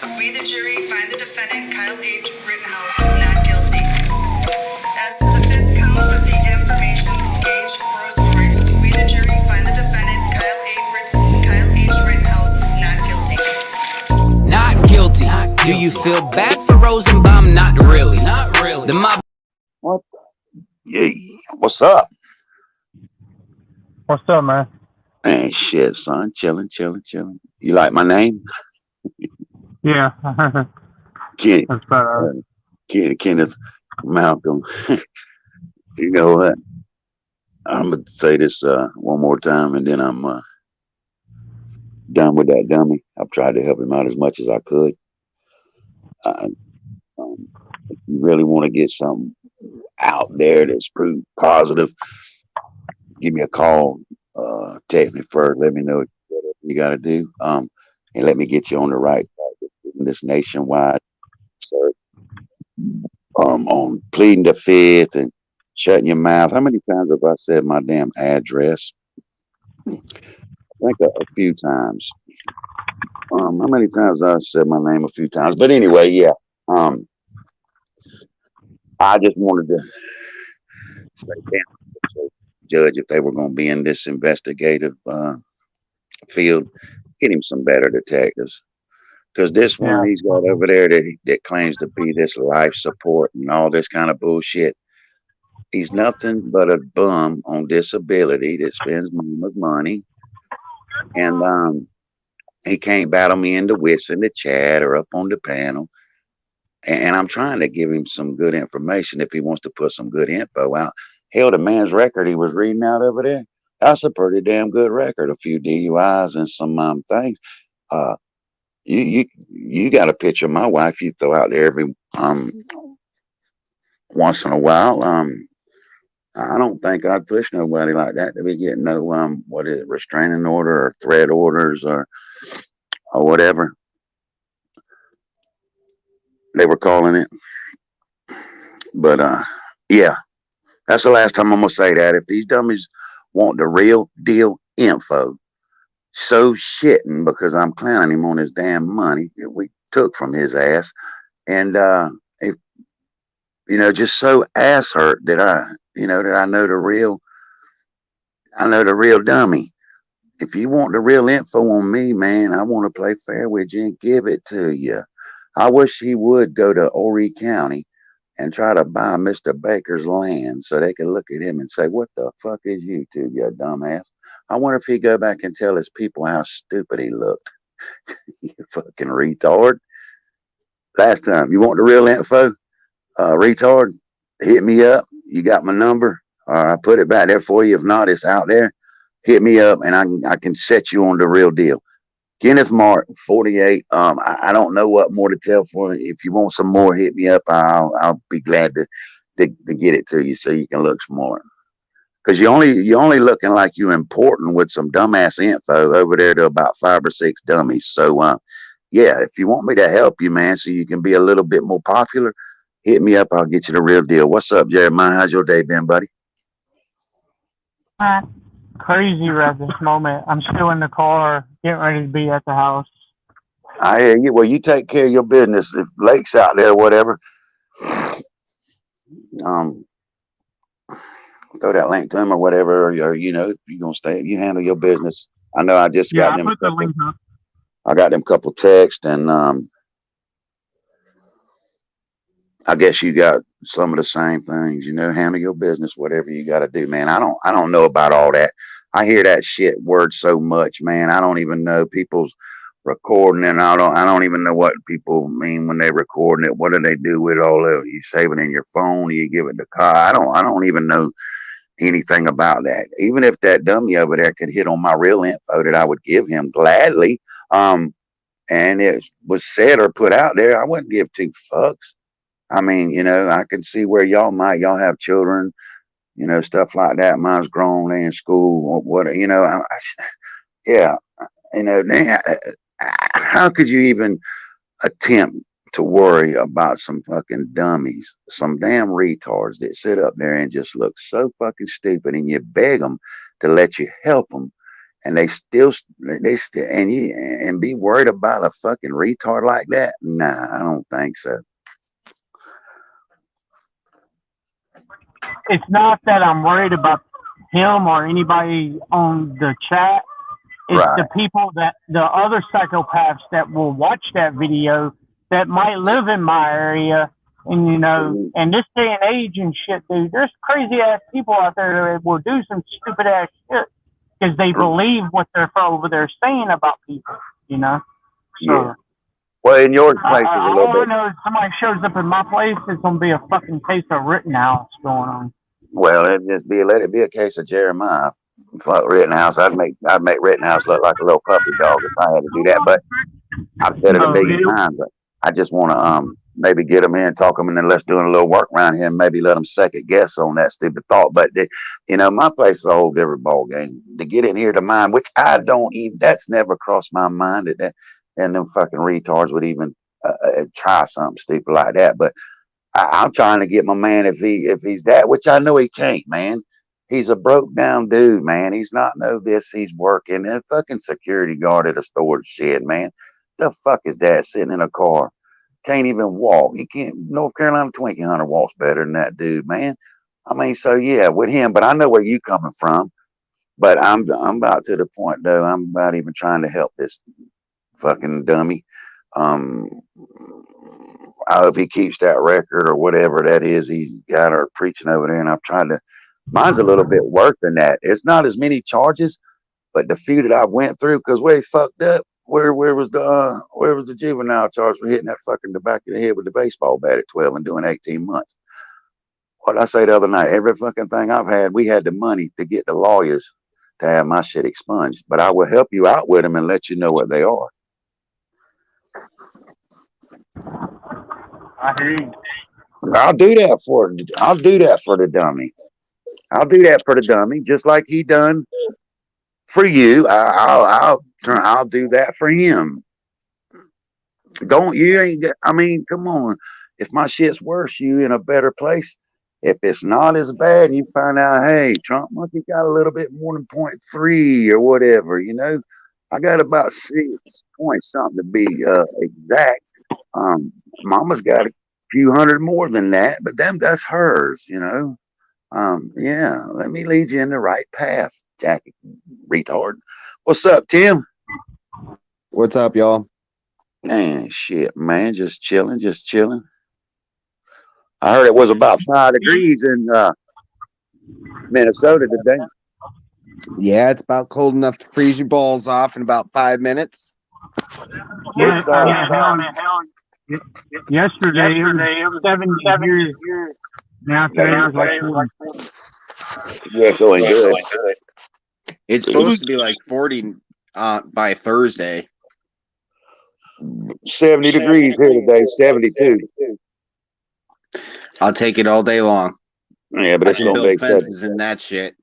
We, the jury, find the defendant, Kyle H. Rittenhouse, not guilty. As to the fifth count of the information, Gage, Rolls-Royce, we, the jury, find the defendant, Kyle H. Rittenhouse, not guilty. Not guilty. Do you feel bad for Rosenbaum? Not really. Not really. The mob. What? Yeah. What's up? What's up, man? Man, shit, son. Chilling. You like my name? Yeah. Kenny. That's better. Kenneth Malcolm. You know what? I'm going to say this one more time, and then I'm done with that dummy. I've tried to help him out as much as I could. If you really want to get something out there that's proved positive, give me a call. Text me first. Let me know what you got to do. And let me get you on the right track. This nationwide search. On pleading the fifth and shutting your mouth. How many times have I said my damn address? I think a few times. How many times I said my name a few times? But anyway, yeah. I just wanted to say, damn, judge, if they were going to be in this investigative field, get him some better detectives. Because this one he's got over there that claims to be this life support and all this kind of bullshit, he's nothing but a bum on disability that spends mama's money. And he can't battle me in the whist in the chat or up on the panel. And I'm trying to give him some good information if he wants to put some good info out. Hell, the man's record he was reading out over there, that's a pretty damn good record. A few DUIs and some things. You got a picture of my wife you throw out there every once in a while. I don't think I'd push nobody like that to be getting no what is it, restraining order or threat orders or whatever they were calling it. But yeah, that's the last time I'm gonna say that. If these dummies want the real deal info, so shitting because I'm clowning him on his damn money that we took from his ass, and if just so ass hurt that I know the real dummy. If you want the real info on me, man, I want to play fair with you and give it to you. I wish he would go to Horry County and try to buy Mr. Baker's land so they could look at him and say, "What the fuck is you two, you dumbass?" I wonder if he'd go back and tell his people how stupid he looked. You fucking retard. Last time, you want the real info? Retard, hit me up. You got my number. I put it back there for you. If not, it's out there. Hit me up and I can set you on the real deal. Kenneth Martin, 48. I don't know what more to tell for you. If you want some more, hit me up. I'll be glad to get it to you so you can look smart. Because you only looking like you important with some dumbass info over there to about 5 or 6 dummies. So yeah, if you want me to help you, man, so you can be a little bit more popular, hit me up. I'll get you the real deal. What's up, Jeremiah? How's your day been, buddy? Crazy right at this moment. I'm still in the car, getting ready to be at the house. I hear you. Well, you take care of your business. If Lake's out there or whatever, throw that link to him or whatever, or if you're gonna stay, you handle your business. I know I just got them. I put the link up. I got them couple texts, and I guess you got some of the same things. Handle your business, whatever you got to do, man. I don't know about all that. I hear that shit word so much, man. I don't even know people's recording, and I don't even know what people mean when they recording it. What do they do with all of it? You save it in your phone, you give it to car. I don't even know anything about that. Even if that dummy over there could hit on my real info that I would give him gladly, and it was said or put out there, I wouldn't give 2 fucks. I mean, I can see where y'all have children, stuff like that. Mine's grown, they in school, yeah, how could you even attempt to worry about some fucking dummies, some damn retards that sit up there and just look so fucking stupid, and you beg them to let you help them, and they still and be worried about a fucking retard like that? Nah, I don't think so. It's not that I'm worried about him or anybody on the chat. It's Right. the people the other psychopaths that will watch that video that might live in my area. And, in this day and age and shit, dude, there's crazy ass people out there that will do some stupid ass shit because they believe what they're over there saying about people, So, Yeah. Well, in your place is a all little I bit. know is somebody shows up in my place, it's going to be a fucking case of Rittenhouse going on. Well, let it be a case of Jeremiah. Fuck Rittenhouse. I'd make Rittenhouse look like a little puppy dog if I had to do that. But I've said it a million times. But I just want to maybe get them in, talk them, and then let's do a little work around here, and maybe let them second guess on that stupid thought. But my place is a whole different ball game. To get in here to mine, which I don't even. That's never crossed my mind that and them fucking retards would even try something stupid like that. But I'm trying to get my man if he's that, which I know he can't, man. He's a broke down dude, man. He's not he's working. A fucking security guard at a storage shed, man. The fuck is that sitting in a car? Can't even walk. He can't. North Carolina Twinkie Hunter walks better than that dude, man. I mean, so yeah, with him. But I know where you coming from. But I'm about to the point though. I'm about even trying to help this fucking dummy. If he keeps that record or whatever that is, he's got her preaching over there, and I'm trying to. Mine's a little bit worse than that. It's not as many charges, but the few that I went through, because where he fucked up, where was the juvenile charge for hitting that fucking the back of the head with the baseball bat at 12 and doing 18 months? What did I say the other night? Every fucking thing I've had, we had the money to get the lawyers to have my shit expunged, but I will help you out with them and let you know what they are. I hear you. I'll do that for the dummy. I'll do that for the dummy, just like he done for you. I'll do that for him. I mean, come on. If my shit's worse, you in a better place. If it's not as bad, and you find out, hey, Trump Monkey got a little bit more than 0.3 or whatever, I got about 6 point something to be exact. Mama's got a few hundred more than that, but that's hers, Yeah, let me lead you in the right path, Jackie, retard. What's up, Tim? What's up, y'all? Man, shit, man, just chilling. I heard it was about 5 degrees in Minnesota today. Yeah, it's about cold enough to freeze your balls off in about 5 minutes. Yesterday it was 70 years. Now today it was like 40. Yeah, going good. It's supposed to be like 40 by Thursday. 70 degrees here today, 72. I'll take it all day long. Yeah, but it's I can gonna build be fences and that shit.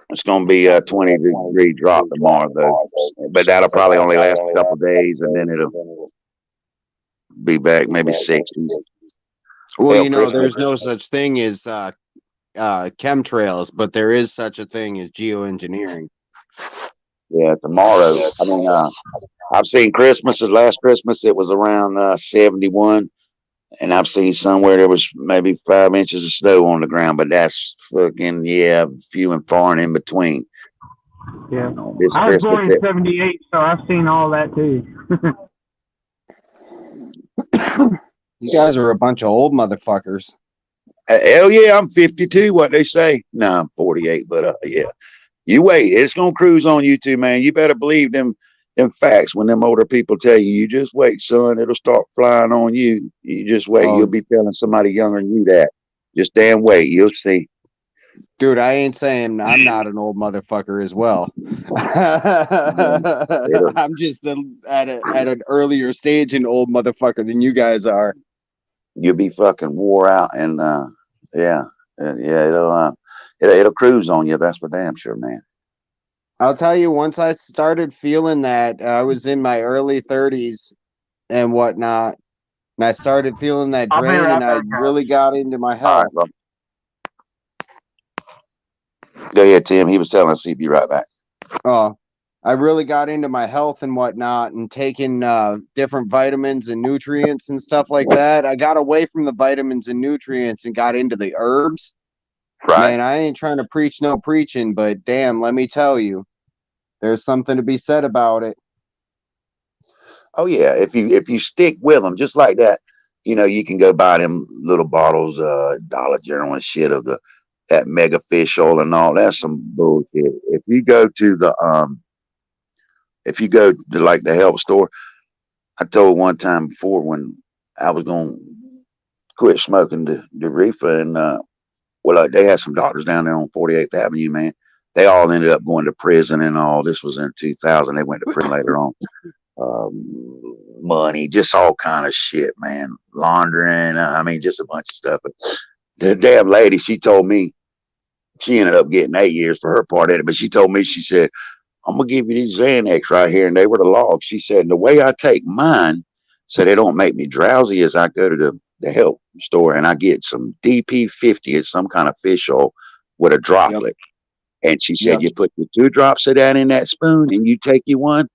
It's gonna be a 20-degree drop tomorrow, though. But that'll probably only last a couple of days, and then it'll be back maybe 60s. Well, there's no such thing as chemtrails, but there is such a thing as geoengineering. Yeah, tomorrow. I mean, I've seen last Christmas it was around 71, and I've seen somewhere there was maybe 5 inches of snow on the ground, but that's fucking few and far and in between. Yeah, This I was born Christmas, in '78, so I've seen all that too. You guys are a bunch of old motherfuckers. hell yeah, I'm 52. What they say? No, I'm 48, but yeah. You wait, it's gonna cruise on you too, man. You better believe them facts when them older people tell you. You just wait, son. It'll start flying on you. You just wait. You'll be telling somebody younger than you that. Just damn wait. You'll see. Dude, I ain't saying I'm not an old motherfucker as well. I'm just at an earlier stage in old motherfucker than you guys are. You'll be fucking wore out, and it'll cruise on you. That's for damn sure, man. I'll tell you, once I started feeling that, I was in my early 30s and whatnot, and I started feeling that drain, and I really got into my health. All right, go ahead, Tim. He was telling us he'd be right back. Oh, I really got into my health and whatnot and taking different vitamins and nutrients and stuff like that. I got away from the vitamins and nutrients and got into the herbs. Right. Man, I ain't trying to preach no preaching, but damn, let me tell you, there's something to be said about it. Oh yeah, if you stick with them just like that, you know, you can go buy them little bottles, Dollar General and shit of that mega fish oil and all. That's some bullshit. If you go to like the health store, I told one time before when I was gonna quit smoking the reefer, and they had some doctors down there on 48th Avenue, man. They all ended up going to prison and all. This was in 2000. They went to prison later on. Money, just all kind of shit, man. Laundering, I mean, just a bunch of stuff. But the damn lady, she told me she ended up getting 8 years for her part of it. But she told me, she said, I'm gonna give you these Xanax right here, and they were the logs. She said, and the way I take mine, so they don't make me drowsy, is I go to the health store and I get some DP50. It's some kind of fish oil with a droplet. Yep. And she said, you put the 2 drops of that in that spoon, and you take you one.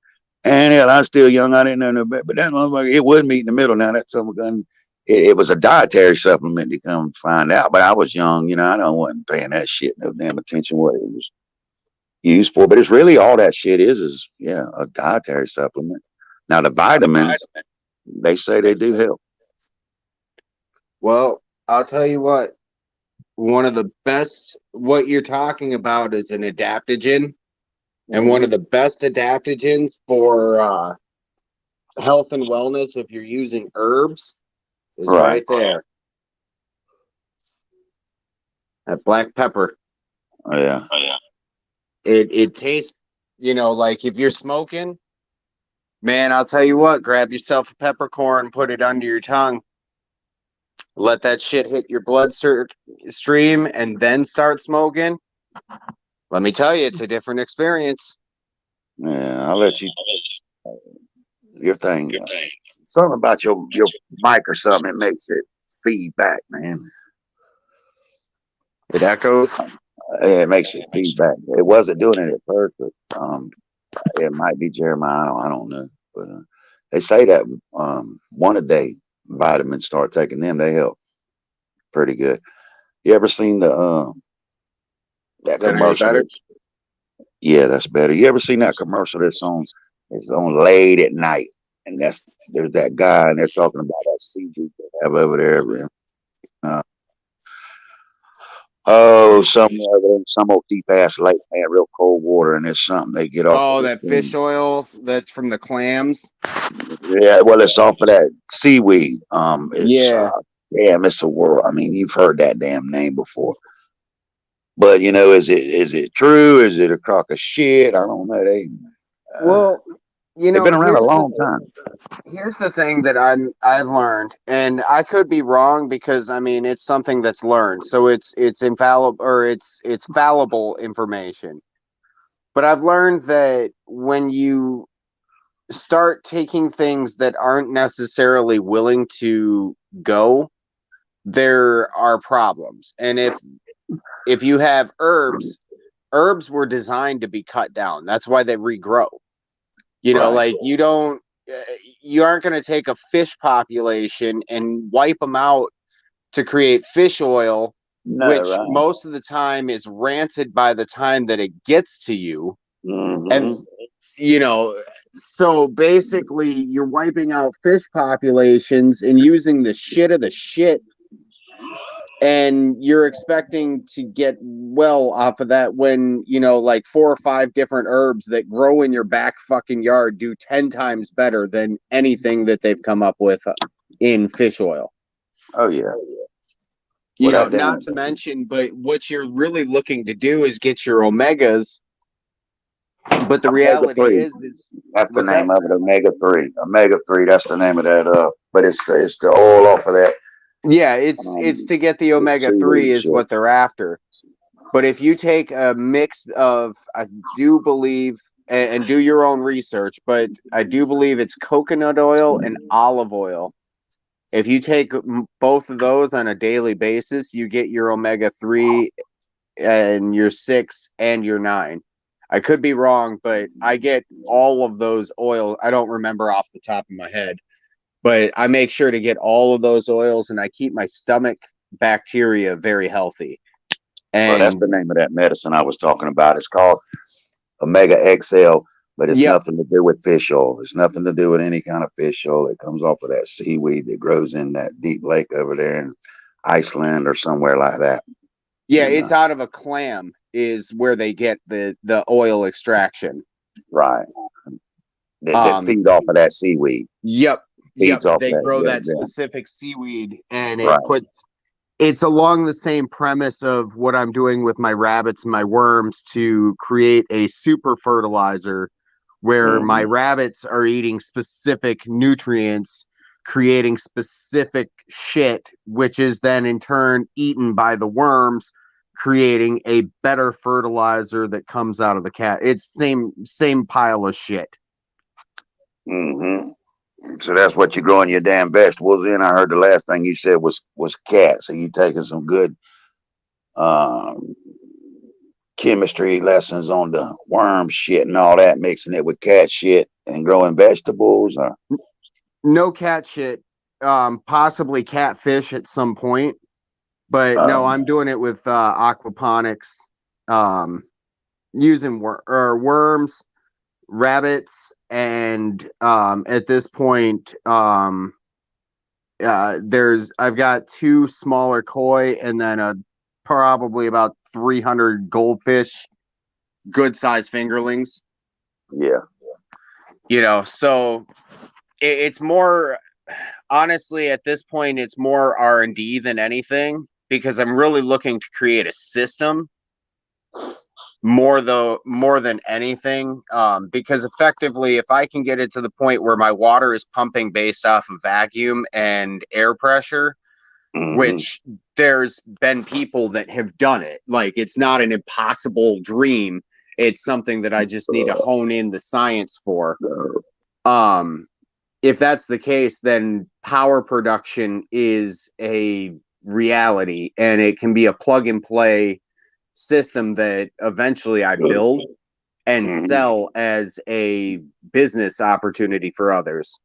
And hell, I was still young. I didn't know no better. But that motherfucker, it would meet in the middle. Now that's something. It was a dietary supplement to come find out. But I was young, you know. I wasn't paying that shit no damn attention what it was used for. But it's really all that shit is a dietary supplement. Now the vitamins, they say they do help. Well, I'll tell you what. One of the best, what you're talking about is an adaptogen. And one of the best adaptogens for health and wellness, if you're using herbs, is right there. That black pepper. Oh, yeah. It tastes, you know, like if you're smoking, man, I'll tell you what, grab yourself a peppercorn, put it under your tongue. Let that shit hit your bloodstream and then start smoking. Let me tell you, it's a different experience. Yeah, I'll let you. Your thing. Something about your mic or something, it makes it feedback, man. It echoes? Yeah, it makes it feedback. It wasn't doing it at first, but it might be Jeremiah. I don't know. But they say that one a day vitamins, start taking them, they help pretty good. You ever seen that commercial? Yeah, that's better. You ever seen that commercial that's on late at night, and there's that guy, and they're talking about that CG they have over there. Some old deep ass lake, man, real cold water, and it's something they get off. Oh, that fish oil that's from the clams. Yeah, well, it's off of that seaweed. It's a world. I mean, you've heard that damn name before. But you know, is it true? Is it a crock of shit? I don't know. Well, you know, they've been around a long time. Here's the thing that I've learned, and I could be wrong because I mean it's something that's learned, so it's infallible or it's fallible information. But I've learned that when you start taking things that aren't necessarily willing to go, there are problems. And if you have herbs were designed to be cut down. That's why they regrow. You know, like you aren't going to take a fish population and wipe them out to create fish oil, which most of the time is rancid by the time that it gets to you. Mm-hmm. And, you know, so basically you're wiping out fish populations and using the shit of the shit. And you're expecting to get well off of that when, you know, like 4 or 5 different herbs that grow in your back fucking yard do 10 times better than anything that they've come up with in fish oil. Oh, yeah. You know, not to mention, but what you're really looking to do is get your omegas. But the reality is that's the name of it, omega-3. Omega-3, that's the name of that. But it's the oil off of that. Yeah, it's to get the omega-3 is what they're after. But if you take a mix of, I do believe, and do your own research, but I do believe it's coconut oil and olive oil. If you take both of those on a daily basis, you get your omega-3 and your 6 and your 9. I could be wrong, but I get all of those oils. I don't remember off the top of my head, but I make sure to get all of those oils, and I keep my stomach bacteria very healthy. Well, that's And the name of that medicine I was talking about. It's called Omega XL, but it's Yep. nothing to do with fish oil. It's nothing to do with any kind of fish oil. It comes off of that seaweed that grows in that deep lake over there in Iceland or somewhere like that. yeah, And, it's out of a clam is where they get the oil extraction. right. That feed off of that seaweed. Yep. Feeds off They that, grow yeah, that yeah. specific seaweed, and Right. it's along the same premise of what I'm doing with my rabbits and my worms to create a super fertilizer where my rabbits are eating specific nutrients, creating specific shit, which is then in turn eaten by the worms, creating a better fertilizer that comes out of the cat. It's same pile of shit. Mm-hmm. So that's what you're growing your damn vegetables in. I heard the last thing you said was cat. So you taking some good chemistry lessons on the worm shit and all that, mixing it with cat shit and growing vegetables. Or No cat shit. Possibly catfish at some point, but no, I'm doing it with aquaponics, using worms, rabbits, and at this point, I've got 2 smaller koi and then probably about 300 goldfish, good size fingerlings. yeah. So it's more, honestly, at this point, it's more R&D than anything, because I'm really looking to create a system more than anything, because effectively, if I can get it to the point where my water is pumping based off of vacuum and air pressure, which there's been people that have done it, like, it's not an impossible dream. It's something that I just need to hone in the science for. If that's the case, then power production is a reality, and it can be a plug and play system that eventually I build and sell as a business opportunity for others.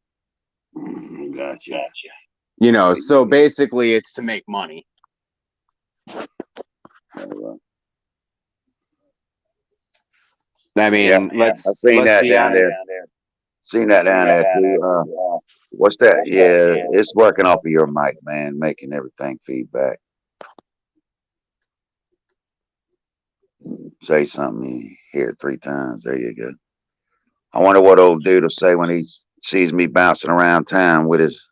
Gotcha. So basically it's to make money. I mean, Yeah, I've seen that down there. Seen that down there too. What's that? Yeah, it's working off of your mic, man, making everything feedback. Say something, you hear it 3 times. There you go. I wonder what old dude will say when he sees me bouncing around town with his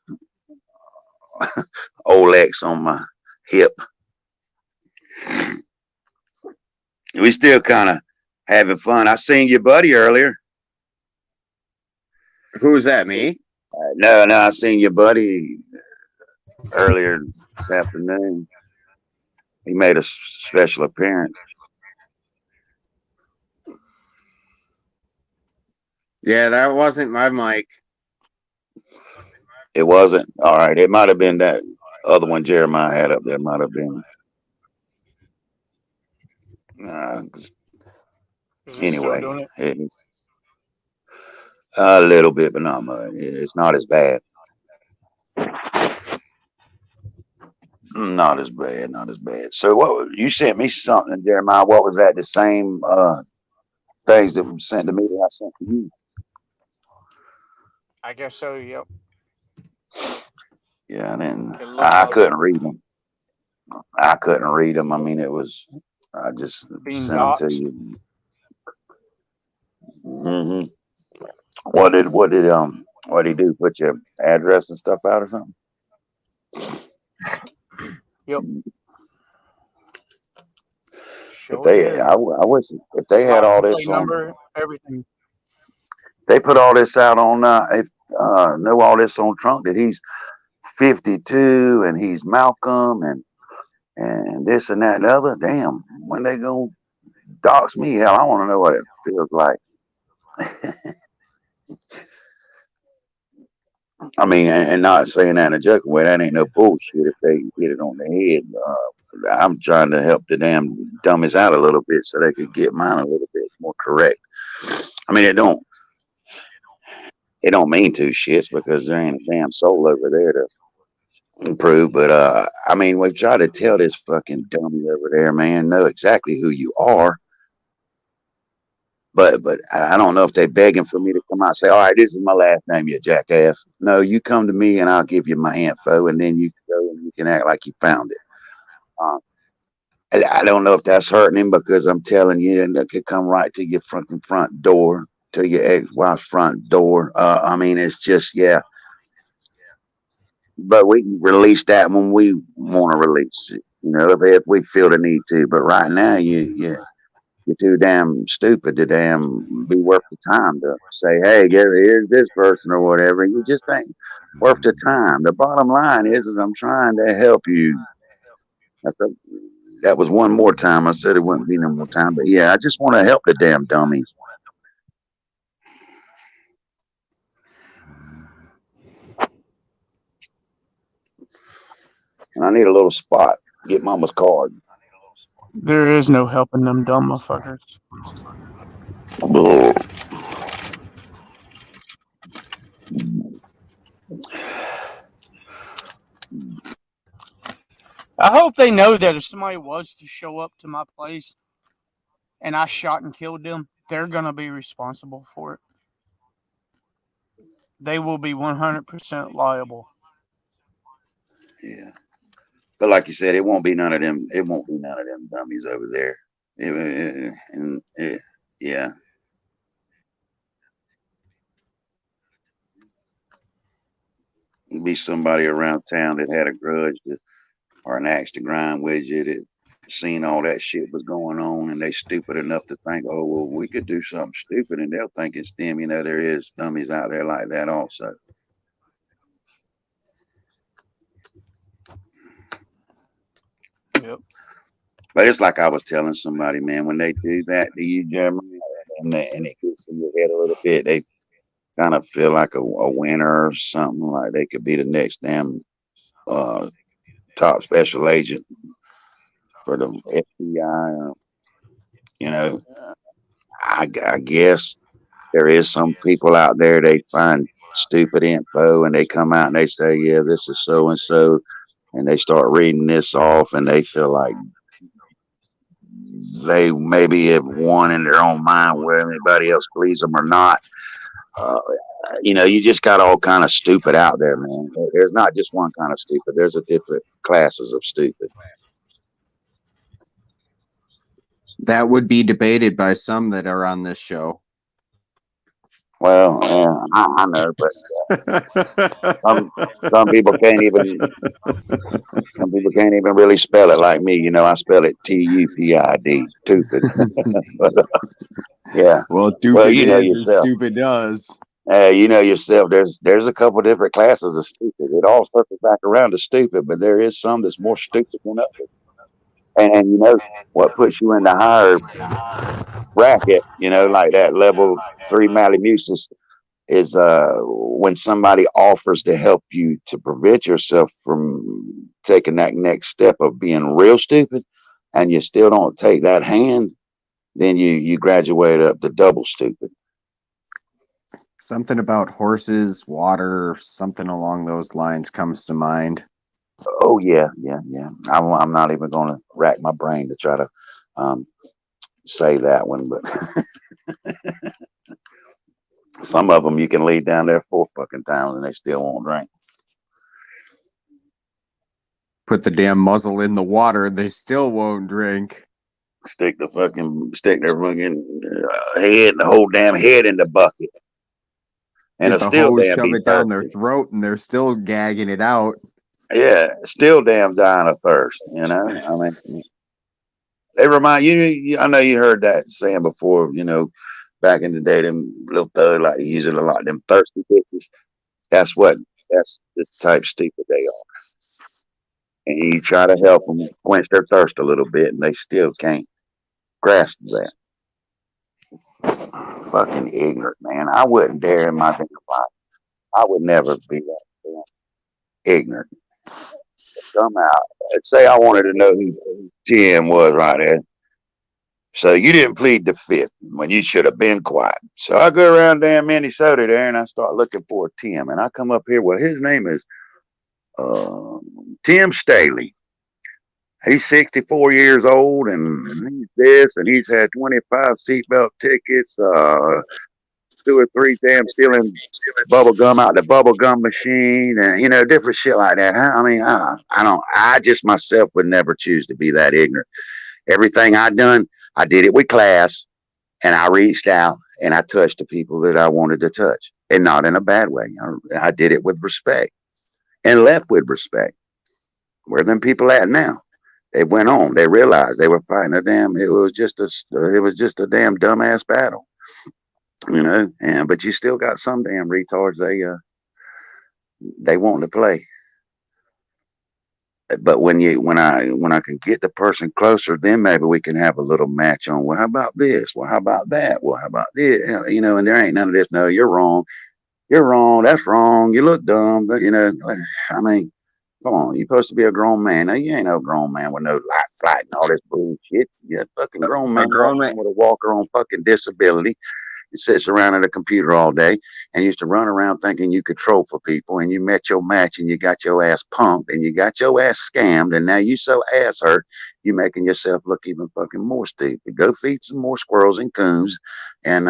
Olex on my hip. We still kind of having fun. I seen your buddy earlier. Who's that, me? No, I seen your buddy earlier this afternoon. He made a special appearance. Yeah, that wasn't my mic. It wasn't? All right. It might have been that other one Jeremiah had up there. Might have been. Anyway, it's a little bit, but not much. It's not as bad. Not as bad. Not as bad. So what you sent me something, Jeremiah? What was that? The same things that were sent to me that I sent to you? I guess so. Yep. Yeah, I couldn't read them. I couldn't read them. I mean, it was. I just sent them to you. What did he do? Put your address and stuff out or something? Yep. If I wish if they had all this number, everything. They put all this out on know all this on Trump, that he's 52 and he's Malcolm and this and that and the other. Damn, when they gonna dox me? Hell, I want to know what it feels like. I mean, and not saying that in a joking way. That ain't no bullshit if they get it on their head. I'm trying to help the damn dummies out a little bit so they could get mine a little bit more correct. I mean, it don't mean two shits because there ain't a damn soul over there to improve. But I mean, we try to tell this fucking dummy over there, man, know exactly who you are. But I don't know if they begging for me to come out and say, all right, this is my last name, you jackass. No, you come to me and I'll give you my info, and then you can go and you can act like you found it. I don't know if that's hurting him because I'm telling you, and it could come right to your fucking front door, to your ex-wife's front door. I mean, it's just, yeah. But we can release that when we want to release it, you know, if we feel the need to. But right now, you're too damn stupid to damn be worth the time to say, hey, here's this person or whatever. You just ain't worth the time. The bottom line is I'm trying to help you. That was one more time. I said it wouldn't be no more time. But yeah, I just want to help the damn dummies. And I need a little spot. Get mama's card. There is no helping them dumb motherfuckers. I hope they know that if somebody was to show up to my place and I shot and killed them, they're going to be responsible for it. They will be 100% liable. Yeah. But like you said, it won't be none of them. It won't be none of them dummies over there. Yeah. It'd be somebody around town that had a grudge or an axe to grind with you that seen all that shit was going on, and they stupid enough to think, oh, well, we could do something stupid, and they'll think it's them. You know, there is dummies out there like that also. Yep. But it's like I was telling somebody, man, when they do that to you, Jeremy, and it gets in your head a little bit, they kind of feel like a winner or something, like they could be the next damn top special agent for the FBI. You know, I guess there is some people out there, they find stupid info and they come out and they say, yeah, this is so and so, and they start reading this off and they feel like they maybe have won in their own mind, whether anybody else believes them or not. You know, you just got all kind of stupid out there, man. There's not just one kind of stupid. There's a different classes of stupid. That would be debated by some that are on this show. Well, I know, but some people can't even really spell it like me. You know, I spell it T-U-P-I-D, stupid. But, yeah. Well, you know yourself. Stupid does. You know yourself. There's a couple different classes of stupid. It all circles back around to stupid, but there is some that's more stupid than others. And you know what puts you in the higher bracket, you know, like that level 3 Malamusis is when somebody offers to help you to prevent yourself from taking that next step of being real stupid, and you still don't take that hand, then you graduate up to double stupid. Something about horses, water, something along those lines comes to mind. Oh yeah. I'm not even going to rack my brain to try to say that one, but some of them you can lead down there 4 fucking times and they still won't drink. Put the damn muzzle in the water and they still won't drink. Stick their fucking head, the whole damn head in the bucket, and it's still damn shove it down their throat and they're still gagging it out. Yeah, still damn dying of thirst, you know. I mean, they remind you. I know you heard that saying before. You know, back in the day, them little thug like using a lot of them thirsty bitches. That's the type stupid they are. And you try to help them quench their thirst a little bit, and they still can't grasp that. Fucking ignorant, man. I wouldn't dare in my damn life. I would never be that damn ignorant. Come out. Let's say I wanted to know who Tim was right there. So you didn't plead the fifth when you should have been quiet. So I go around damn Minnesota there and I start looking for Tim. And I come up here. Well, his name is Tim Staley. He's 64 years old and he's this and he's had 25 seatbelt tickets, 2 or 3 damn stealing bubble gum out the bubble gum machine and, you know, different shit like that. I mean, I just myself would never choose to be that ignorant. Everything I done, I did it with class and I reached out and I touched the people that I wanted to touch and not in a bad way. I did it with respect and left with respect. Where them people at now? They went on. They realized they were fighting a damn. It was just a damn dumbass battle, you know. And but you still got some damn retards. They want to play. But when I can get the person closer, then maybe we can have a little match on. Well, how about this? Well, how about that? Well, how about this? You know, and there ain't none of this. No, you're wrong. You're wrong. That's wrong. You look dumb. But you know, I mean, come on. You're supposed to be a grown man. No, you ain't no grown man with no life flight and all this bullshit. You're a fucking grown man. A grown man with a walker on fucking disability. He sits around at a computer all day and used to run around thinking you could troll for people and you met your match and you got your ass pumped and you got your ass scammed and now you so ass hurt you making yourself look even fucking more stupid. Go feed some more squirrels and coons and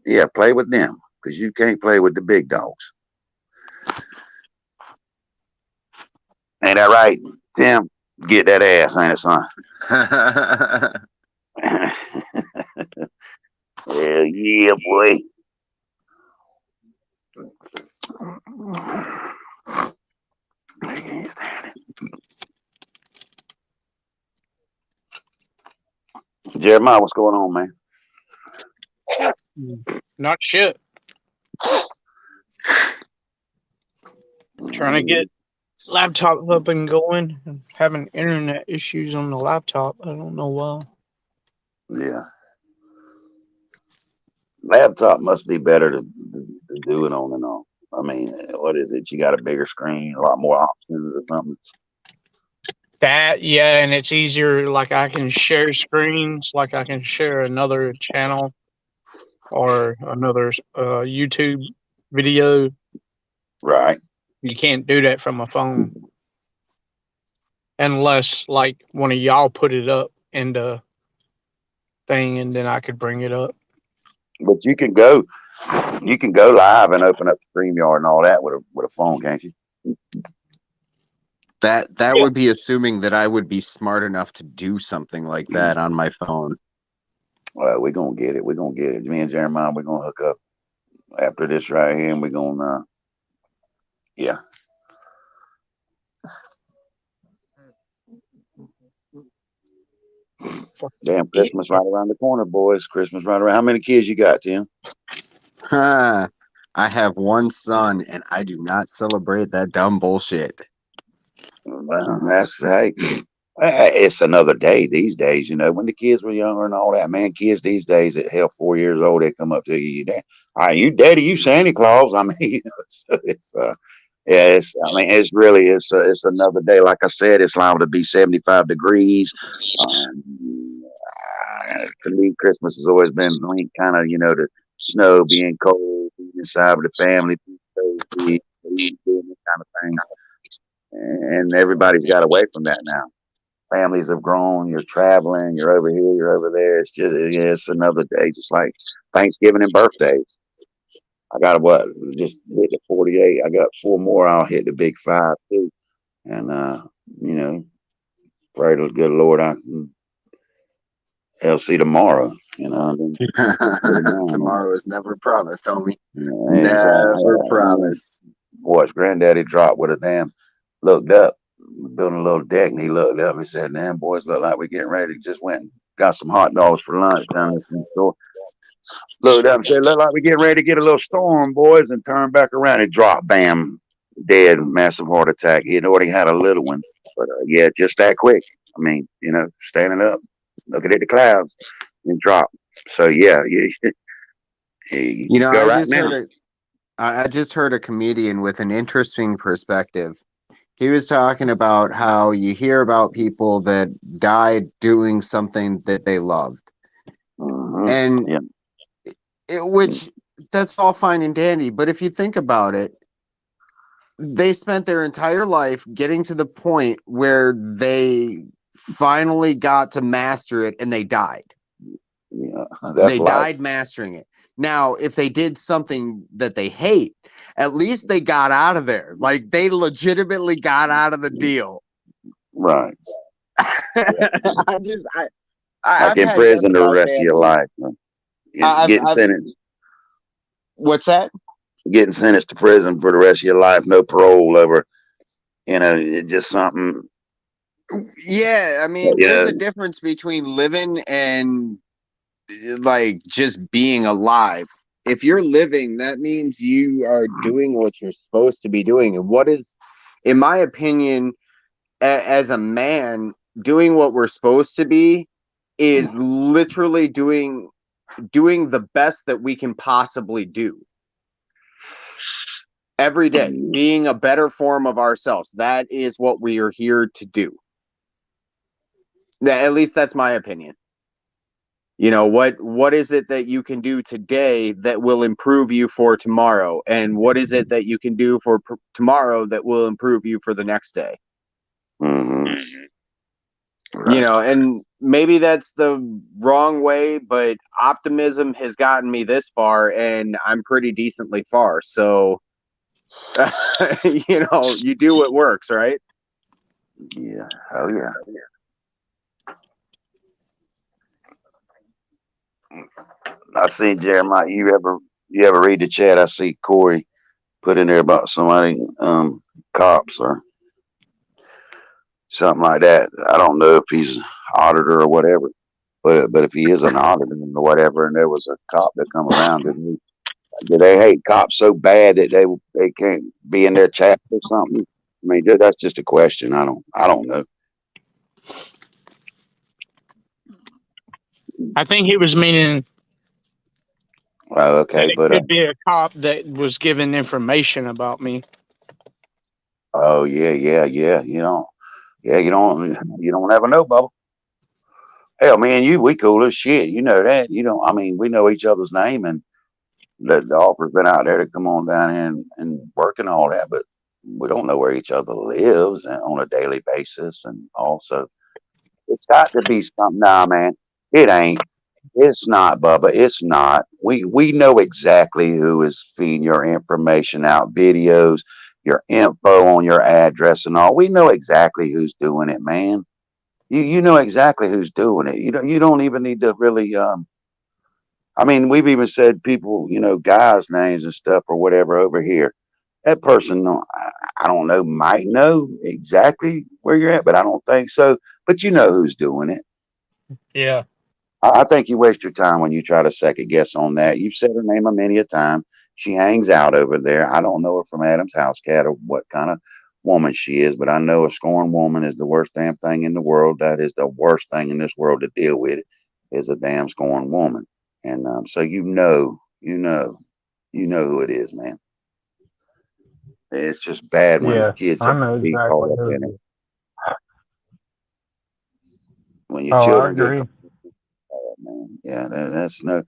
yeah, play with them because you can't play with the big dogs. Ain't that right, Tim? Get that ass, ain't it, son? Hell yeah, boy. I can't stand it. Jeremiah, what's going on, man? Not shit. Trying to get laptop up and going and having internet issues on the laptop. I don't know why. Yeah. Laptop must be better to do it on and off. I mean, what is it? You got a bigger screen, a lot more options or something. That, yeah, and it's easier. Like I can share screens, like I can share another channel or another YouTube video. Right. You can't do that from a phone unless like one of y'all put it up in the thing and then I could bring it up. But you can go live and open up StreamYard and all that with a phone, can't you? That would be assuming that I would be smart enough to do something like that on my phone. Well, we're gonna get it. We're gonna get it. Me and Jeremiah, we're gonna hook up after this right here, and we're gonna yeah. Damn, Christmas right around the corner, boys. Christmas right around. How many kids you got, Tim? I have one son, and I do not celebrate that dumb bullshit. Well, that's hey. It's another day these days, you know. When the kids were younger and all that, man, kids these days at hell 4 years old, they come up to you, are you daddy? You Santa Claus? I mean, so it's yeah, it's really it's another day. Like I said, it's liable to be 75 degrees. To me, Christmas has always been linked kind of, you know, to snow, being cold, being inside with the family, doing this kind of thing. And everybody's got away from that now. Families have grown. You're traveling. You're over here. You're over there. It's just it's another day, just like Thanksgiving and birthdays. I got just hit the 48. I got 4 more. I'll hit the big 5 too. And you know, pray to the good Lord I can see tomorrow. You know, tomorrow is never promised, homie. Never promised. Watch Granddaddy drop with a damn looked up, building a little deck, and he looked up and said, "Damn, boys, look like we're getting ready." Just went and got some hot dogs for lunch down at the store. Looked up and said, "Look like we're getting ready to get a little storm, boys," and turned back around and dropped, bam, dead, massive heart attack. He had already had a little one, but yeah, just that quick. I mean, you know, standing up, looking at the clouds, and drop. So yeah, you know, I just heard a comedian with an interesting perspective. He was talking about how you hear about people that died doing something that they loved. And Yeah. which that's all fine and dandy, but if you think about it, they spent their entire life getting to the point where they finally got to master it, and they died. Yeah, that's They life. died mastering it. Now, if they did something that they hate, at least they got out of there. Like, they legitimately got out of the deal. Right. I've Like in had prison the death rest of your life. Getting sentenced. What's that? Getting sentenced to prison for the rest of your life, no parole over, just something. Yeah, I mean, there's a difference between living and like just being alive. If you're living, that means you are doing what you're supposed to be doing. And what is, in my opinion, as a man, doing what we're supposed to be is literally doing the best that we can possibly do every day, being a better form of ourselves. That is what we are here to do. At least that's my opinion. You know, what is it that you can do today that will improve you for tomorrow? And what is it that you can do for tomorrow that will improve you for the next day? Right. You know, and maybe that's the wrong way, but optimism has gotten me this far, and I'm pretty decently far. So, you know, you do what works, right? Yeah. Oh yeah. I see Jeremiah. You ever read the chat? I see Corey put in there about somebody, cops or something like that. I don't know if he's an auditor or whatever, but if he is an auditor or whatever, and there was a cop that come around, do they hate cops so bad that they can't be in their chat or something? I mean, that's just a question. I don't know. I think he was meaning Well, that okay, it but could be a cop that was giving information about me. oh yeah. You don't ever know, Bubba. Hell, me and you, we cool as shit. You know that. I mean, we know each other's name, and the offer's been out there to come on down here and work and all that, but we don't know where each other lives on a daily basis. And also, it's got to be something. Nah, man, it ain't. It's not, Bubba. It's not. We know exactly who is feeding your information out, videos, your info on your address and all. We know exactly who's doing it, man. You know exactly who's doing it. You don't even need to really I mean, we've even said people, guys' names and stuff or whatever over here. That person, I don't know, might know exactly where you're at, but I don't think so. But you know who's doing it. Yeah. I think you waste your time when you try to second guess on that. You've said her name a many a time. She hangs out over there. I don't know her from Adam's house cat or what kind of woman she is, but I know a scorned woman is the worst damn thing in the world. That is the worst thing in this world to deal with, is a damn scorned woman. And so you know who it is, man. It's just bad when Yeah, kids I have know to be caught exactly up who in it it. is. When your Oh, I children get agree. caught up, man. Yeah, that's no.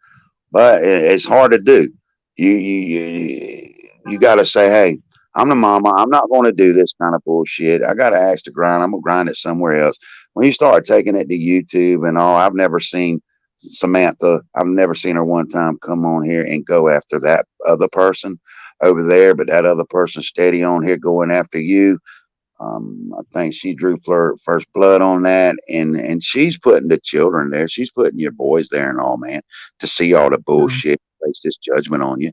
But it's hard to do. You got to say, hey, I'm the mama. I'm not going to do this kind of bullshit. I got to ask to grind. I'm gonna grind it somewhere else. When you start taking it to YouTube and all, I've never seen Samantha. I've never seen her one time come on here and go after that other person over there, but that other person steady on here going after you. I think she drew first blood on that, and she's putting the children there. She's putting your boys there and all, man, to see all the bullshit, place this judgment on you.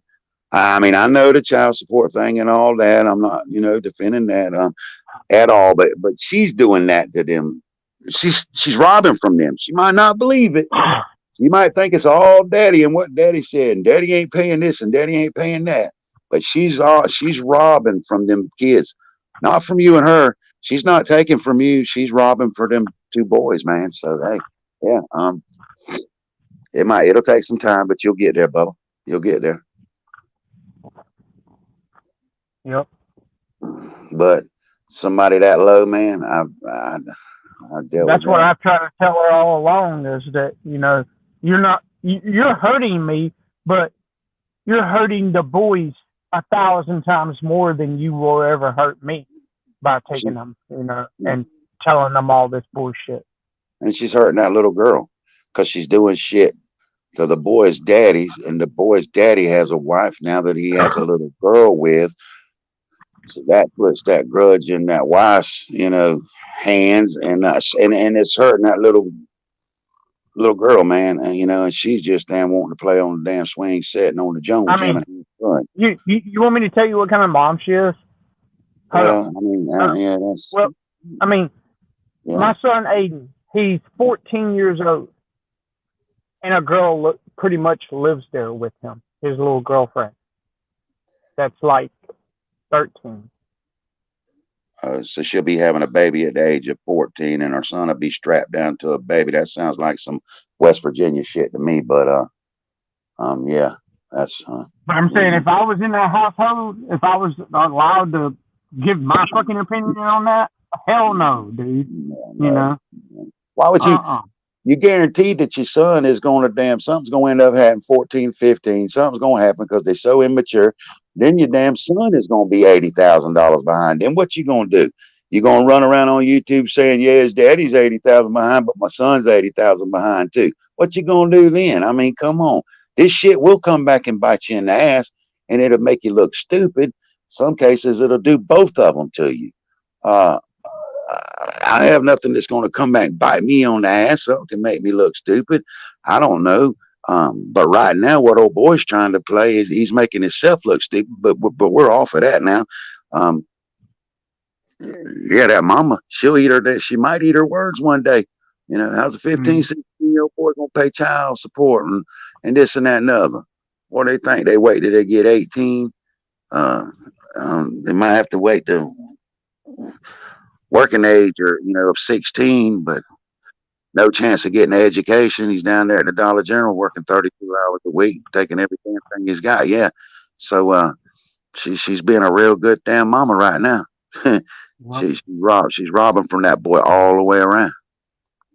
I mean, I know the child support thing and all that. I'm not, defending that at all, but she's doing that to them. She's robbing from them. She might not believe it. You might think it's all daddy and what daddy said, and daddy ain't paying this and daddy ain't paying that. But she's robbing from them kids, not from you and her. She's not taking from you. She's robbing for them two boys, man. So hey, yeah, it'll take some time, but you'll get there, Bubba. You'll get there. Yep. But somebody that low, man, I dealt That's with what that. I've tried to tell her all along, is that, you're you're hurting me, but you're hurting the boys 1,000 times more than you will ever hurt me by taking them, and telling them all this bullshit. And she's hurting that little girl because she's doing shit to the boy's daddies, and the boy's daddy has a wife now that he has a little girl with. So that puts that grudge in that wife's, hands, and it's hurting that little girl, man. And she's just damn wanting to play on the damn swing set and on the Jones. I mean, you want me to tell you what kind of mom she is? Well, I mean, yeah, that's. Well, I mean, my son Aiden, he's 14 years old, and a girl pretty much lives there with him, his little girlfriend. That's like 13. So she'll be having a baby at the age of 14, and her son will be strapped down to a baby. That sounds like some West Virginia shit to me, but yeah, that's. But I'm saying, if I was in that household, if I was allowed to give my fucking opinion on that, hell no, dude. Why would you? You guaranteed that your son is going to something's going to end up having 14, 15. Something's going to happen because they're so immature. Then your damn son is going to be $80,000 behind. Then what you going to do? You going to run around on YouTube saying, yeah, his daddy's 80,000 behind, but my son's 80,000 behind too. What you going to do then? I mean, come on. This shit will come back and bite you in the ass, and it'll make you look stupid. Some cases, it'll do both of them to you. I have nothing that's going to come back and bite me on the ass, so it can make me look stupid. I don't know. But right now, what old boy's trying to play is he's making himself look stupid. But we're off of that now. Yeah, that mama, she'll eat her. She might eat her words one day. How's a 15, 16-year-old boy going to pay child support and this and that and other? What do they think? They wait till they get 18. They might have to wait till working age or of 16, but no chance of getting an education. He's down there at the Dollar General working 32 hours a week, taking every damn thing he's got. Yeah, so she's being a real good damn mama right now. She's robbing from that boy all the way around.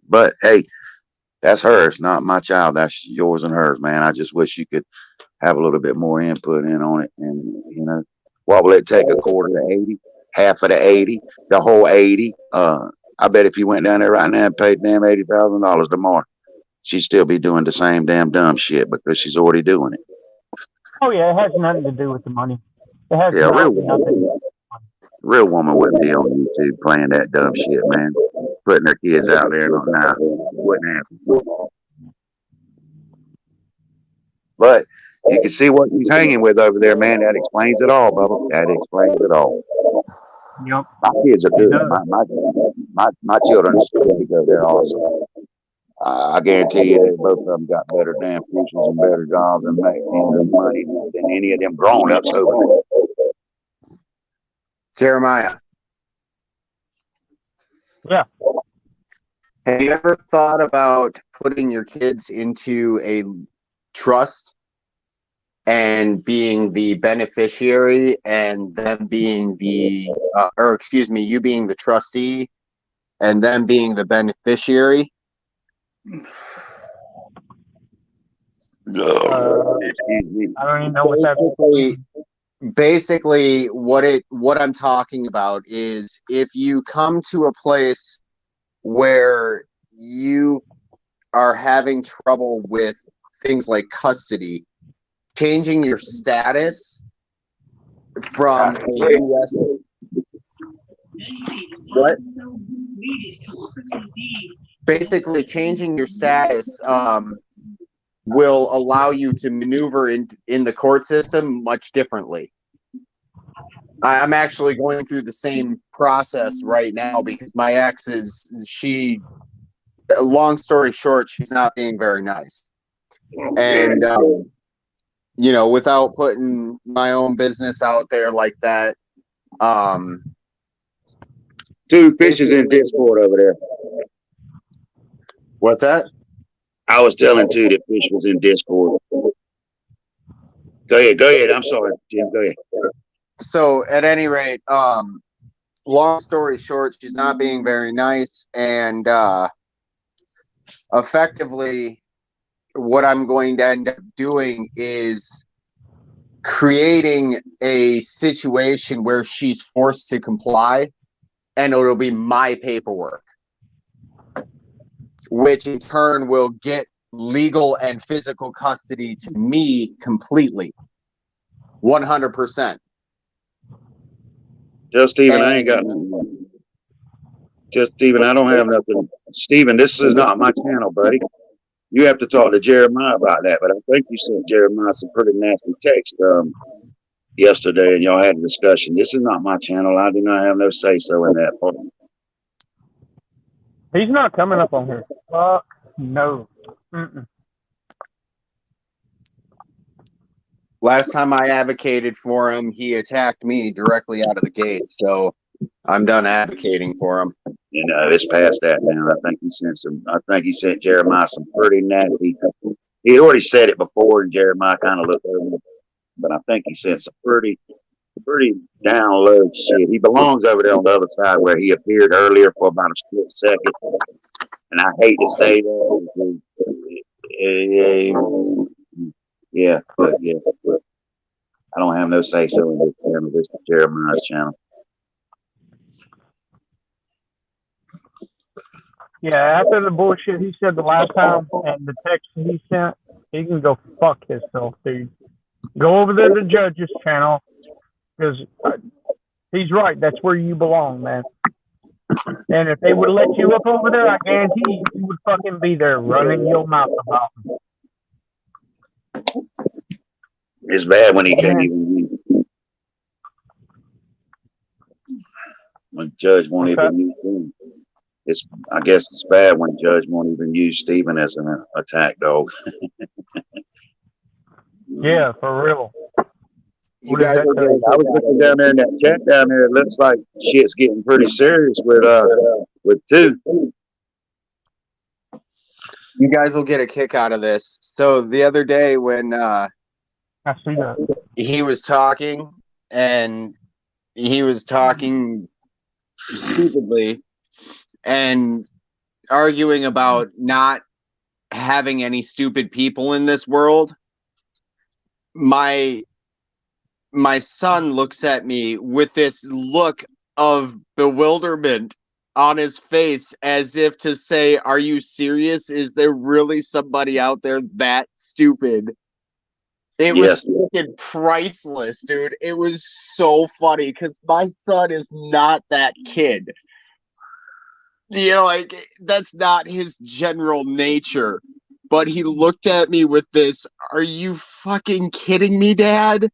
But hey, that's hers, not my child. That's yours and hers, man. I just wish you could have a little bit more input in on it. And what will it take? A quarter to 80? Half of the 80, the whole 80. I bet if you went down there right now and paid damn $80,000 tomorrow, she'd still be doing the same damn dumb shit because she's already doing it. Oh yeah, it has nothing to do with the money. It has nothing. Real woman wouldn't be on YouTube playing that dumb shit, man. Putting her kids out there, wouldn't happen. But you can see what she's hanging with over there, man. That explains it all, Bubba. That explains it all. Yep. My kids are good. My children go there also. I guarantee you that both of them got better damn futures and better jobs and make more money than any of them grown-ups over there. Jeremiah. Yeah. Have you ever thought about putting your kids into a trust and being the beneficiary and them being you being the trustee and them being the beneficiary? I don't even know what that basically what I'm talking about is if you come to a place where you are having trouble with things like custody, changing your status from a U.S. What? Basically, changing your status will allow you to maneuver in the court system much differently. I'm actually going through the same process right now because my ex long story short, she's not being very nice. And, without putting my own business out there like that. Two fishes in Discord over there. What's that? I was telling two that fish was in Discord. Go ahead. I'm sorry, Jim. Go ahead. So at any rate, long story short, she's not being very nice, and effectively, what I'm going to end up doing is creating a situation where she's forced to comply, and it'll be my paperwork, which in turn will get legal and physical custody to me completely, 100%. Just Stephen, I ain't got nothing. Just Stephen, I don't have nothing. Stephen, this is not my channel, buddy. You have to talk to Jeremiah about that. But I think you sent Jeremiah some pretty nasty text yesterday, and y'all had a discussion. This is not my channel. I do not have no say so in that part. He's not coming up on here. Fuck no. Mm-mm. Last time I advocated for him, he attacked me directly out of the gate. So I'm done advocating for him. You know, it's past that now. I think he sent Jeremiah some pretty nasty. He already said it before, and Jeremiah kind of looked over it. But I think he sent some pretty down low shit. He belongs over there on the other side where he appeared earlier for about a split second. And I hate to say that. Yeah, but I don't have no say so in this channel. This is Jeremiah's channel. Yeah, after the bullshit he said the last time and the text he sent, he can go fuck himself, dude. Go over there to the judge's channel, because he's right. That's where you belong, man. And if they would let you up over there, I guarantee you would fucking be there running your mouth about them. It's bad when he can't even when judge won't even use him. I guess it's bad when judge won't even use Stephen as an attack dog. Yeah, for real. You guys are getting, I was looking down there in that chat down there. It looks like shit's getting pretty serious with two. you guys will get a kick out of this. So the other day when I see that. he was talking, and he was talking stupidly and arguing about not having any stupid people in this world, my son looks at me with this look of bewilderment on his face, as if to say, are you serious? Is there really somebody out there that stupid? It was freaking priceless, dude. It was so funny because my son is not that kid. You know, like, that's not his general nature. But he looked at me with this, are you fucking kidding me, Dad?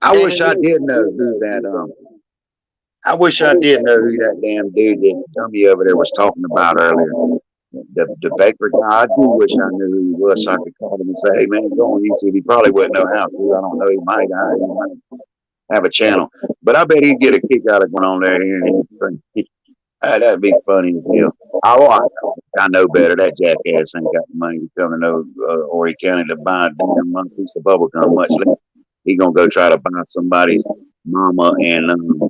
I wish I did know who that I wish I did know who that damn dude that dummy over there was talking about earlier. The baker guy. I do wish I knew who he was so I could call him and say, hey man, go on YouTube. He probably wouldn't know how to. I don't know. He might have a channel. But I bet he'd get a kick out of going on there and that'd be funny as hell. I know better. That jackass ain't got the money to come to Horry County to buy a damn piece of bubble gum, much less he gonna go try to buy somebody's mama and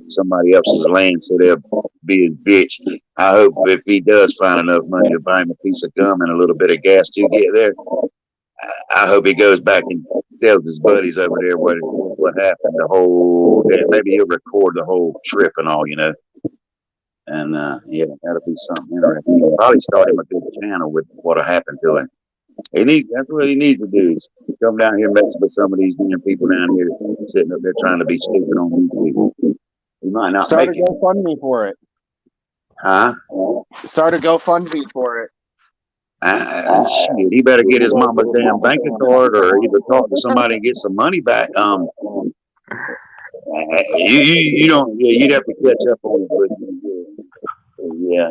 somebody else's land so they'll be a bitch. I hope if he does find enough money to buy him a piece of gum and a little bit of gas to get there, I hope he goes back and tells his buddies over there what happened the whole day. Maybe he'll record the whole trip and all, you know. And yeah, that'll be something interesting. He'll probably start him a good channel with what'll happen to him. That's what he needs to do is come down here messing with some of these damn people down here sitting up there trying to be stupid on YouTube. He might not Start make a GoFundMe for it. Huh? Start a GoFundMe for it. Shit, he better get his mama's damn bank card or either talk to somebody and get some money back. You don't. Yeah, you'd have to catch up on it. Yeah.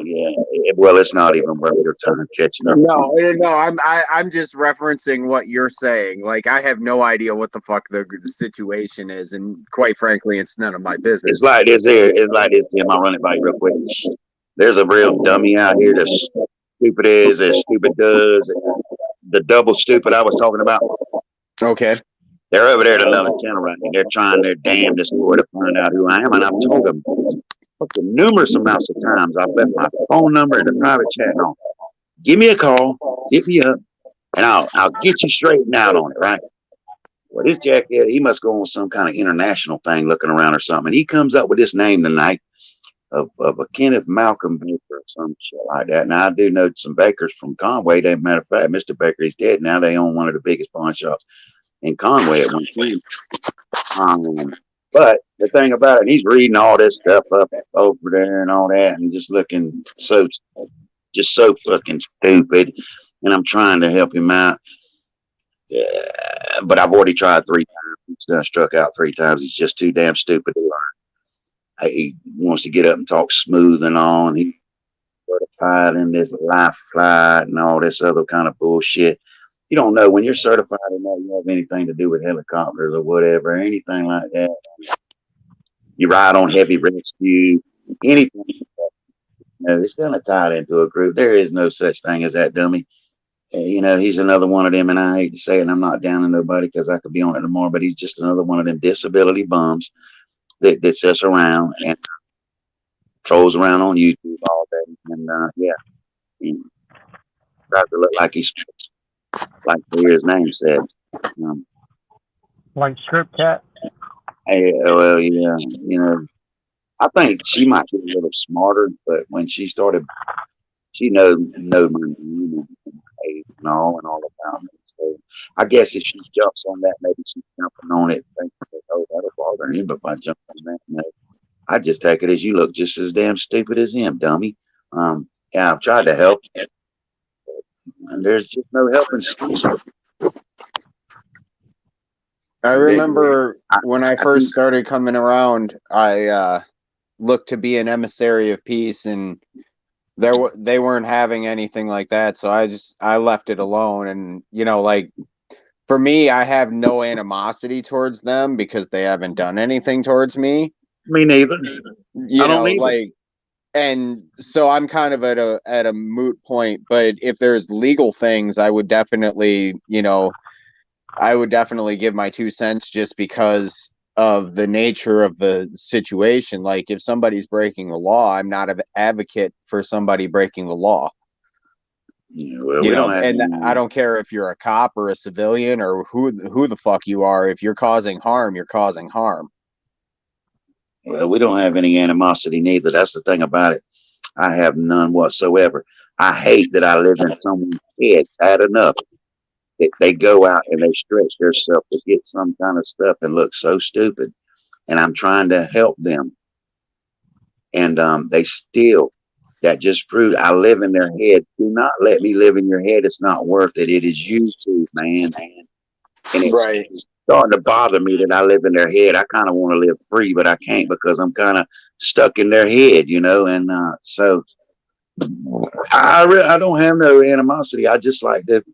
Well, it's not even worth your time catching up. No. I'm just referencing what you're saying. Like, I have no idea what the fuck the situation is, and quite frankly, it's none of my business. It's like this here. It's like this, Tim. I'll run it by you real quick. There's a real dummy out here that's stupid as stupid does. The double stupid I was talking about. Okay. They're over there at another channel right now. They're trying their damnedest to find out who I am, and I've told them numerous amounts of times. I've left my phone number in the private chat and all. Give me a call. Hit me up. and I'll get you straightened out on it, right? Well, this jackhead, he must go on some kind of international thing looking around or something. And he comes up with this name tonight of a Kenneth Malcolm Baker or some shit like that. Now, I do know some bakers from Conway. As a matter of fact, Mr. Baker is dead now. They own one of the biggest pawn shops in Conway at one time. But the thing about it, he's reading all this stuff up over there and all that and just looking so fucking stupid. And I'm trying to help him out. But I've already tried 3 times. He's struck out 3 times. He's just too damn stupid to learn. He wants to get up and talk smooth and all. And he's certified in this life flight and all this other kind of bullshit. You don't know when you're certified in that you have anything to do with helicopters or whatever, anything like that. You ride on heavy rescue, anything. No, it's kind of tied into a group. There is no such thing as that dummy. You know, he's another one of them, and I hate to say it, and I'm not down on nobody because I could be on it tomorrow, but he's just another one of them disability bums that sits around and trolls around on YouTube all day. And he tries to look like he's like his name said. Like Script Cat. Well, yeah, you know, I think she might be a little smarter, but when she started, she know my name and all about me. So I guess if she jumps on that, maybe she's jumping on it, thinking, oh, that'll bother him. But if I jump on that, no, I just take it as you look just as damn stupid as him, dummy. Yeah, I've tried to help, and there's just no helping stupid. I remember when I first started coming around, I looked to be an emissary of peace, and they weren't having anything like that, so I left it alone. And you know, like for me, I have no animosity towards them because they haven't done anything towards me. Me neither. You know, like, and so I'm kind of at a moot point. But if there's legal things, I would definitely, you know, give my 2 cents just because of the nature of the situation. Like if somebody's breaking the law, I'm not an advocate for somebody breaking the law. Yeah, well, you know, and I don't care if you're a cop or a civilian or who the fuck you are. If you're causing harm, you're causing harm. Well, we don't have any animosity neither. That's the thing about it. I have none whatsoever. I hate that I live in someone's head bad enough. They go out and they stretch themselves to get some kind of stuff and look so stupid. And I'm trying to help them. And they still, that just proves I live in their head. Do not let me live in your head. It's not worth it. It is YouTube, man. And it's starting to bother me that I live in their head. I kind of want to live free, but I can't because I'm kind of stuck in their head, you know. And so I don't have no animosity. I just like to,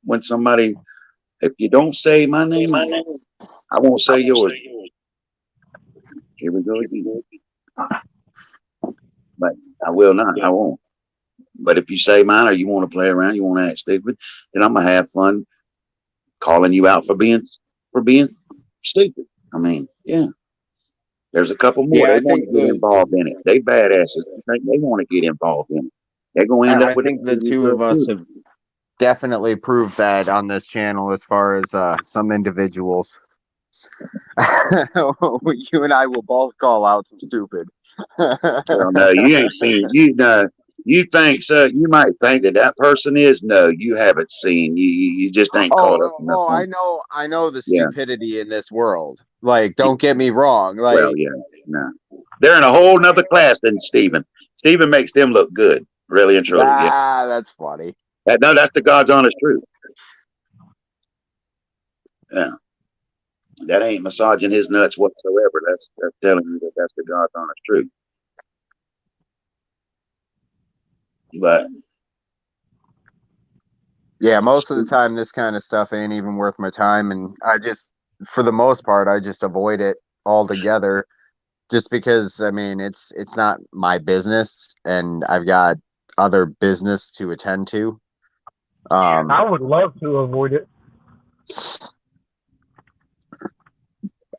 when somebody, if you don't say my name, I won't say yours. Here we go again. But I will not. I won't. But if you say mine or you want to play around, you want to act stupid, then I'm gonna have fun calling you out for being stupid. I mean, yeah. There's a couple more. They want to get involved in it. They badasses. They want to get involved in it. They're going to end up with. I think the two of us have definitely proved that on this channel as far as some individuals. You and I will both call out some stupid. Well, no, you ain't seen. You think so? You might think that person is. No, you haven't seen. You just ain't caught up. Oh, I know the stupidity in this world. Like, don't get me wrong. Like, well, yeah, no, they're in a whole nother class than Steven. Steven makes them look good, really and truly. Ah, that's funny. No, that's the God's honest truth. Yeah, that ain't massaging his nuts whatsoever. That's telling you that that's the God's honest truth. But yeah, most of the time this kind of stuff ain't even worth my time, and I just, for the most part, I just avoid it altogether, just because I mean it's not my business, and I've got other business to attend to. I would love to avoid it.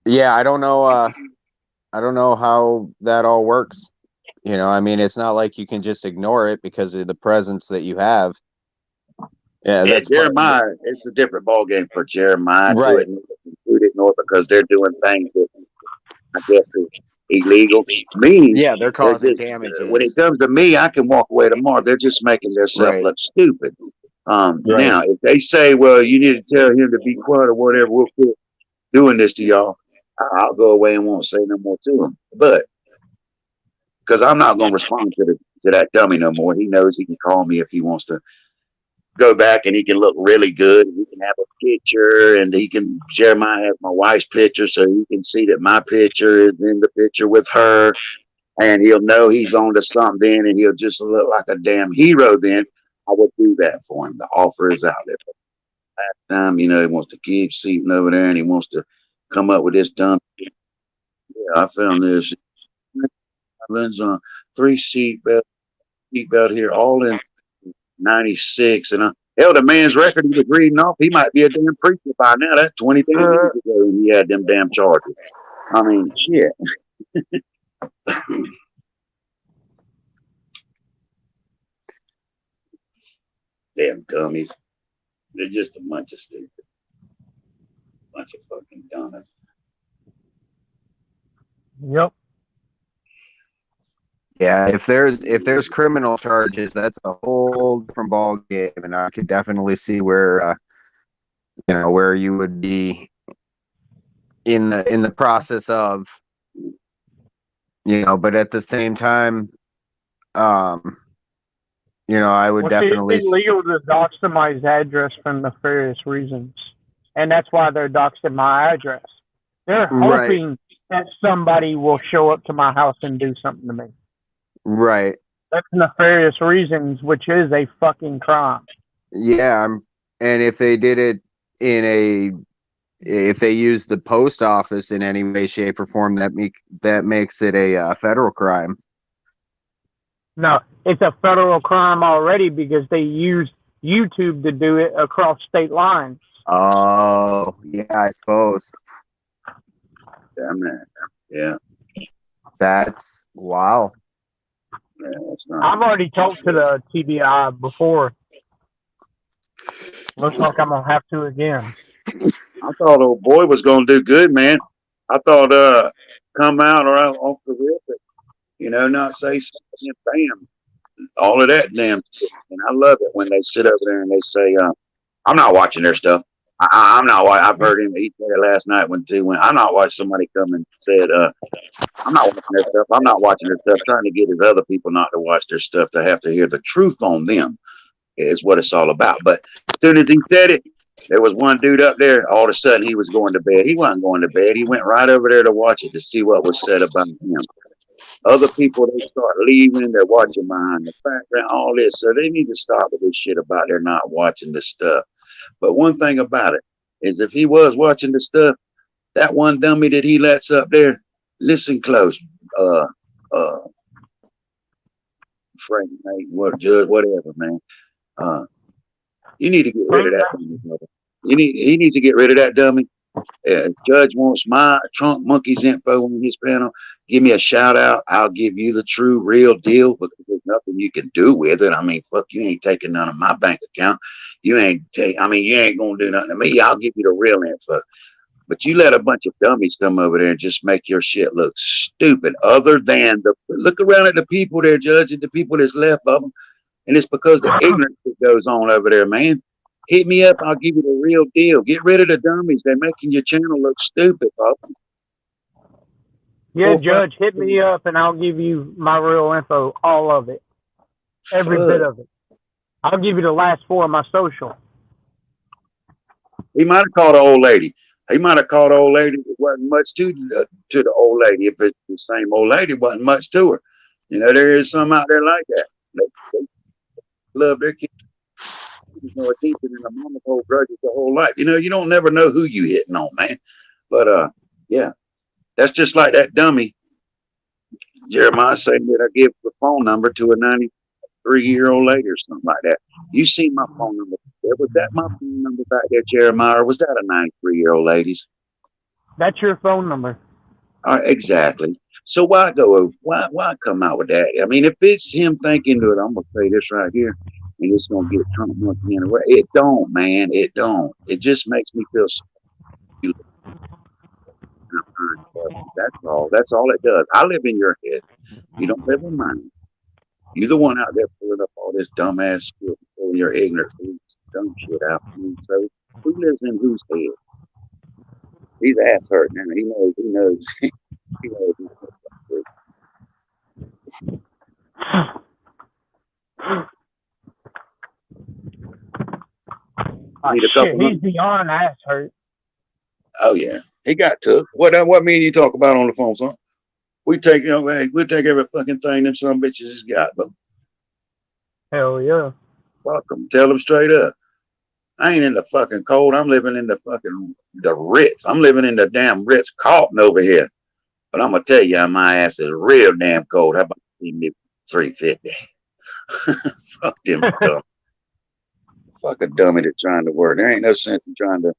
Yeah, I don't know how that all works. You know, I mean, it's not like you can just ignore it because of the presence that you have. Yeah, Yeah, that's part of it. Jeremiah, it's a different ballgame for Jeremiah to Right. include it north because they're doing things that I guess is illegal. Me, Yeah, they're they're causing just when damages. it comes to me, I can walk away tomorrow. They're just making themselves Right. look stupid. Right. Now if they say, well, you need to tell him to be quiet or whatever, we'll quit doing this to y'all, I'll go away and won't say no more to him. But because I'm not going to respond to that dummy no more. He knows he can call me if he wants to go back, and he can look really good. He can have a picture, and Jeremiah has my wife's picture, so he can see that my picture is in the picture with her, and he'll know he's on to something then, and he'll just look like a damn hero then. I would do that for him. The offer is out there. Last time, he wants to keep seating over there, and he wants to come up with this dumb. Yeah, I found this. 3 seatbelt here, all in 96, and hell, the man's record he was reading off, he might be a damn preacher by now. That's 20 years ago when he had them damn charges. I mean, shit. Damn dummies. They're just a bunch of stupid. Bunch of fucking dummies. Yep. Yeah, if there's criminal charges, that's a whole different ball game, and I could definitely see where where you would be in the process of, but at the same time, I would definitely. It's illegal to dox somebody's address for nefarious reasons, and that's why they're doxing my address. They're hoping that somebody will show up to my house and do something to me. Right. That's nefarious reasons, which is a fucking crime. Yeah, and if they did it if they use the post office in any way, shape, or form, that makes it a federal crime. No, it's a federal crime already because they used YouTube to do it across state lines. Oh, yeah, I suppose. Damn that. Yeah. That's wow. Yeah, that's not. I've already talked to the TBI before. Looks like I'm gonna have to again. I thought old boy was gonna do good, man. I thought come out or out off the rip, not say something, bam, all of that damn shit. And I love it when they sit over there and they say, I'm not watching their stuff. I'm not. I've heard him. He said it last night when I'm not watching. Somebody come and said, I'm not watching their stuff. I'm not watching their stuff. Trying to get his other people not to watch their stuff, to have to hear the truth on them is what it's all about. But as soon as he said it, there was one dude up there. All of a sudden, he was going to bed. He wasn't going to bed. He went right over there to watch it to see what was said about him. Other people, they start leaving. They're watching behind the background, all this. So they need to stop with this shit about they're not watching the stuff. But one thing about it is, if he was watching the stuff, that one dummy that he lets up there, listen close, Frank, mate, judge, whatever, man. You need to get rid of that dummy, brother. He needs to get rid of that dummy. Judge wants my Trunk Monkeys info on his panel. Give me a shout out. I'll give you the true, real deal, because there's nothing you can do with it. I mean, fuck, you ain't taking none of my bank account. You ain't gonna do nothing to me. I'll give you the real info. But you let a bunch of dummies come over there and just make your shit look stupid. Other than look around at the people they're judging, the people that's left of them, and it's because the ignorance that goes on over there, man. Hit me up. I'll give you the real deal. Get rid of the dummies. They're making your channel look stupid, Papa. Yeah, Judge, hit me up and I'll give you my real info, all of it, every bit of it. I'll give you the last 4 of my social. He might have called an old lady. He might have called an old lady. It wasn't much to the old lady. If it's the same old lady, it wasn't much to her. There is some out there like that. They love their kids. No attention, and a mama hold grudges the whole life. You don't never know who you hitting on, man. But yeah, that's just like that dummy Jeremiah saying that I give the phone number to a 93-year-old lady or something like that. You see my phone number? Was that my phone number back there, Jeremiah, or was that a 93-year-old lady's? That's your phone number. All right, exactly. So why come out with that? I mean, if it's him thinking to it, I'm gonna say this right here. and it's gonna get Trump money in a way. It don't, man. It don't. It just makes me feel stupid. That's all. That's all it does. I live in your head. You don't live in mine. You're the one out there pulling up all this dumbass shit, pulling your ignorant dumb shit out. So who lives in whose head? He's ass hurt now. He knows. He knows. He knows. Shit, he's beyond ass hurt. Oh yeah, he got took. What mean you talk about on the phone, son? We take, hey, we'll take every fucking thing them some bitches has got, but hell yeah, fuck them. Tell them straight up. I ain't in the fucking cold. I'm living in the Ritz. I'm living in the damn Ritz Carlton over here. But I'm gonna tell you, my ass is real damn cold. How about me 350? Fuck them dumb. Fuck a dummy that's trying to work. There ain't no sense in trying to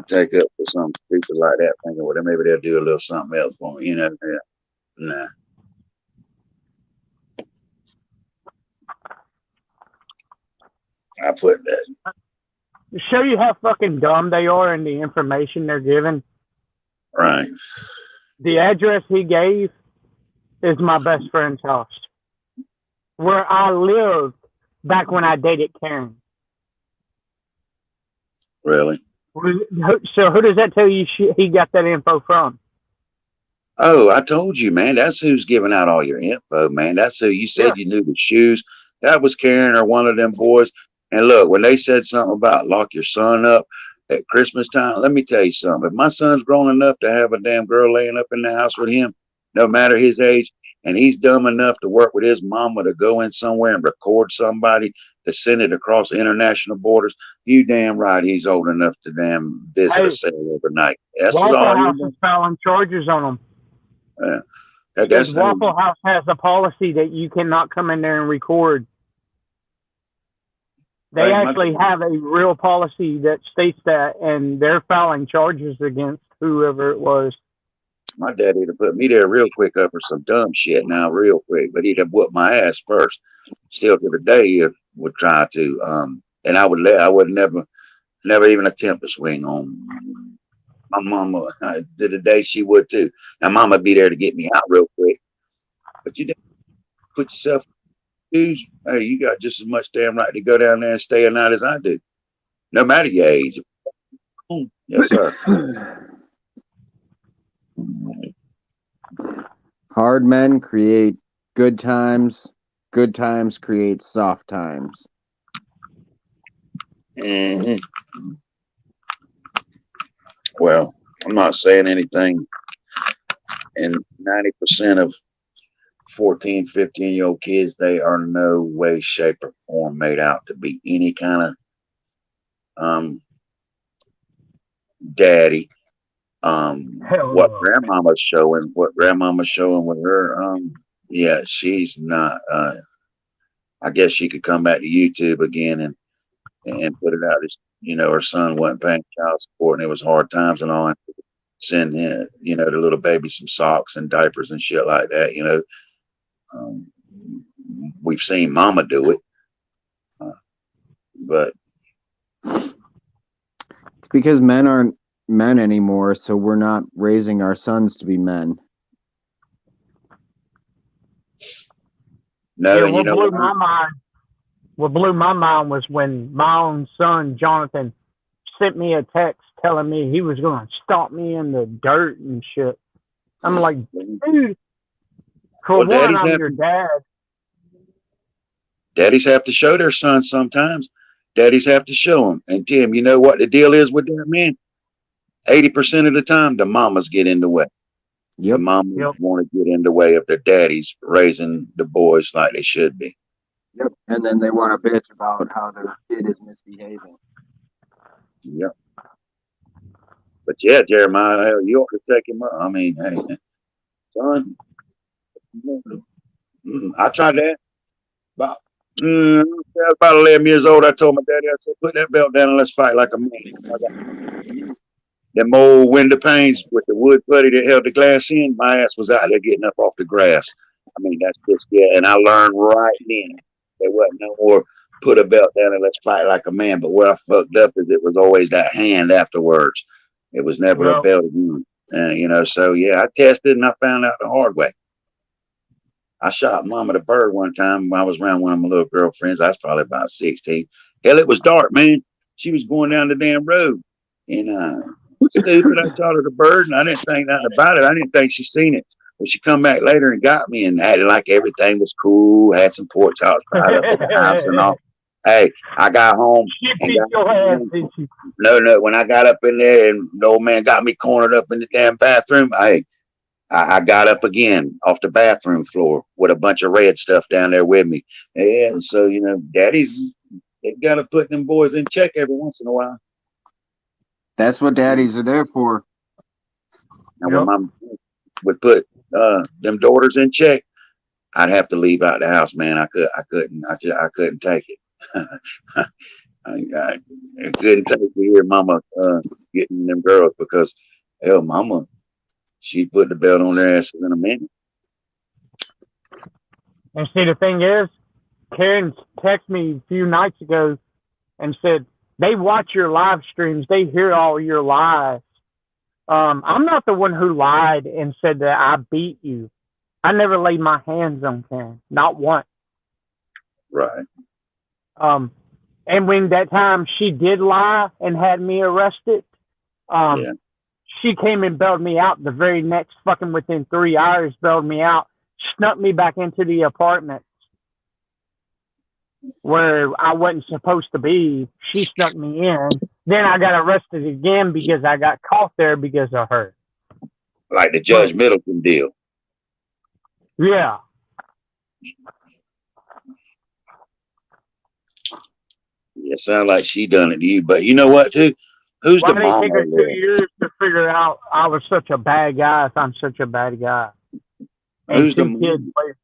take up for some stupid like that, thinking, well, maybe they'll do a little something else for me, Yeah. Nah. I put that. To show you how fucking dumb they are and the information they're giving. Right. The address he gave is my best friend's house, where I lived back when I dated Karen. Really? So who does that tell you he got that info from? Oh, I told you, man. That's who's giving out all your info, man. That's who you said you knew the shoes. That was Karen or one of them boys. And look, when they said something about lock your son up at Christmas time, let me tell you something. If my son's grown enough to have a damn girl laying up in the house with him, no matter his age, and he's dumb enough to work with his mama to go in somewhere and record somebody to send it across international borders, you damn right he's old enough to damn visit a cell overnight. That's Waffle all. House is filing charges on them. Because Waffle House has a policy that you cannot come in there and record. They actually have a real policy that states that, and they're filing charges against whoever it was. My daddy'd have put me there real quick up for some dumb shit now, real quick, but he'd have whooped my ass first. Still to the day, he would try to, and I would never even attempt to swing on my mama. To the day she would too. Now, mama be there to get me out real quick, but you didn't put yourself in shoes. Hey, you got just as much damn right to go down there and stay a night as I do, no matter your age. Yes, sir. Hard men create good times. Good times create soft times. Mm-hmm. Well, I'm not saying anything. And 90% of 14, 15-year-old kids, they are no way, shape, or form made out to be any kind of daddy. What grandmama's showing with her, yeah, she's not. I guess she could come back to YouTube again and put it out as, her son wasn't paying child support and it was hard times and all, and send him, the little baby some socks and diapers and shit like that. We've seen mama do it, but it's because men aren't men anymore, so we're not raising our sons to be men. No, yeah, what blew my mind was when my own son Jonathan sent me a text telling me he was going to stomp me in the dirt and shit. I'm like, dude, for one, I'm your dad. Daddies have to show their sons sometimes. Daddies have to show them. And Tim, you know what the deal is with that, man? 80% of the time, the mamas get in the way. Yep. The mamas want to get in the way of their daddies raising the boys like they should be. Yep. And then they want to bitch about how their kid is misbehaving. Yep. But yeah, Jeremiah, hell, you ought to take him up. I mean, hey, son, I tried that. About 11 years old, I told my daddy, I said, put that belt down and let's fight like a man. Them old window panes with the wood putty that held the glass in, my ass was out there getting up off the grass. I mean, that's just, and I learned right then there wasn't no more put a belt down and let's fight like a man. But where I fucked up is it was always that hand afterwards. It was never a Well, belt again. You know, so yeah, I tested and I found out the hard way. I shot Mama the Bird one time when I was around one of my little girlfriends. I was probably about 16. Hell, it was dark, man. She was going down the damn road. And stupid, I shot her the bird and I didn't think nothing about it. I didn't think she seen it. But she come back later and got me and acted like everything was cool, had some pork chops right up at the house and all. Hey, I got home. she beat your ass, didn't she? No. When I got up in there and the old man got me cornered up in the damn bathroom, I got up again off the bathroom floor with a bunch of red stuff down there with me. Yeah, so, you know, daddies, they got to put them boys in check every once in a while. That's what daddies are there for. And when mom would put them daughters in check, I'd have to leave out the house, man. I couldn't take it. I couldn't take to hear mama getting them girls because, hell, mama, she'd put the belt on their asses in a minute. And see, the thing is, Karen texted me a few nights ago and said, they watch your live streams. They hear all your lies. I'm not the one who lied and said that I beat you. I never laid my hands on Karen, not once. Right. And when that time she did lie and had me arrested, she came and bailed me out the very next fucking within 3 hours, bailed me out, snuck me back into the apartment where I wasn't supposed to be. She snuck me in. Then I got arrested again because I got caught there because of her. Like the Judge Middleton deal. Yeah. Yeah, sound like she done it to you. But you know what, too? Who's Why the did it mama? take her 2 years to figure out I was such a bad guy if I'm such a bad guy? And Who's the two kids later.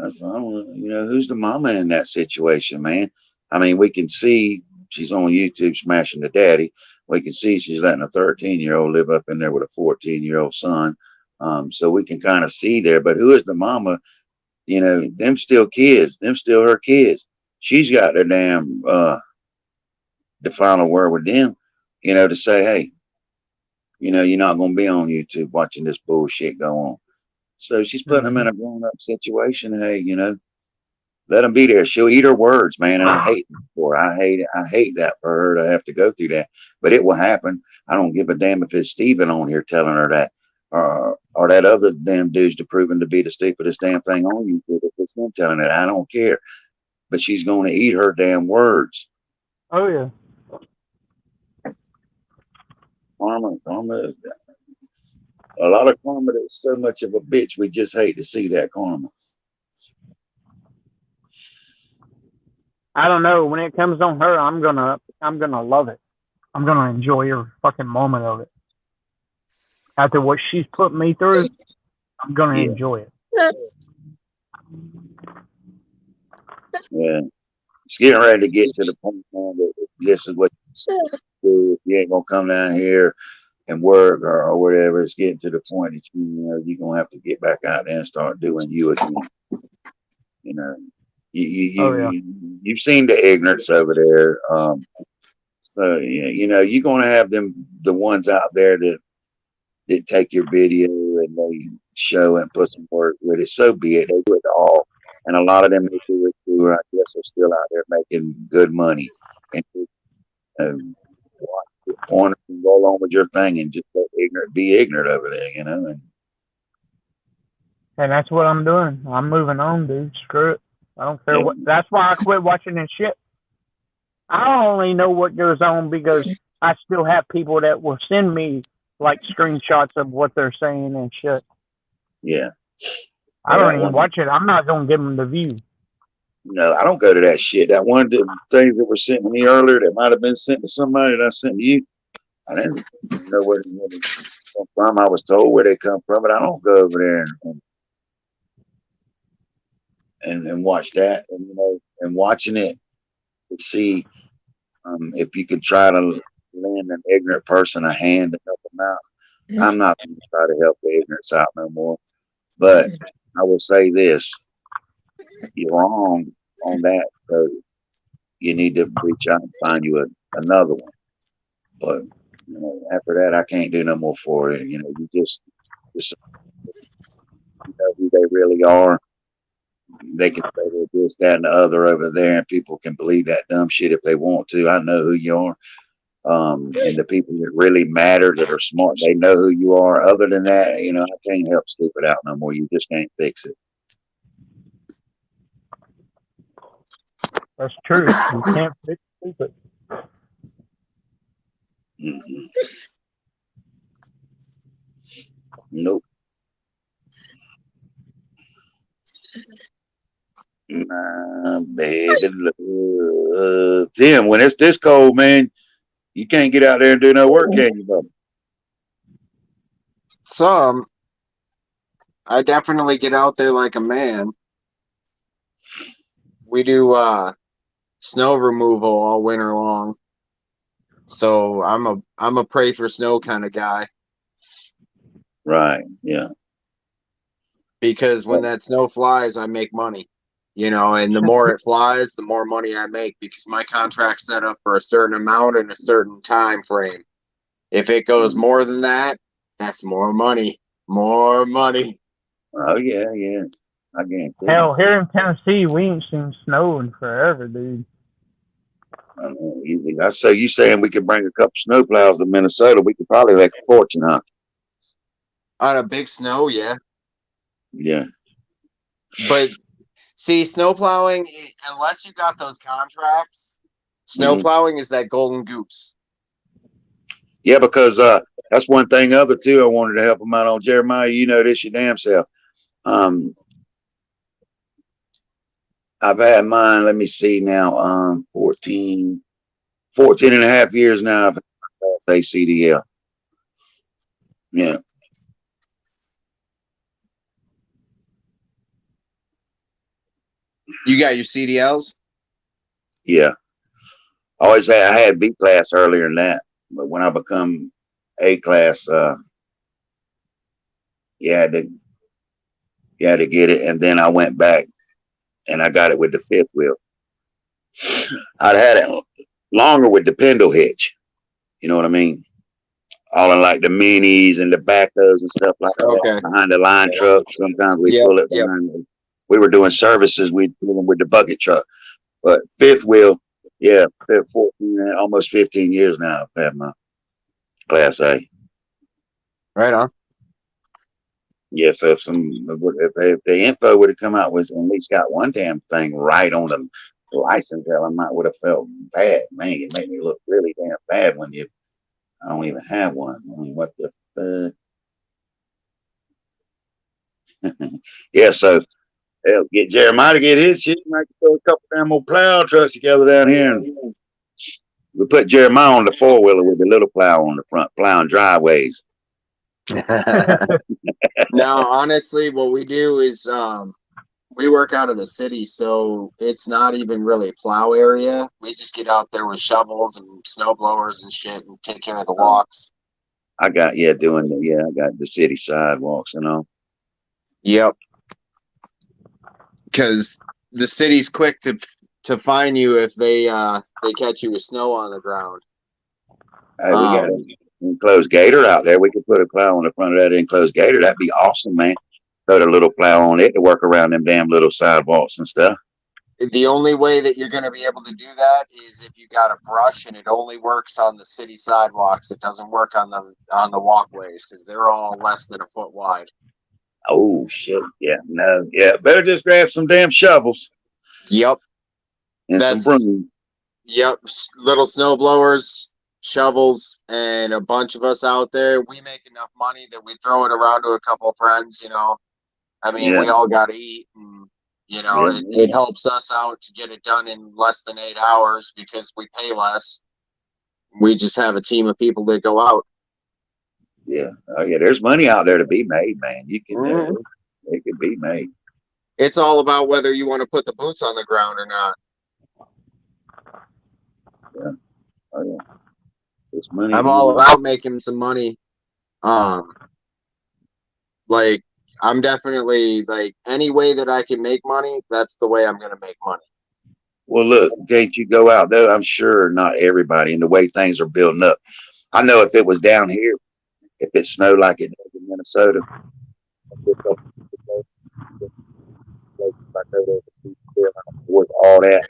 who's the mama in that situation, man? I mean, we can see she's on YouTube smashing the daddy. We can see she's letting a 13-year-old live up in there with a 14-year-old son. So we can kind of see there. But who is the mama? You know, them still kids. Them still her kids. She's got the damn the final word with them, you know, to say, hey, you know, you're not going to be on YouTube watching this bullshit go on. So she's putting them in a grown-up situation. Hey, you know, let them be there. She'll eat her words, man. And I hate that for her. I hate it. I hate that for her to have to go through that. But it will happen. I don't give a damn if it's Steven on here telling her that. Or that other damn dude's proven to be the stupidest damn thing on YouTube. If it's them telling it, I don't care. But she's going to eat her damn words. Oh, yeah. Karma, a lot of karma that's so much of a bitch. We just hate to see that karma. I don't know. When it comes on her, I'm gonna love it. I'm gonna enjoy every fucking moment of it. After what she's put me through, I'm gonna enjoy it. Yeah, it's getting ready to get to the point, man, that this is what you do. If you ain't gonna come down here and work or whatever, it's getting to the point that you're gonna have to get back out there and start doing you again. You know, you've seen the ignorance over there. So you know, you're gonna have the ones out there that take your video and they show and put some work with it. So be it. They do it all. And a lot of them who do it too, I guess, are still out there making good money. And point and roll on with your thing and just be ignorant over there, you know. And that's what I'm doing. I'm moving on, dude. Screw it. I don't care what. That's why I quit watching this shit. I only know what goes on because I still have people that will send me like screenshots of what they're saying and shit. Yeah. I don't even watch it. I'm not gonna give them the view. No, I don't go to that shit. That one of the things that were sent to me earlier that might have been sent to somebody that I sent to you, I didn't know where they come from. I was told where they come from, but I don't go over there and watch that. And you know, and watching it to see if you could try to lend an ignorant person a hand to help them out. I'm not going to try to help the ignorance out no more. But I will say this: you're wrong on that. So you need to reach out and find you another one. But after that, I can't do no more for it. You just know who they really are. They can say they're this, that, and the other over there, and people can believe that dumb shit if they want to. I know who you are. And the people that really matter, that are smart, they know who you are. Other than that, I can't help stupid out no more. You just can't fix it. That's true. You can't fix stupid. Mm-hmm. Nope. My baby love. Tim, when it's this cold, man, you can't get out there and do no work, can you, brother? Some. I definitely get out there like a man. We do snow removal all winter long. So I'm a pray for snow kind of guy. Right. Yeah. Because when that snow flies, I make money. And the more it flies, the more money I make, because my contract's set up for a certain amount in a certain time frame. If it goes more than that, that's more money. More money. Oh yeah, yeah. I guarantee. Hell, here in Tennessee, we ain't seen snow in forever, dude. So you saying we could bring a couple snowplows to Minnesota? We could probably make a fortune, huh? On a big snow, yeah. Yeah. But see, snow plowing, unless you got those contracts, snow plowing is that golden goose. Yeah, because that's one thing. Other two, I wanted to help them out on. Jeremiah, you know this your damn self. I've had mine. Let me see now. 14 and a half years now. I've had ACDL. Yeah. You got your CDLs? Yeah. I had B class earlier than that, but when I become A class, you had to get it, and then I went back and I got it with the fifth wheel. I'd had it longer with the Pendle hitch. You know what I mean? All in like the minis and the backhoes and stuff like that behind the line truck. Sometimes we pull it behind. We were doing services. We'd pull them with the bucket truck. But fifth wheel, 14, almost 15 years now. I've had my Class A. Right on. Yeah, so if the info would have come out with at least got one damn thing right on the license, hell, I might would have felt bad. Man, it made me look really damn bad when I don't even have one. I mean, what the fuck? Yeah, so get Jeremiah to get his shit. Might throw a couple damn old plow trucks together down here. And we put Jeremiah on the 4-wheeler with the little plow on the front, plowing driveways. No, honestly, what we do is we work out of the city, so it's not even really a plow area. We just get out there with shovels and snow blowers and shit and take care of the walks. I got the city sidewalks and all. Yep. Because the city's quick to find you if they catch you with snow on the ground. Hey, we got an enclosed gator out there. We could put a plow on the front of that enclosed gator. That'd be awesome, man. Throw a little plow on it to work around them damn little sidewalks and stuff. The only way that you're going to be able to do that is if you got a brush, and it only works on the city sidewalks. It doesn't work on the walkways because they're all less than a foot wide. Oh shit! Yeah, no, yeah. Better just grab some damn shovels. Yep. And some brooms. Yep, little snow blowers, shovels, and a bunch of us out there. We make enough money that we throw it around to a couple of friends. I mean, we all got to eat, and it helps us out to get it done in less than 8 hours because we pay less. We just have a team of people that go out. Yeah. Oh, yeah. There's money out there to be made, man. You can, it can be made. It's all about whether you want to put the boots on the ground or not. Yeah. Oh, yeah. There's money. I'm all about making some money. I'm definitely any way that I can make money, that's the way I'm going to make money. Well, look, can't you go out there? I'm sure not everybody, and the way things are building up. I know if it was down here, if it snowed like it does in Minnesota, all that.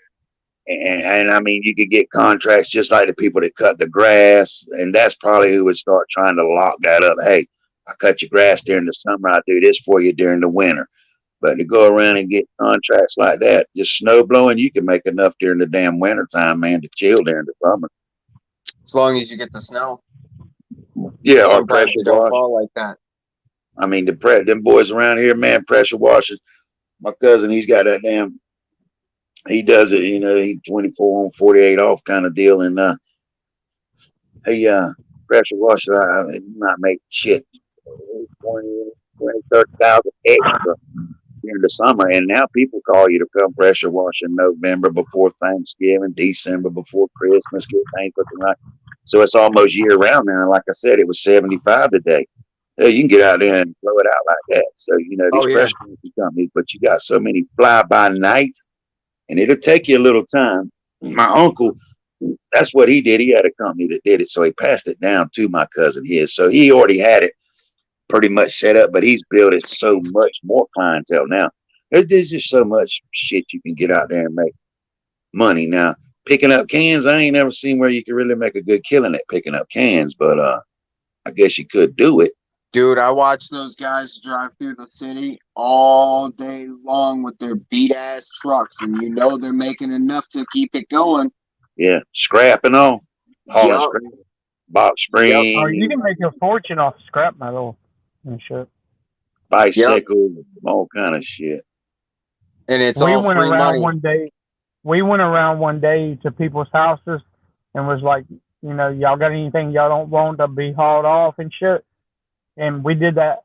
And I mean, you could get contracts just like the people that cut the grass, and that's probably who would start trying to lock that up. Hey, I cut your grass during the summer. I do this for you during the winter. But to go around and get contracts like that, just snow blowing, you can make enough during the damn winter time, man, to chill during the summer. As long as you get the snow. Yeah, or Sometimes pressure they don't wash. fall like that. I mean, them boys around here, man, pressure washers. My cousin, he's got that damn. He does it, you know. He 24 on 48 off kind of deal, and he pressure washer. I not make shit 20, 30,000 extra during the summer, and now people call you to come pressure wash in November before Thanksgiving, December before Christmas, get things looking right. So it's almost year round now. And like I said, it was 75 today. You can get out there and blow it out like that. So you know these pressure washing companies, but you got so many fly by nights, and it'll take you a little time. My uncle, that's what he did. He had a company that did it, so he passed it down to my cousin his. So he already had it pretty much set up, but he's built it so much more clientele now. There's just so much shit you can get out there and make money. Now, picking up cans, I ain't never seen where you can really make a good killing at picking up cans, but I guess you could do it. Dude, I watch those guys drive through the city all day long with their beat ass trucks, and you know they're making enough to keep it going. Yeah, scrap and all. Hauling scrap, box spring. Oh, you can make a fortune off scrap metal and shit. Bicycles, all kind of shit. And it's all free money. We went around one day to people's houses and was like, you know, y'all got anything y'all don't want to be hauled off and shit? And we did that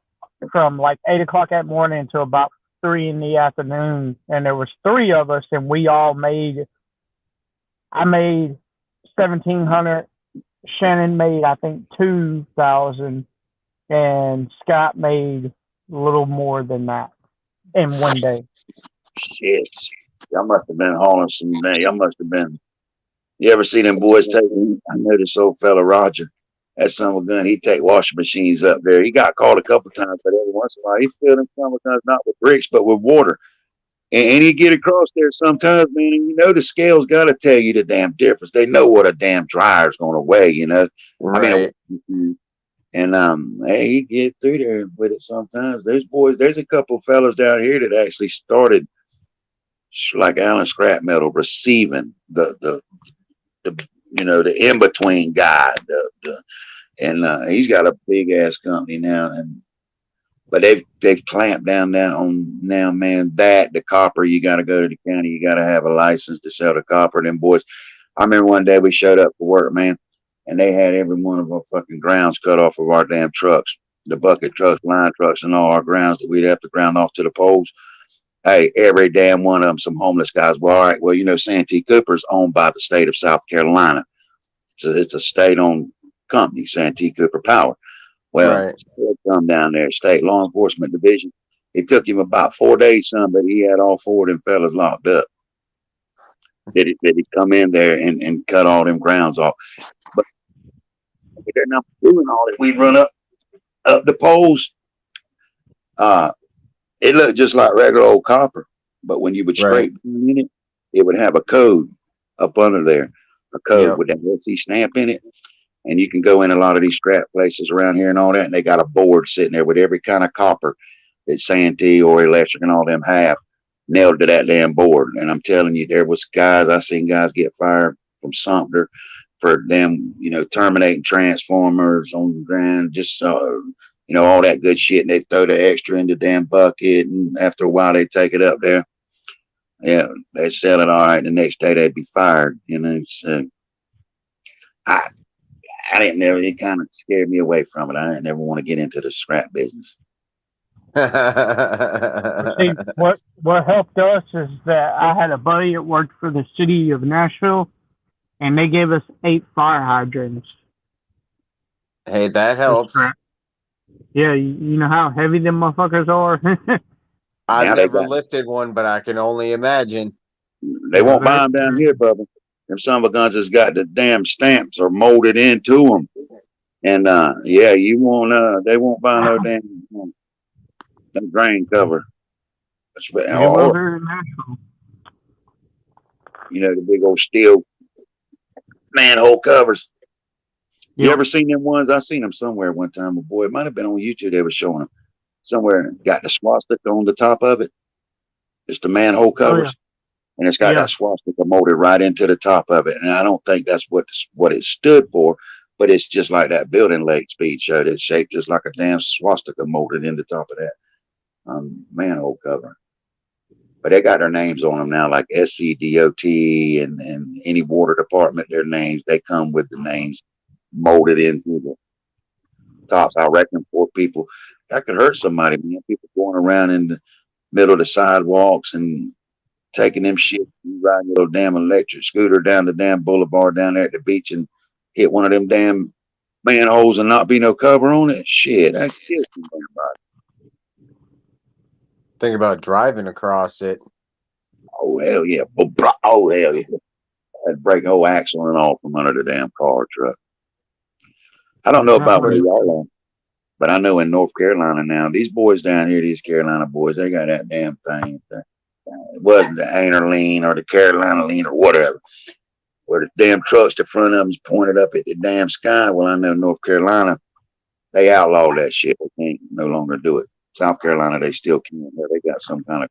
from like 8 o'clock that morning until about 3 in the afternoon. And there was 3 of us, and we all I made 1,700. Shannon made, I think, 2,000, and Scott made a little more than that in one day. Shit. Y'all must have been hauling some, man. Y'all must have been. You ever see them boys taking? I know this old fella, Roger. That son of a gun, he'd take washing machines up there. He got caught a couple times, but every once in a while, he filled them sometimes not with bricks, but with water. And he'd get across there sometimes, man, and you know the scale's got to tell you the damn difference. They know what a damn dryer's going to weigh, you know. Right. I mean, and hey, he get through there with it sometimes. There's a couple fellas down here that actually started, like Alan Scrap Metal, receiving the you know, the in between guy, and he's got a big ass company now, but they've clamped down on now, man. The copper, you got to go to the county, you got to have a license to sell the copper. Them boys, I remember one day we showed up for work, man, and they had every one of our fucking grounds cut off of our damn trucks, the bucket trucks, line trucks, and all our grounds that we'd have to ground off to the poles. Hey, every damn one of them, some homeless guys. Well, all right, well, you know, Santee Cooper's owned by the state of South Carolina. It's a state-owned company, Santee Cooper Power. Well, right. Come down there, state law enforcement division. It took him about 4 days, son, but he had all 4 of them fellas locked up. Did he come in there and cut all them grounds off? But they're not doing all that. We run up the poles. It looked just like regular old copper, but when you would scrape in it, it would have a code up under there, a code with that SC stamp in it. And you can go in a lot of these scrap places around here and all that, and they got a board sitting there with every kind of copper that Santee or Electric and all them have nailed to that damn board. And I'm telling you, there was I seen guys get fired from Sumter for them, you know, terminating transformers on the ground, just you know, all that good shit, and they throw the extra in the damn bucket, and after a while they take it up there. Yeah, they sell it all right. The next day they'd be fired, you know. So I didn't never. It kind of scared me away from it. I didn't never want to get into the scrap business. See, what helped us is that I had a buddy that worked for the city of Nashville, and they gave us 8 fire hydrants. Hey, that helps. Yeah, you know how heavy them motherfuckers are? I've never lifted one, but I can only imagine. They won't buy them down here, Bubba. Them son of a guns has got the damn stamps or molded into them. And yeah, you won't. They won't buy no damn drain cover. Or, you know, the big old steel manhole covers. You ever seen them ones? I seen them somewhere one time. Boy, it might have been on YouTube. They were showing them somewhere. Got the swastika on the top of it. It's the manhole covers, and it's got that swastika molded right into the top of it. And I don't think that's what it stood for, but it's just like that building lake speed showed. It's shaped just like a damn swastika molded in the top of that manhole cover. But they got their names on them now, like SCDOT and any water department. Their names, they come with the names molded into the tops. I reckon for people that could hurt somebody, man. People going around in the middle of the sidewalks and taking them shits and riding a little damn electric scooter down the damn boulevard down there at the beach and hit one of them damn manholes and not be no cover on it. Shit, I killed somebody. Think about driving across it. Oh hell yeah! Oh hell yeah! I'd break a whole axle and all from under the damn car truck. I don't know about where y'all are, but I know in North Carolina now, these boys down here, these Carolina boys, they got that damn thing. It wasn't the Ainerline or the Carolina lean or whatever, where the damn trucks, the front of them's pointed up at the damn sky. Well, I know North Carolina, they outlawed that shit. They can't no longer do it. South Carolina, they still can. They got some kind of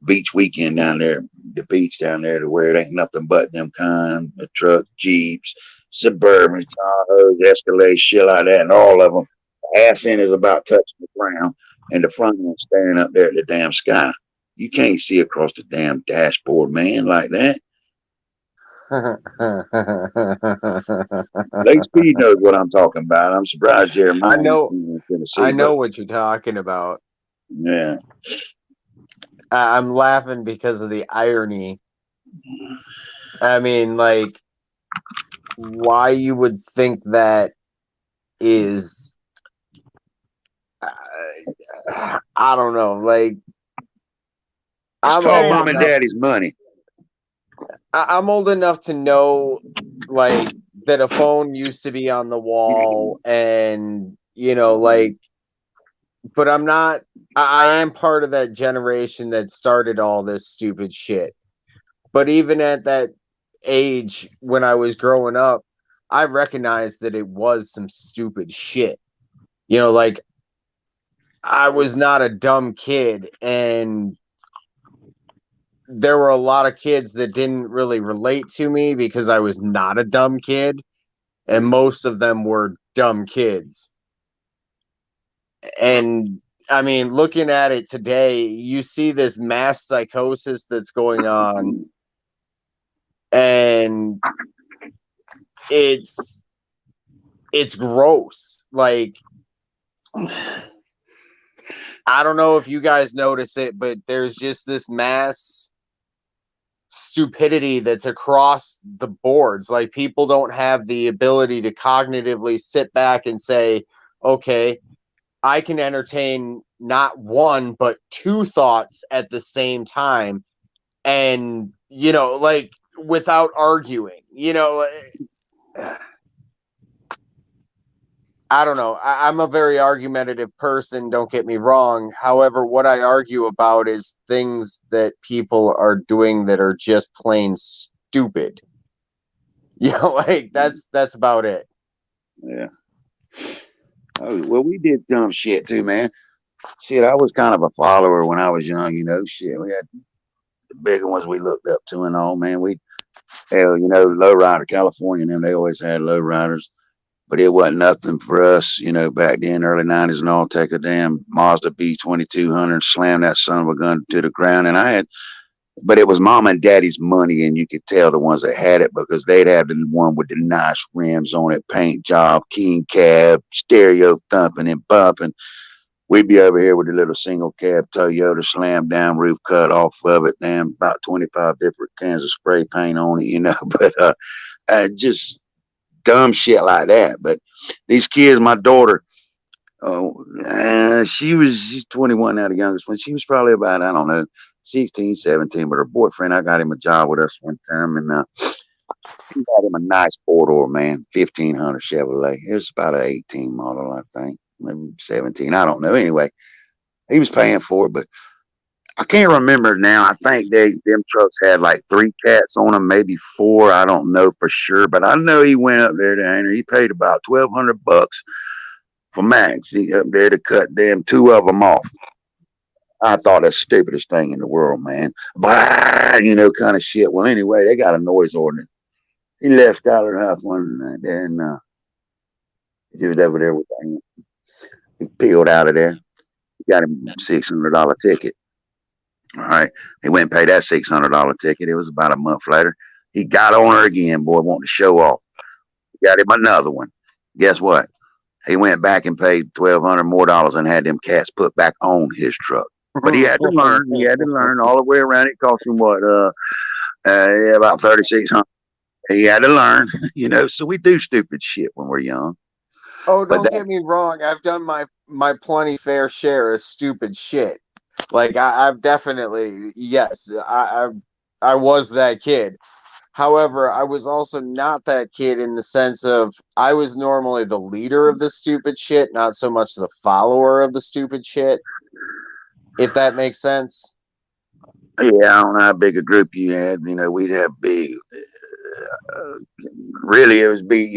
beach weekend down there, the beach down there, to where it ain't nothing but them kind of trucks, Jeeps, Suburbans, Tahoes, Escalades, shit like that, and all of them. The ass end is about touching the ground, and the front end staring up there at the damn sky. You can't see across the damn dashboard, man, like that. Lake Speed knows what I'm talking about. I'm surprised Jeremiah. I know what you're talking about. Yeah. I'm laughing because of the irony. I mean, like, why you would think that is, I don't know. Like, it's called mom and daddy's money. I'm old enough to know, like, that a phone used to be on the wall, and, you know, like, but I'm not, I am part of that generation that started all this stupid shit. But even at that age, when I was growing up, I recognized that it was some stupid shit. You know, like, I was not a dumb kid, and there were a lot of kids that didn't really relate to me because I was not a dumb kid, and most of them were dumb kids. And I mean, looking at it today, you see this mass psychosis that's going on, and it's gross. Like, I don't know if you guys notice it, but there's just this mass stupidity that's across the boards. Like, people don't have the ability to cognitively sit back and say, okay, I can entertain not one but two thoughts at the same time, and, you know, like, without arguing, you know. I don't know. I'm a very argumentative person, don't get me wrong. However, what I argue about is things that people are doing that are just plain stupid. You know, like, that's about it. Yeah. Oh, well, we did dumb shit too, man. Shit, I was kind of a follower when I was young, you know. Shit, we had the bigger ones we looked up to and all, man. Hell, you know, lowrider, California, and them, they always had lowriders. But it wasn't nothing for us, you know, back then, early 90s and all. Take a damn Mazda B2200, slam that son of a gun to the ground. And but it was mom and daddy's money, and you could tell the ones that had it because they'd have the one with the nice rims on it, paint job, king cab, stereo thumping and bumping. We'd be over here with a little single cab Toyota, slam down roof cut off of it, damn, about 25 different kinds of spray paint on it, you know. But just dumb shit like that. But these kids, my daughter, she's 21 now, the youngest one. She was probably about, I don't know, 16, 17, but her boyfriend, I got him a job with us one time, and he got him a nice four-door, man, 1500 Chevrolet. It was about an 18 model, I think, maybe 17. I don't know. Anyway, he was paying for it, but I can't remember now. I think them trucks had like 3 cats on them, maybe 4. I don't know for sure, but I know he went up there and he paid about $1,200 for Max. He up there to cut them 2 of them off. I thought that's the stupidest thing in the world, man. Bah, kind of shit. Well, anyway, they got a noise ordinance. He left Skylar House one night there, and he was over there with him. He peeled out of there. He got him a $600 ticket. All right. He went and paid that $600 ticket. It was about a month later. He got on her again, boy, wanting to show off. Got him another one. Guess what? He went back and paid $1,200 more and had them cats put back on his truck. But he had to learn. He had to learn all the way around. It cost him what? About $3,600. He had to learn, So we do stupid shit when we're young. Oh, don't get me wrong. I've done my plenty fair share of stupid shit. Like I've definitely, yes, I was that kid. However, I was also not that kid in the sense of I was normally the leader of the stupid shit, not so much the follower of the stupid shit. If that makes sense. Yeah, I don't know how big a group you had. We'd have big. Really, it was big.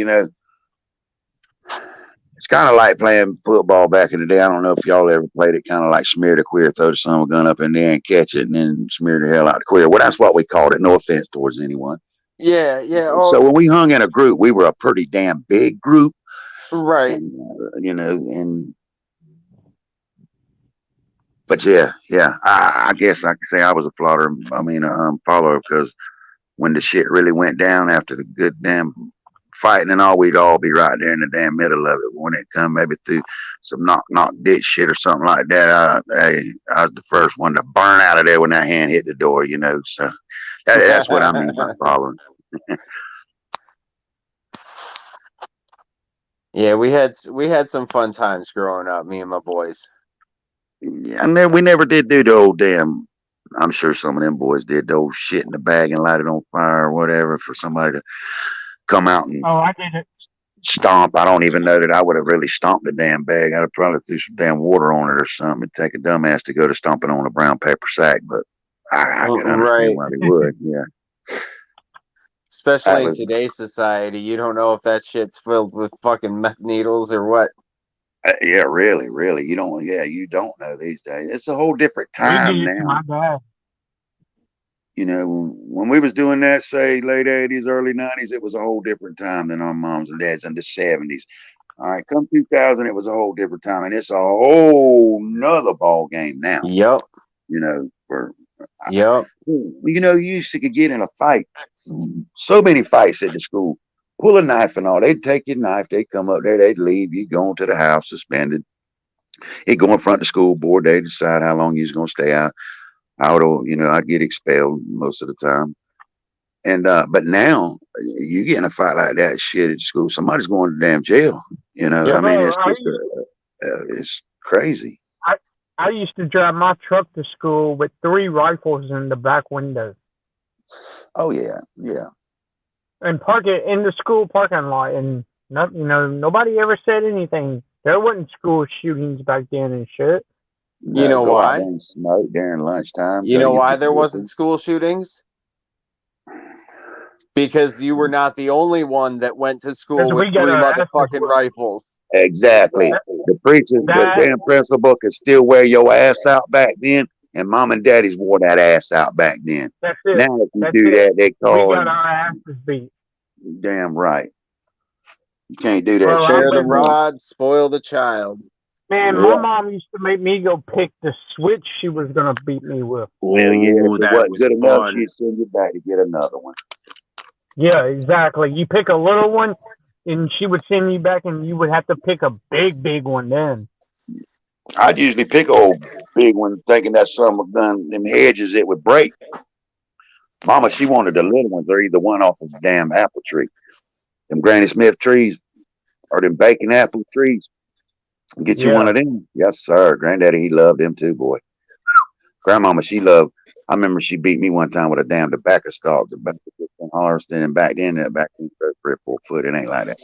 It's kind of like playing football back in the day. I don't know if y'all ever played it. Kind of like smear the queer, throw the son of a gun up in there and catch it, and then smear the hell out of the queer. Well, that's what we called it. No offense towards anyone. Yeah. Oh. So when we hung in a group, we were a pretty damn big group, right? And but yeah. I guess I could say I was a follower because when the shit really went down after the good damn fighting and all, we'd all be right there in the damn middle of it. When it come maybe through some knock ditch shit or something like that, I was the first one to burn out of there when that hand hit the door, So that's what I mean by following. Yeah, we had some fun times growing up, me and my boys. Yeah, we never did do the old damn. I'm sure some of them boys did the old shit in the bag and light it on fire or whatever for somebody to come out and I did it. Stomp. I don't even know that I would have really stomped the damn bag. I'd have probably threw some damn water on it or something. It'd take a dumbass to go to stomping on a brown paper sack, but I can understand why they would. Yeah. Especially in today's society, you don't know if that shit's filled with fucking meth needles or what. Yeah, really. You don't. Yeah, you don't know these days. It's a whole different time now. My bad. When we was doing that, say late 80s, early 90s, it was a whole different time than our moms and dads in the 70s. All right, come 2000, it was a whole different time, and it's a whole nother ball game now. Yep. You used to get in a fight. So many fights at the school. Pull a knife and all. They'd take your knife. They'd come up there. They'd leave. You'd go into the house suspended. He'd go in front of the school board. They'd decide how long you was going to stay out. I'd get expelled most of the time. And but now you get in a fight like that shit at school, somebody's going to damn jail. It's just it's crazy. I used to drive my truck to school with 3 rifles in the back window. Oh yeah. And park it in the school parking lot, and nobody ever said anything. There wasn't school shootings back then and shit. You know why? Smoke during lunchtime. You know why there wasn't school shootings? Because you were not the only one that went to school with 3 motherfucking rifles. Exactly. The preachers, the damn principal could still wear your ass out back then, and mom and daddies wore that ass out back then. That's it. Now if you do that, they call we got our asses beat. Damn right. You can't do that. Share the rod, spoil the child. Man, my mom used to make me go pick the switch she was going to beat me with. Well, yeah, if it wasn't good enough, she'd send you back to get another one. Yeah, exactly. You pick a little one, and she would send you back, and you would have to pick a big one then. I'd usually pick a old big one, thinking that some gun, them hedges, it would break. Mama, she wanted the little ones. They're either one off of a damn apple tree. Them Granny Smith trees, or them bacon apple trees. Get you one of them. Yes, sir. Granddaddy, he loved them too, boy. Grandmama, she loved, I remember she beat me one time with a damn tobacco stalk. Tobacco harvesting, and back then 3 or 4 foot. It ain't like that.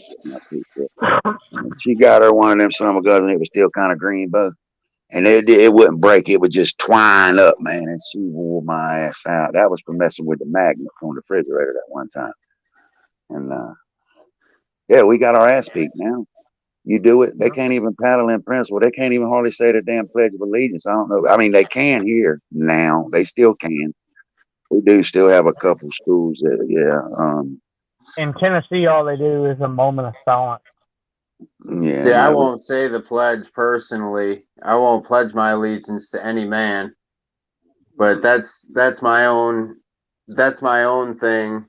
And she got her one of them summer guns, and it was still kind of green, but and it wouldn't break. It would just twine up, man. And she wore my ass out. That was for messing with the magnet on the refrigerator that one time. And yeah, we got our ass beat now. You do it. They can't even paddle in principle. They can't even hardly say the damn Pledge of Allegiance. I don't know. I mean, they can here now. They still can. We do still have a couple schools that, In Tennessee, all they do is a moment of silence. Yeah. See, I won't say the pledge personally. I won't pledge my allegiance to any man. But that's my own thing.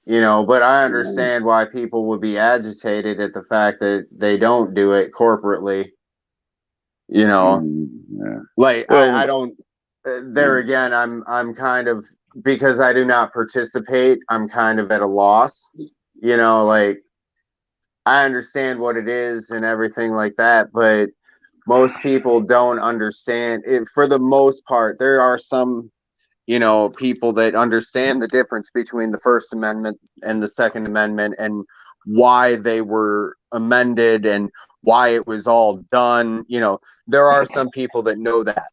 You know, but I understand why people would be agitated at the fact that they don't do it corporately. You know, like I don't. There again, I'm kind of, because I do not participate, I'm kind of at a loss. You know, like I understand what it is and everything like that, but most people don't understand it. For the most part, there are some, you know, people that understand the difference between the First Amendment and the Second Amendment and why they were amended and why it was all done. You know, there are some people that know that.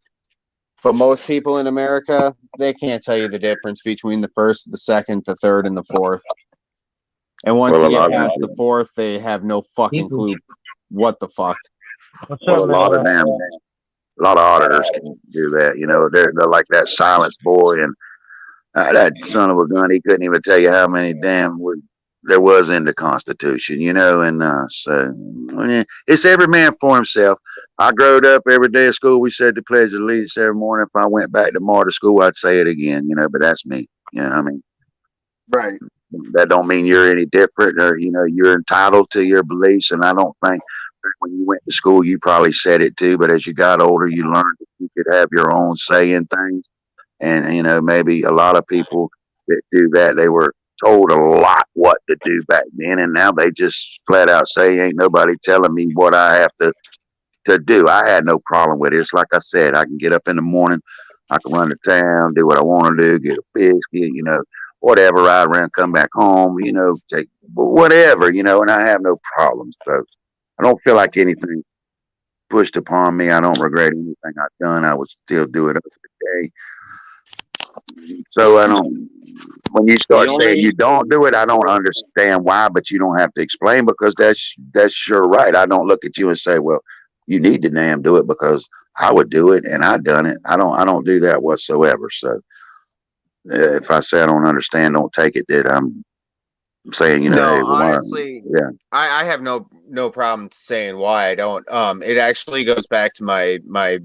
But most people in America, they can't tell you the difference between the first, the second, the third, and the fourth. And once you get past the fourth, they have no fucking clue what the fuck. Well, a lot of auditors can do that. You know, they're like that Silence boy, and that son of a gun. He couldn't even tell you how many damn there was in the Constitution. You know, and so it's every man for himself. I growed up every day at school. We said the Pledge of Allegiance every morning. If I went back to Martyr School, I'd say it again. You know, but that's me. You know, I mean, right. That don't mean you're any different, or you know, you're entitled to your beliefs. And I don't think when you went to school, you probably said it too. But as you got older, you learned that you could have your own say in things. And you know, maybe a lot of people that do that, they were told a lot what to do back then, and now they just flat out say, "Ain't nobody telling me what I have to do." I had no problem with it. It's like I said, I can get up in the morning, I can run to town, do what I want to do, get a biscuit, you know, whatever, ride around, come back home, you know, take whatever, you know, and I have no problems. So I don't feel like anything pushed upon me. I don't regret anything I've done. I would still do it every day. So I don't. When you start saying you don't do it, I don't understand why, but you don't have to explain, because that's your right. I don't look at you and say, well, you need to damn do it, because I would do it and I've done it. I don't do that whatsoever. So if I say I don't understand, don't take it that I'm saying, you know, no, hey, honestly, yeah, I have no problem saying why I don't. It actually goes back to my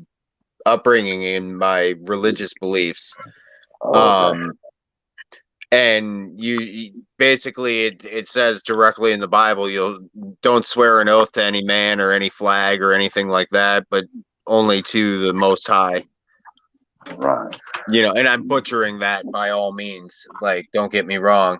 upbringing and my religious beliefs. okay. And you basically, it says directly in the Bible, you don't swear an oath to any man or any flag or anything like that, but only to the Most High. Right. You know, and I'm butchering that by all means. Like, don't get me wrong.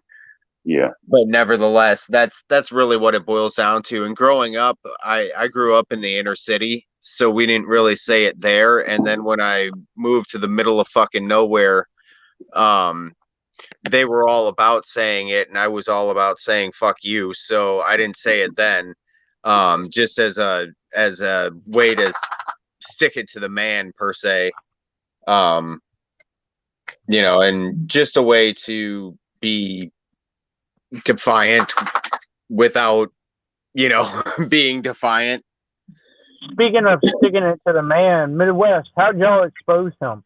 Yeah. But nevertheless, that's really what it boils down to. And growing up, I grew up in the inner city, so we didn't really say it there. And then when I moved to the middle of fucking nowhere, they were all about saying it, and I was all about saying fuck you. So I didn't say it then, just as a way to stick it to the man per se. You know, and just a way to be defiant without, you know, being defiant. Speaking of sticking it to the man, Midwest, how'd y'all expose him?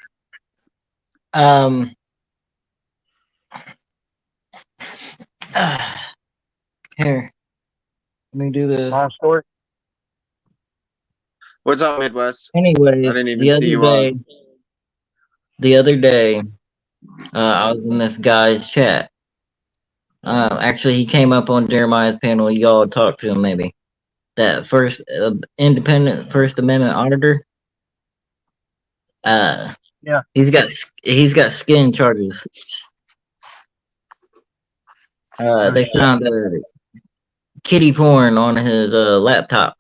Here, let me do this. Long story. What's up, Midwest? Anyways, I didn't even see you on. the other day, I was in this guy's chat. Actually, he came up on Jeremiah's panel. Y'all talked to him, maybe. That first independent First Amendment auditor. Yeah. He's got skin charges. They found kitty porn on his laptop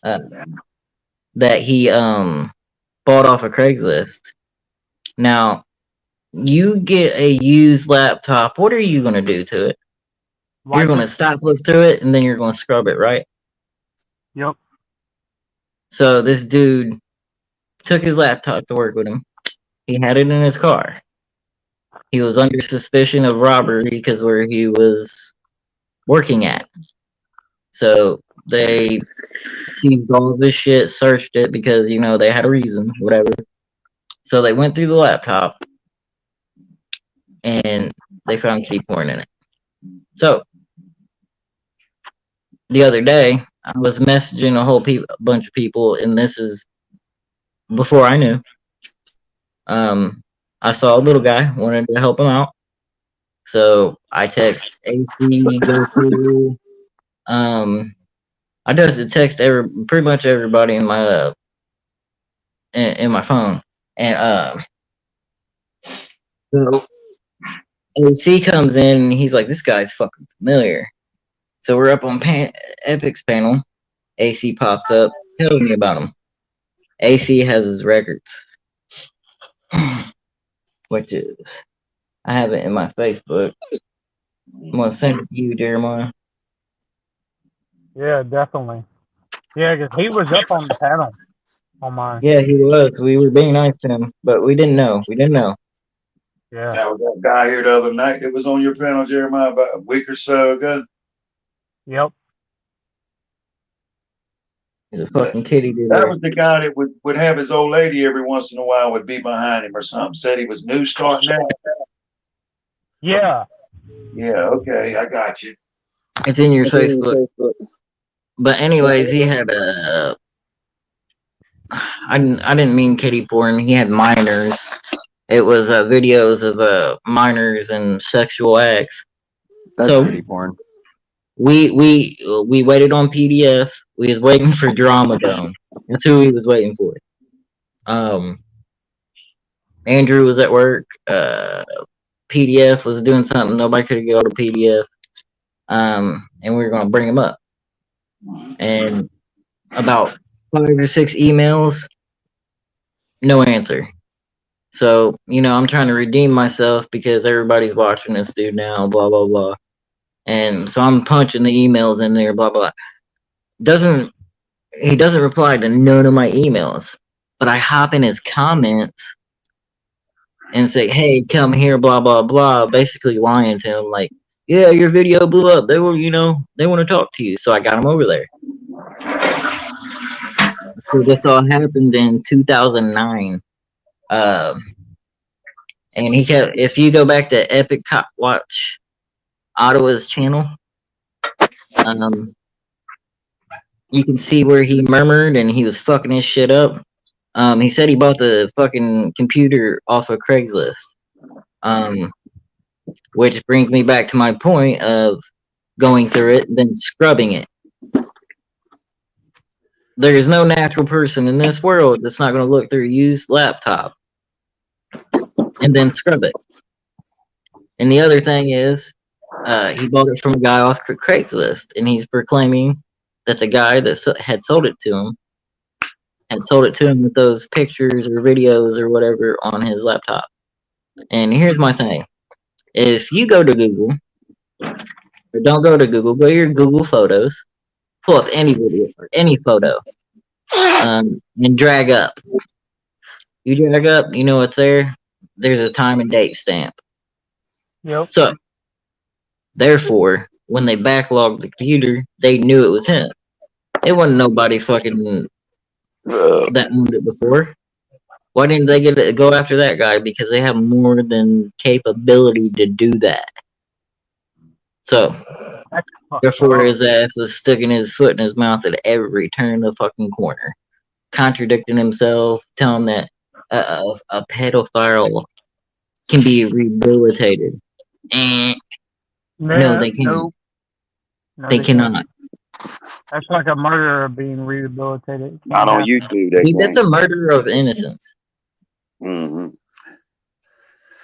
that he bought off of Craigslist. Now, you get a used laptop. What are you going to do to it? You're going to stop, look through it, and then you're going to scrub it, right? Yep. So this dude took his laptop to work with him. He had it in his car. He was under suspicion of robbery because where he was working at. So they seized all of his shit, searched it because, you know, they had a reason, whatever. So they went through the laptop and they found kitty porn in it. So the other day, I was messaging a whole bunch of people, and this is before I knew. I saw a little guy, wanted to help him out. So I text AC, go through. I just text pretty much everybody in my in my phone, and so AC comes in and he's like, "This guy's fucking familiar." So we're up on Epic's panel. AC pops up, tells me about him. AC has his records, which is I have it in my Facebook. I'm gonna send it to you, Jeremiah. Yeah, definitely. Yeah, because he was up on the panel on mine. Yeah, he was. We were being nice to him, but we didn't know. We didn't know. Yeah. That was that guy here the other night that was on your panel, Jeremiah, about a week or so ago. Yep. He's a fucking kitty dude. That was the guy that would have his old lady every once in a while would be behind him or something. Said he was new starting out. Yeah. Yeah, okay, I got you. It's in your Facebook. But anyways, he had I didn't mean kitty porn. He had minors. It was videos of minors and sexual acts. That's So kitty porn. we waited on PDF. We was waiting for Drama Dome. That's who we was waiting for. Andrew was at work. PDF was doing something. Nobody could get to PDF. And we were gonna bring him up. And about 5 or 6 emails, no answer. So, you know, I'm trying to redeem myself because everybody's watching this dude now, blah, blah, blah. And so I'm punching the emails in there, blah, blah. He doesn't reply to none of my emails. But I hop in his comments and say, hey, come here, blah, blah, blah, basically lying to him like, yeah, your video blew up. They were, you know, they want to talk to you. So I got him over there. So this all happened in 2009. And he kept, if you go back to Epic Cop Watch Ottawa's channel, you can see where he murmured and he was fucking his shit up. He said he bought the fucking computer off of Craigslist. Which brings me back to my point of going through it, then scrubbing it. There is no natural person in this world that's not going to look through a used laptop and then scrub it. And the other thing is, he bought it from a guy off Craigslist, and he's proclaiming that the guy that had sold it to him had sold it to him with those pictures or videos or whatever on his laptop. And here's my thing. If you go to Google, or don't go to Google, go to your Google Photos, pull up any video or any photo, and drag up. You drag up, you know what's there? There's a time and date stamp. Yep. So, therefore, when they backlogged the computer, they knew it was him. It wasn't nobody fucking that owned it before. Why didn't they go after that guy? Because they have more than capability to do that. So, therefore, his ass was sticking his foot in his mouth at every turn of the fucking corner, contradicting himself, telling that a pedophile can be rehabilitated. No, they can't. No, they cannot. That's like a murderer being rehabilitated. Not on YouTube. That's a murder of innocence. Mm-hmm.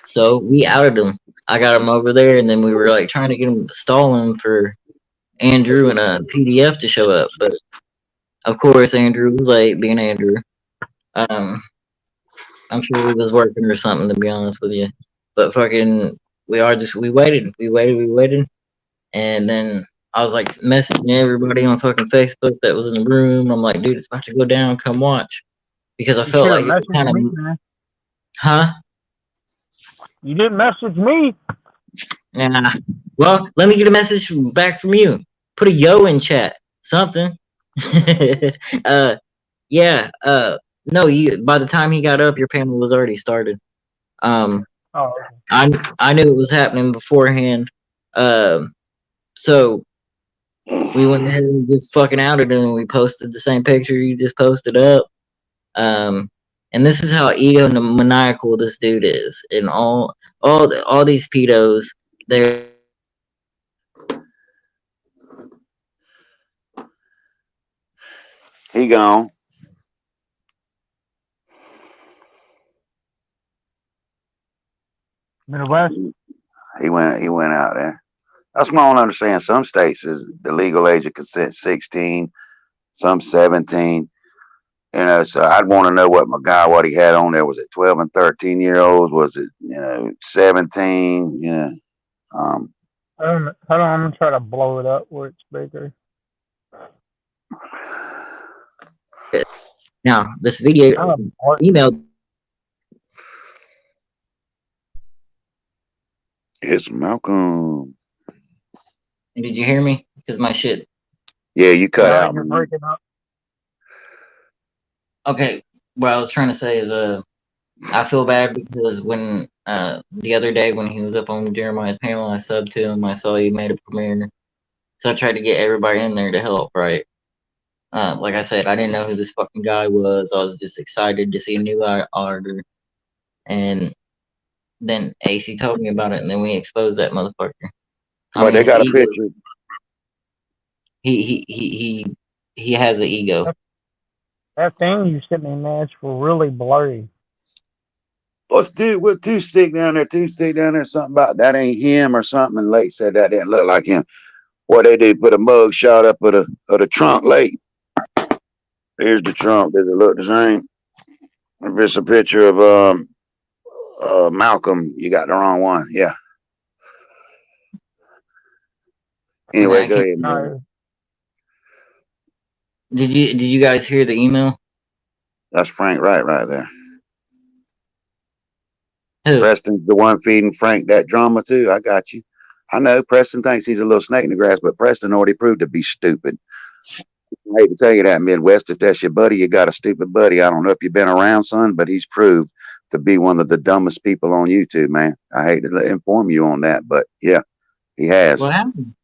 So we outed him. I got him over there, and then we were like trying to get him, stall him for Andrew and a PDF to show up. But of course, Andrew was late, being Andrew. I'm sure he was working or something, to be honest with you. But fucking, we waited, and then I was like messaging everybody on fucking Facebook that was in the room. I'm like, dude, it's about to go down. Come watch, because I You felt should have like it was messaged kind me, of, man. huh? You didn't message me. Nah. Well, let me get a message back from you. Put a yo in chat, something. Yeah. No, you. By the time he got up, your panel was already started. Oh, I knew it was happening beforehand. So we went ahead and just fucking outed him, and we posted the same picture you just posted up. And this is how egomaniacal this dude is, and all these pedos. They're He gone. Midwest. He went out there. That's what I don't understand. Some states is the legal age of consent 16, some 17. You know, so I'd want to know what he had on there. Was it 12 and 13-year-olds? Was it 17? Hold on, I'm gonna try to blow it up where it's bigger. now this video email. It's Malcolm. Did you hear me? Because my shit. Yeah, you cut out. You're breaking up. Okay, what I was trying to say is, I feel bad because when the other day when he was up on Jeremiah's panel, I subbed to him. I saw he made a premiere, so I tried to get everybody in there to help. Right, like I said, I didn't know who this fucking guy was. I was just excited to see a new auditor, and then AC told me about it, and then we exposed that motherfucker. But they got a picture. He has an ego. That thing you sent me, man, it's really blurry. What two stick down there, something about that ain't him or something. And Lake said that didn't look like him. What they did, put a mug shot up of the trunk, Lake. Here's the trunk. Does it look the same? If it's a picture of Malcolm, you got the wrong one. Yeah. Anyway, go ahead. Man. Did you guys hear the email? That's Frank right there. Who? Preston's the one feeding Frank that drama too. I got you. I know Preston thinks he's a little snake in the grass, but Preston already proved to be stupid. I hate to tell you that, Midwest. If that's your buddy, you got a stupid buddy. I don't know if you've been around, son, but he's proved to be one of the dumbest people on YouTube, man. I hate to inform you on that, but yeah, he has. What happened?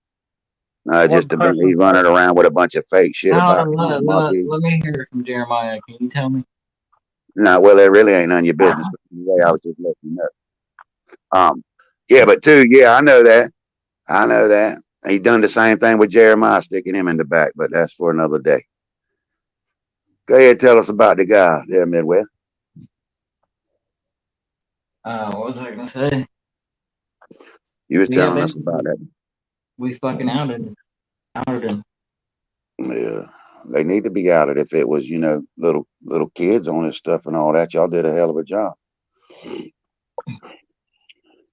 He's running around with a bunch of fake shit about. Let me hear it from Jeremiah. Can you tell me? No, well, it really ain't none of your business. But anyway, I was just letting you know. Yeah, but I know that. He done the same thing with Jeremiah, sticking him in the back, but that's for another day. Go ahead, tell us about the guy there, Midwest. What was I gonna say? You was telling us about that. We fucking outed him. Yeah, they need to be outed. If it was, little kids on this stuff and all that, y'all did a hell of a job.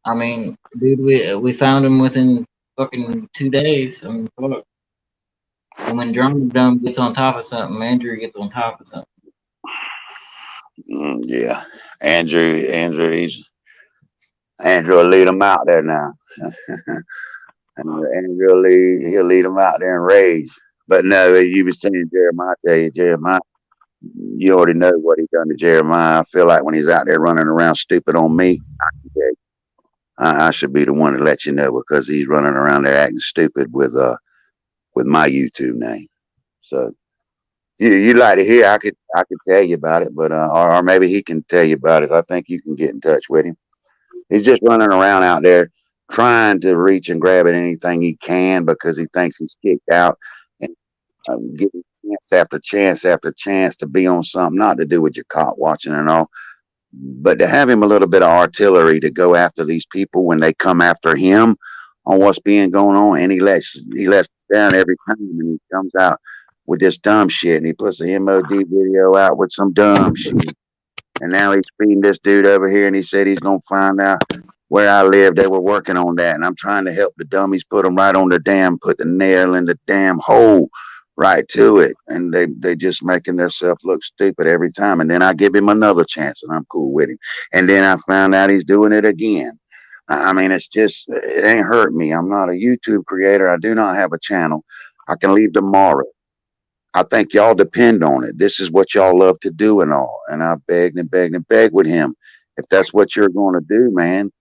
I mean, dude, we found him within fucking 2 days. I mean, fuck. And when Drama Dumb gets on top of something, Andrew gets on top of something. Yeah, Andrew will lead him out there now. Andrew he'll lead him out there in rage. But no, you were saying Jeremiah. I tell you, Jeremiah, you already know what he done to Jeremiah. I feel like when he's out there running around stupid on me, I should be the one to let you know, because he's running around there acting stupid with my YouTube name. So you'd like to hear, I could tell you about it, but or maybe he can tell you about it. I think you can get in touch with him. He's just running around out there trying to reach and grab at anything he can because he thinks he's kicked out, and getting chance after chance after chance to be on something, not to do with your caught watching and all, but to have him a little bit of artillery to go after these people when they come after him on what's being going on, and he lets down every time, and he comes out with this dumb shit, and he puts a MOD video out with some dumb shit. And now he's feeding this dude over here, and he said he's gonna find out where I live. They were working on that, and I'm trying to help the dummies put them right on the damn, put the nail in the damn hole right to it, and they just making themselves look stupid every time. And then I give him another chance, and I'm cool with him. And then I found out he's doing it again. I mean, it's just, it ain't hurt me. I'm not a YouTube creator. I do not have a channel. I can leave tomorrow. I think y'all depend on it. This is what y'all love to do and all. And I begged and begged and begged with him. If that's what you're going to do, man,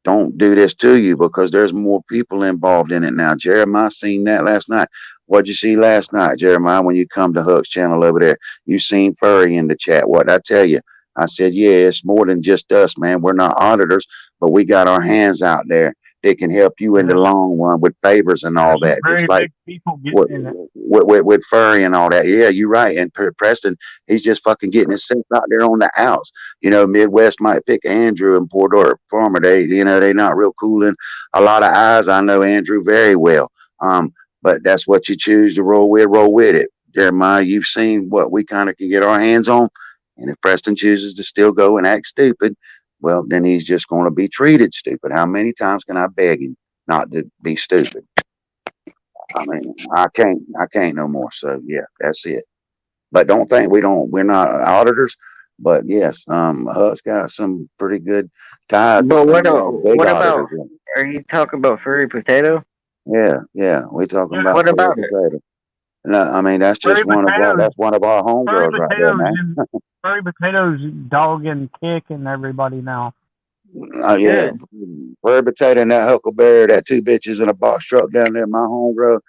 don't do this to you, because there's more people involved in it now. Jeremiah seen that last night. What'd you see last night, Jeremiah, when you come to Huck's channel over there? You seen Furry in the chat. What'd I tell you? I said, yeah, it's more than just us, man. We're not auditors, but we got our hands out there. They can help you in the long run with favors and all that. Very Just like big people getting in it. with Furry and all that. Yeah, you're right. And Preston, he's just fucking getting himself out there on the outs. You know, Midwest might pick Andrew and Port Orford Farmer. They not real cool in a lot of eyes. I know Andrew very well. But that's what you choose to roll with it. Jeremiah, you've seen what we kind of can get our hands on. And if Preston chooses to still go and act stupid, well, then he's just going to be treated stupid. How many times can I beg him not to be stupid? I mean, I can't no more. So yeah, that's it. But don't think we're not auditors. But yes, Huck's got some pretty good ties. But what Big about? auditors. Are you talking about Furry Potato? Yeah, we talking about What about it? potato. No, I mean that's just Furry one of potatoes. that's one of our homegirls right there, man. Furry Potatoes dogging, kicking everybody now. Yeah, Furry Potato and that Huckleberry, that two bitches in a box truck down there, my homegirl.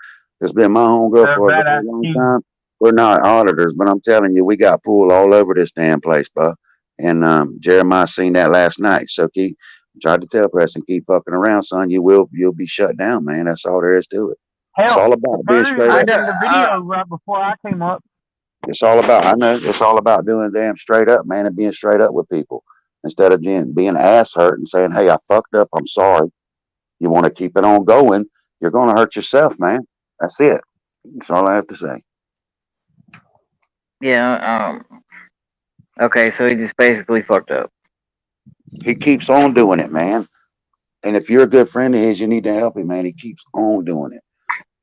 It's been my homegirl for a very long time. We're not auditors, but I'm telling you, we got pool all over this damn place, bro. And Jeremiah seen that last night. So keep tried to tell Preston, keep fucking around, son. You'll be shut down, man. That's all there is to it. Hell, it's all about being straight I up. did the video right before I came up. It's all about, I know, it's all about doing damn straight up, man, and being straight up with people instead of being ass hurt and saying, hey, I fucked up. I'm sorry. You want to keep it on going. You're going to hurt yourself, man. That's it. That's all I have to say. Yeah. Okay, so he just basically fucked up. He keeps on doing it, man. And if you're a good friend of his, you need to help him, man. He keeps on doing it.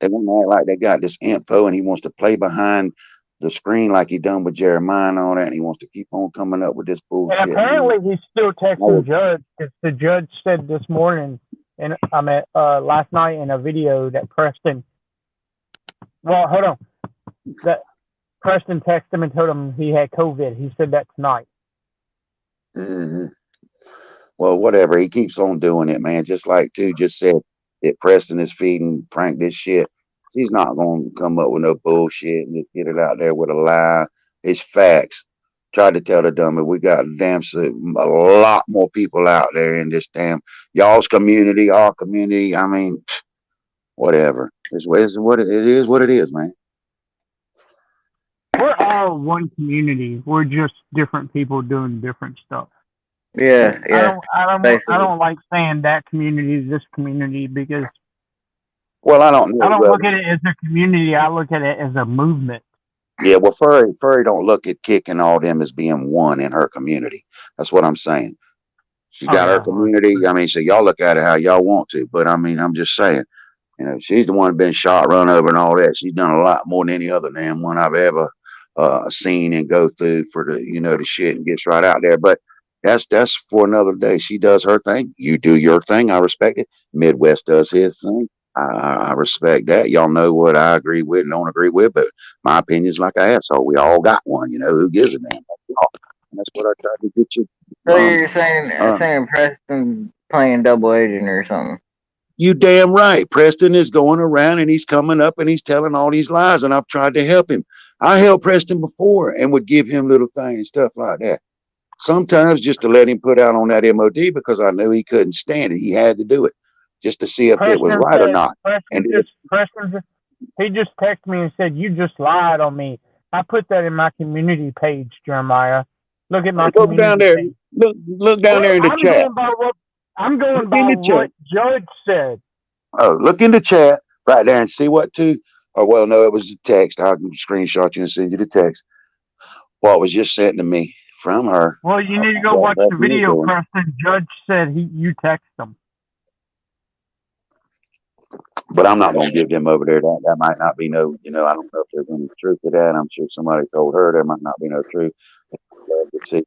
They want to act like they got this info and he wants to play behind the screen like he done with Jeremiah and all that. And he wants to keep on coming up with this bullshit. And apparently he's still texting the judge, because the judge said this morning, and last night in a video that Preston. Well, hold on. That Preston texted him and told him he had COVID. He said that tonight. Mm-hmm. Well, whatever. He keeps on doing it, man. Just like just said that Preston is feeding Frank this shit. He's not going to come up with no bullshit and just get it out there with a lie. It's facts. Tried to tell the dummy we got a lot more people out there in this damn y'all's community, our community. I mean, whatever. It's what it is. What it is, man. We're all one community. We're just different people doing different stuff. Yeah. I don't like saying that community is this community, because well, I don't look at it as a community. I look at it as a movement. Yeah, well, Furry don't look at Kick and all them as being one in her community. That's what I'm saying. She got her community. I mean, so y'all look at it how y'all want to, but I mean, I'm just saying, you know, she's the one been shot, run over, and all that. She's done a lot more than any other damn one I've ever seen and go through for the shit and gets right out there. But that's for another day. She does her thing. You do your thing. I respect it. Midwest does his thing. I respect that. Y'all know what I agree with and don't agree with, but my opinion is like I have. So we all got one, who gives a damn? And that's what I tried to get you. So you're saying Preston's playing double agent or something? You damn right. Preston is going around and he's coming up and he's telling all these lies, and I've tried to help him. I helped Preston before and would give him little things, stuff like that. Sometimes just to let him put out on that MOD because I knew he couldn't stand it. He had to do it just to see if it was right or not. He just texted me and said, "You just lied on me." I put that in my community page, Jeremiah. Look at my community down there. page. Look down there in the chat. I'm going by what Judge said. Oh, look in the chat right there and see what to. Or well, no, it was a text. I can screenshot you and send you the text. What was just sent to me from her. Well, you need to go watch the video, Preston. Judge said you text him. But I'm not going to give them over there. That might not be no, I don't know if there's any truth to that. I'm sure somebody told her there might not be no truth. But see,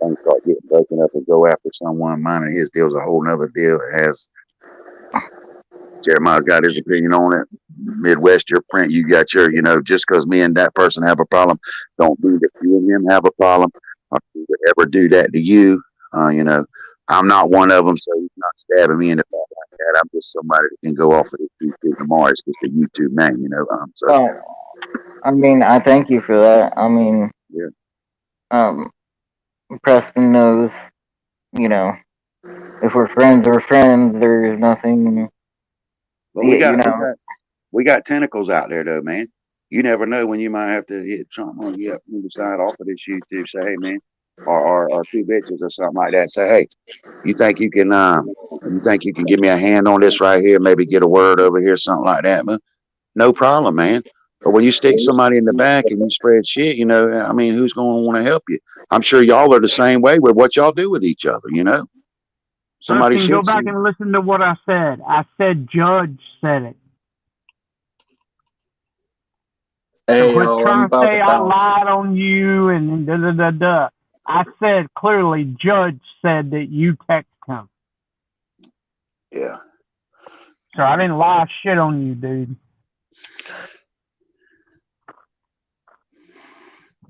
things start getting broken up and go after someone. Mine and his deal's a whole nother deal. It has Jeremiah's got his opinion on it. Midwest, your print, you got your, just because me and that person have a problem, don't mean that you and him have a problem. Or he would ever do that to you. I'm not one of them, so he's not stabbing me in the back like that. I'm just somebody that can go off of this YouTube tomorrow. It's just a YouTube name, So. I mean, I thank you for that. I mean, yeah. Preston knows, if we're friends, we're friends. There's nothing. But we got tentacles out there, though, man. You never know when you might have to hit something on you up on the side off of this YouTube. Say, hey, man, or two bitches or something like that. Say, hey, you think you can give me a hand on this right here? Maybe get a word over here, something like that, man. No problem, man. But when you stick somebody in the back and you spread shit, who's going to want to help you? I'm sure y'all are the same way with what y'all do with each other, Somebody should go back and listen to what I said. I said Judge said it. Hey, quit trying to say I lied on you and da. I said clearly Judge said that you text him. Yeah. So I didn't lie shit on you, dude.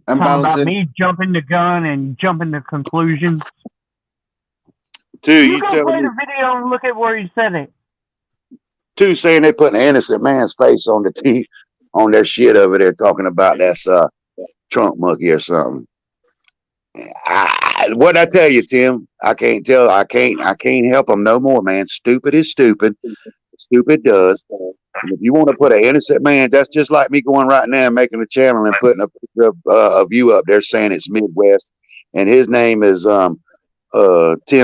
I'm about me jumping the gun and jumping to conclusions. Two, you go play the video and look at where he said it. Two, saying they put an innocent man's face on the on their shit over there, talking about that's Trump monkey or something. What I tell you, Tim? I can't help them no more, man. Stupid is stupid. Stupid does. And if you want to put an innocent man, that's just like me going right now and making a channel and putting a picture of you up there saying it's Midwest, and his name is Tim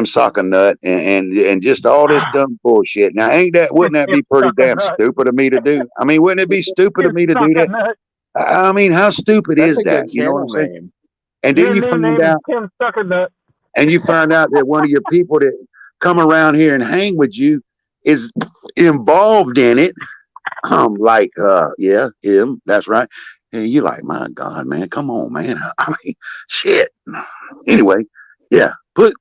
Sockernut, and just all this dumb bullshit. Now, wouldn't that be pretty damn stupid of me to do? I mean, wouldn't it be stupid of me to do that? I mean, how stupid is that? You know what I'm saying? And then you find out, Tim Sockernut, and you find out that one of your people that come around here and hang with you is involved in it. Him. That's right. And you're like, my God, man, come on, man. I mean, shit. Anyway, yeah. I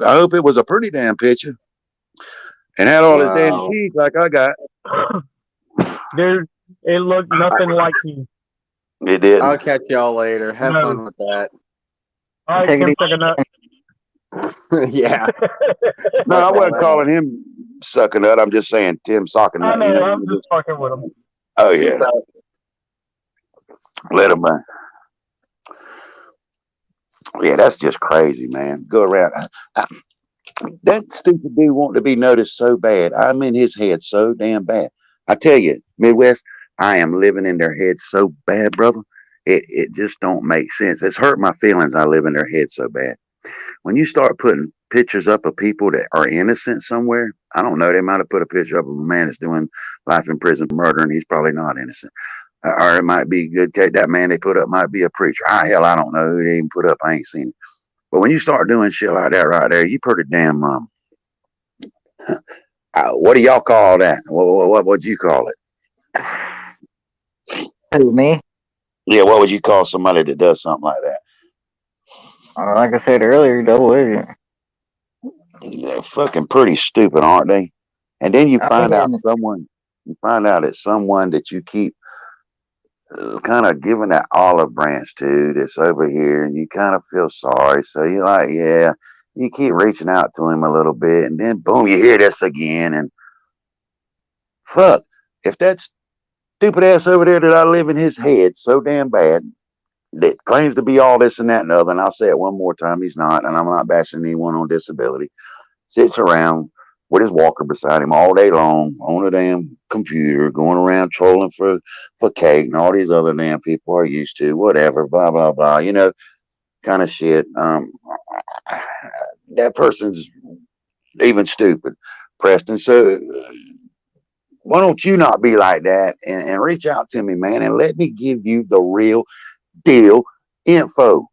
hope it was a pretty damn picture. And had all his damn teeth like I got. Dude, it looked nothing like you. It did. I'll catch y'all later. Have fun with that. All right, Tim Sockernut. Yeah. No, I wasn't calling him sucking nut. I'm just saying Tim Sockernut. I know, I'm just fucking with him. Oh, yeah. Let him run. Yeah, that's just crazy, man. Go around. That stupid dude wanting to be noticed so bad. I'm in his head so damn bad. I tell you, Midwest, I am living in their head so bad, brother. It just don't make sense. It's hurt my feelings. I live in their head so bad. When you start putting pictures up of people that are innocent somewhere, I don't know, they might have put a picture up of a man that's doing life in prison for murder, and he's probably not innocent. Or it might be good. That man they put up might be a preacher. Hell, I don't know who they even put up. I ain't seen it. But when you start doing shit like that right there, you pretty damn what do y'all call that? What would you call it? Who, me? Yeah, what would you call somebody that does something like that? Like I said earlier, double agent. They're fucking pretty stupid, aren't they? And then you find out it's someone that you keep kind of giving that olive branch to that's over here, and you kind of feel sorry. So you're like, yeah, you keep reaching out to him a little bit, and then boom, you hear this again. And fuck, if that stupid ass over there that I live in his head so damn bad, that claims to be all this and that and other, and I'll say it one more time, he's not, and I'm not bashing anyone on disability, sits around with his walker beside him all day long on a damn computer, going around trolling for cake and all these other damn people are used to, whatever, blah, blah, blah, kind of shit. That person's even stupid, Preston. So why don't you not be like that and reach out to me, man, and let me give you the real deal info.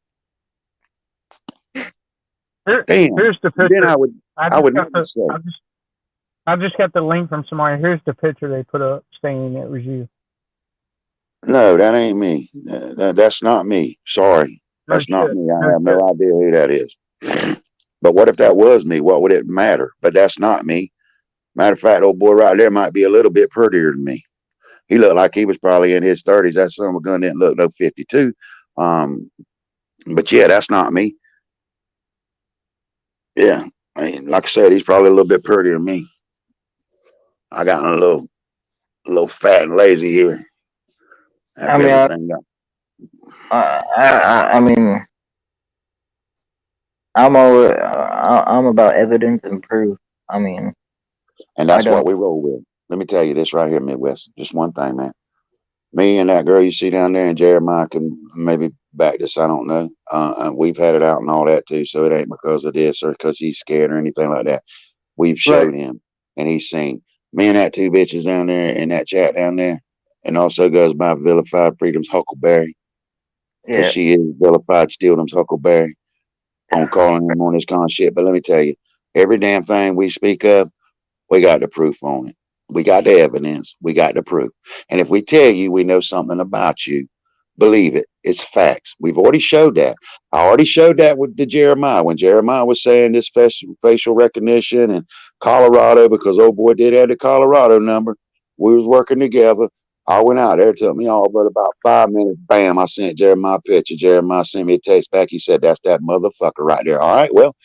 Damn. Here's the Then picture. I would never say. I just got the link from somebody. Here's the picture they put up saying it was you. No, that ain't me. That's not me. Sorry. No That's not shit. me. I No have no shit. idea who that is. But what if that was me? What would it matter? But that's not me. Matter of fact, old boy right there might be a little bit prettier than me. He looked like he was probably in his 30s. That son of a gun didn't look no 52. But yeah, that's not me. Yeah. I mean, like I said, he's probably a little bit prettier than me. I got a little fat and lazy here. I mean, I mean, I'm about evidence and proof. I mean, and that's what we roll with. Let me tell you this right here, Midwest. Just one thing, man. Me and that girl you see down there, and Jeremiah can maybe back this. I don't know. We've had it out and all that too, so it ain't because of this or because he's scared or anything like that. We've showed him, and he's seen me and that two bitches down there in that chat down there, and also goes by Vilified Freedom's Huckleberry, because she is Vilified Steeldom's Huckleberry. On calling him on this kind of shit. But let me tell you, every damn thing we speak of, we got the proof on it. We got the evidence. We got the proof. And if we tell you we know something about you, believe it. It's facts. We've already showed that. I already showed that with the Jeremiah. When Jeremiah was saying this facial recognition in Colorado, because old boy did have the Colorado number. We was working together. I went out there. It took me all but about 5 minutes. Bam, I sent Jeremiah a picture. Jeremiah sent me a text back. He said, that's that motherfucker right there. All right, well,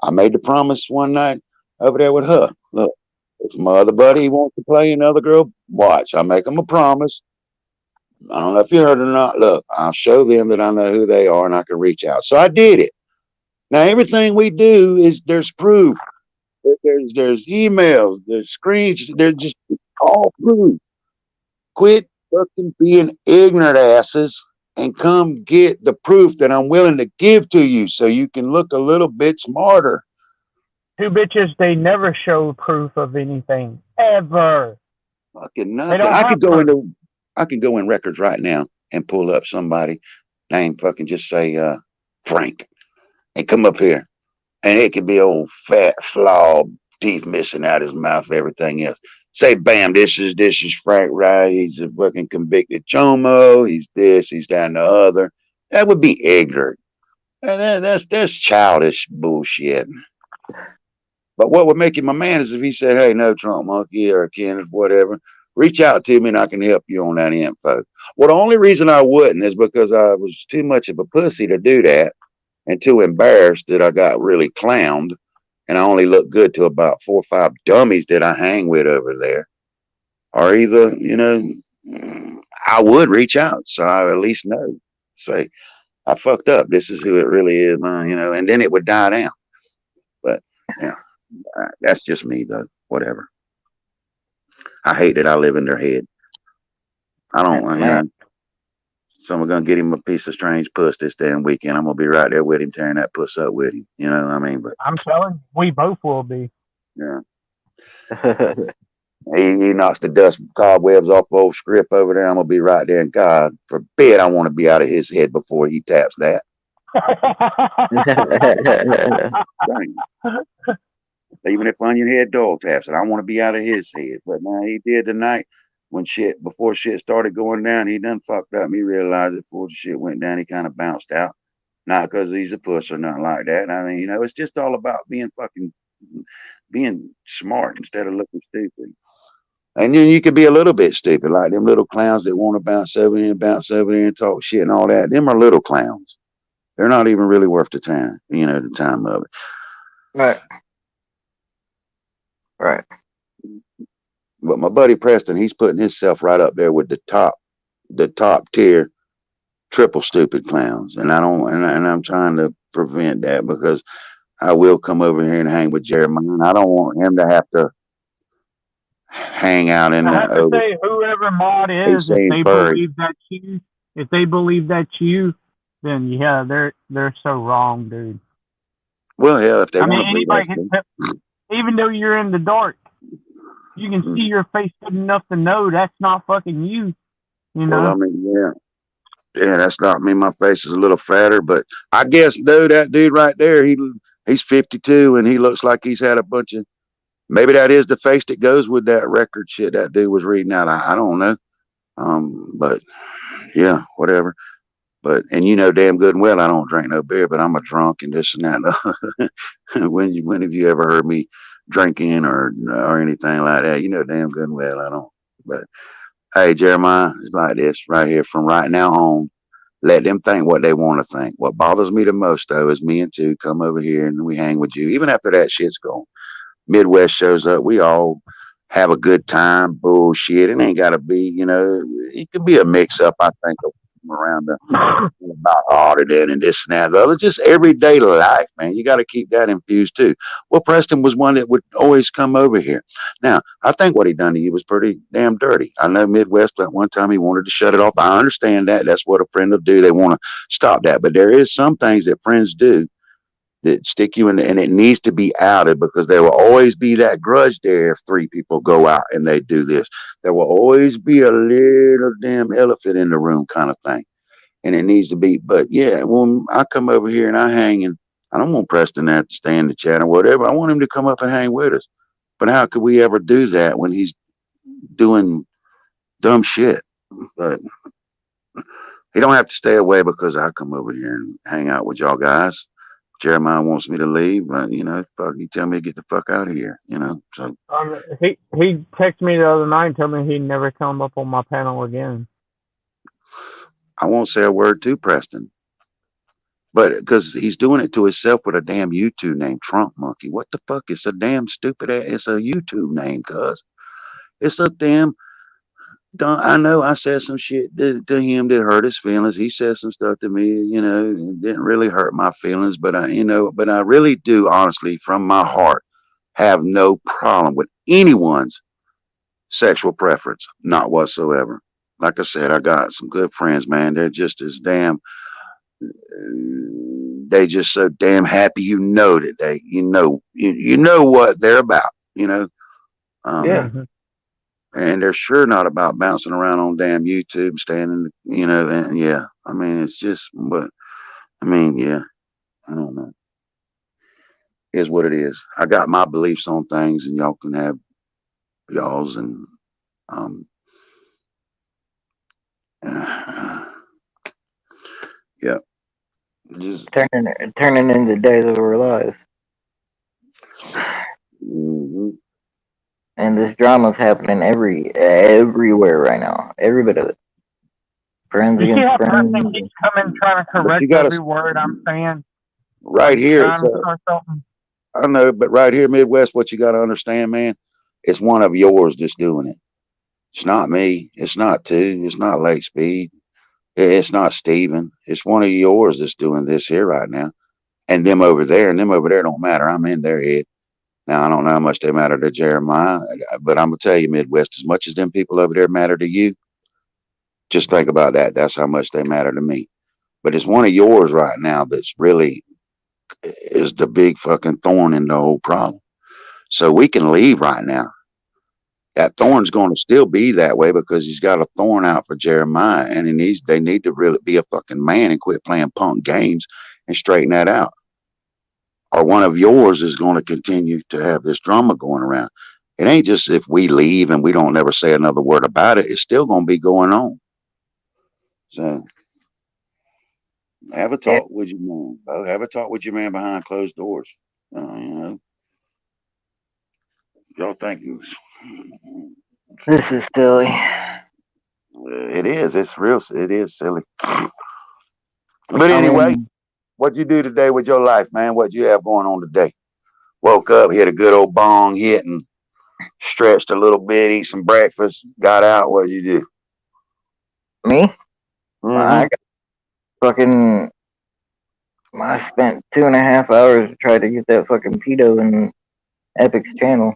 I made the promise one night over there with her. Look, if my other buddy wants to play another girl, watch. I make him a promise. I don't know if you heard it or not. Look, I'll show them that I know who they are and I can reach out. So I did it. Now, everything we do is there's proof. There's emails, there's screens, there's just all proof. Quit fucking being ignorant asses and come get the proof that I'm willing to give to you so you can look a little bit smarter. Two bitches, they never show proof of anything. Ever. Fucking nothing. I could go in records right now and pull up somebody named fucking just say Frank and come up here. And it could be old fat, flawed, teeth missing out his mouth, everything else. Say, bam, this is Frank Wright. He's a fucking convicted chomo. He's this, he's that, and the other. That would be ignorant. And that's childish bullshit. But what would make him a man is if he said, hey, no, Trump Monkey or Kenneth, whatever, reach out to me and I can help you on that info. Well, the only reason I wouldn't is because I was too much of a pussy to do that and too embarrassed that I got really clowned. And I only look good to about 4 or 5 dummies that I hang with over there. Or either, I would reach out so I at least know. Say, I fucked up. This is who it really is, and then it would die down. But, yeah, that's just me, though. Whatever. I hate that I live in their head. I don't, so I'm going to get him a piece of strange puss this damn weekend. I'm going to be right there with him, tearing that puss up with him. You know what I mean? But I'm telling you, we both will be. Yeah. he knocks the dust cobwebs off old script over there. I'm going to be right there. And God forbid I want to be out of his head before he taps that. Even if Onion Head Dog taps it, I want to be out of his head. But now he did tonight. Before shit started going down, he done fucked up. He realized it before the shit went down. He kind of bounced out. Not because he's a puss or nothing like that. I mean, it's just all about being smart instead of looking stupid. And then you could be a little bit stupid, like them little clowns that want to bounce over here and talk shit and all that. Them are little clowns. They're not even really worth the time, the time of it. Right. But my buddy Preston, he's putting himself right up there with the top tier triple stupid clowns. And I'm trying to prevent that because I will come over here and hang with Jeremiah. And I don't want him to have to hang out in I have to say, whoever Mod is, if they believe that's you, then yeah, they're so wrong, dude. Well, hell, if they want to believe even though you're in the dark, you can see your face good enough to know that's not fucking you. Well, I mean, yeah, that's not me. My face is a little fatter, but I guess, dude, that dude right there, He's 52 and he looks like he's had a bunch of. Maybe that is the face that goes with that record shit that dude was reading out. I don't know. But yeah, whatever. But and you know damn good and well I don't drink no beer, but I'm a drunk and this and that. When have you ever heard me drinking or anything like that? You know damn good and well I don't. But hey, Jeremiah, it's like this right here from right now on. Let them think what they want to think. What bothers me the most though is me and two come over here and we hang with you, even after that shit's gone. Midwest shows up, we all have a good time. Bullshit. It ain't gotta be, it could be a mix up, I think, around the about audited and this and that. The other just everyday life, man. You gotta keep that infused too. Well, Preston was one that would always come over here. Now, I think what he done to you was pretty damn dirty. I know Midwest at one time he wanted to shut it off. I understand that. That's what a friend will do. They want to stop that. But there is some things that friends do that stick you in, and it needs to be outed because there will always be that grudge there if three people go out and they do this. There will always be a little damn elephant in the room kind of thing. And it needs to be, but yeah, when I come over here and I hang and I don't want Preston there to stay in the chat or whatever. I want him to come up and hang with us. But how could we ever do that when he's doing dumb shit? But he don't have to stay away because I come over here and hang out with y'all guys. Jeremiah wants me to leave, but fuck, he tell me to get the fuck out of here, So he texted me the other night and told me he'd never come up on my panel again. I won't say a word to Preston, but because he's doing it to himself with a damn YouTube name, Trump Monkey. What the fuck? It's a damn stupid ass. It's a YouTube name, cuz it's a damn. I know I said some shit to him that hurt his feelings. He said some stuff to me, it didn't really hurt my feelings, but I really do honestly from my heart have no problem with anyone's sexual preference, not whatsoever. Like I said, I got some good friends, man. They're just as damn, they just so damn happy, that they, you know what they're about, Yeah. And they're sure not about bouncing around on damn YouTube, standing, and yeah. I mean, it's just, but I mean, yeah, I don't know. Is what it is. I got my beliefs on things, and y'all can have y'all's, and yeah, just turning into days of our lives. mhm. And this drama's happening everywhere right now. Every bit of it. Friends You see against how friends. Preston keeps coming trying to correct every word I'm saying? Right here, Trying to start something. I know, but right here, Midwest, what you got to understand, man, it's one of yours that's doing it. It's not me. It's not two. It's not Lake Speed. It's not Steven. It's one of yours that's doing this here right now. And them over there don't matter. I'm in their head. Now, I don't know how much they matter to Jeremiah, but I'm going to tell you, Midwest, as much as them people over there matter to you, just think about that. That's how much they matter to me. But it's one of yours right now that's really is the big fucking thorn in the whole problem. So we can leave right now. That thorn's going to still be that way because he's got a thorn out for Jeremiah, and they need to really be a fucking man and quit playing punk games and straighten that out. Or one of yours is going to continue to have this drama going around. It ain't just if we leave and we don't never say another word about it. It's still going to be going on. So have a talk with your man, bro. Have a talk with your man behind closed doors. Y'all think this is silly. It is. It's real. It is silly. But anyway, what'd you do today with your life, man? What'd you have going on today? Woke up, hit a good old bong hit, and stretched a little bit, eat some breakfast, got out. What'd you do? Me? Mm-hmm. I spent 2.5 hours to try to get that fucking pedo in Epic's channel.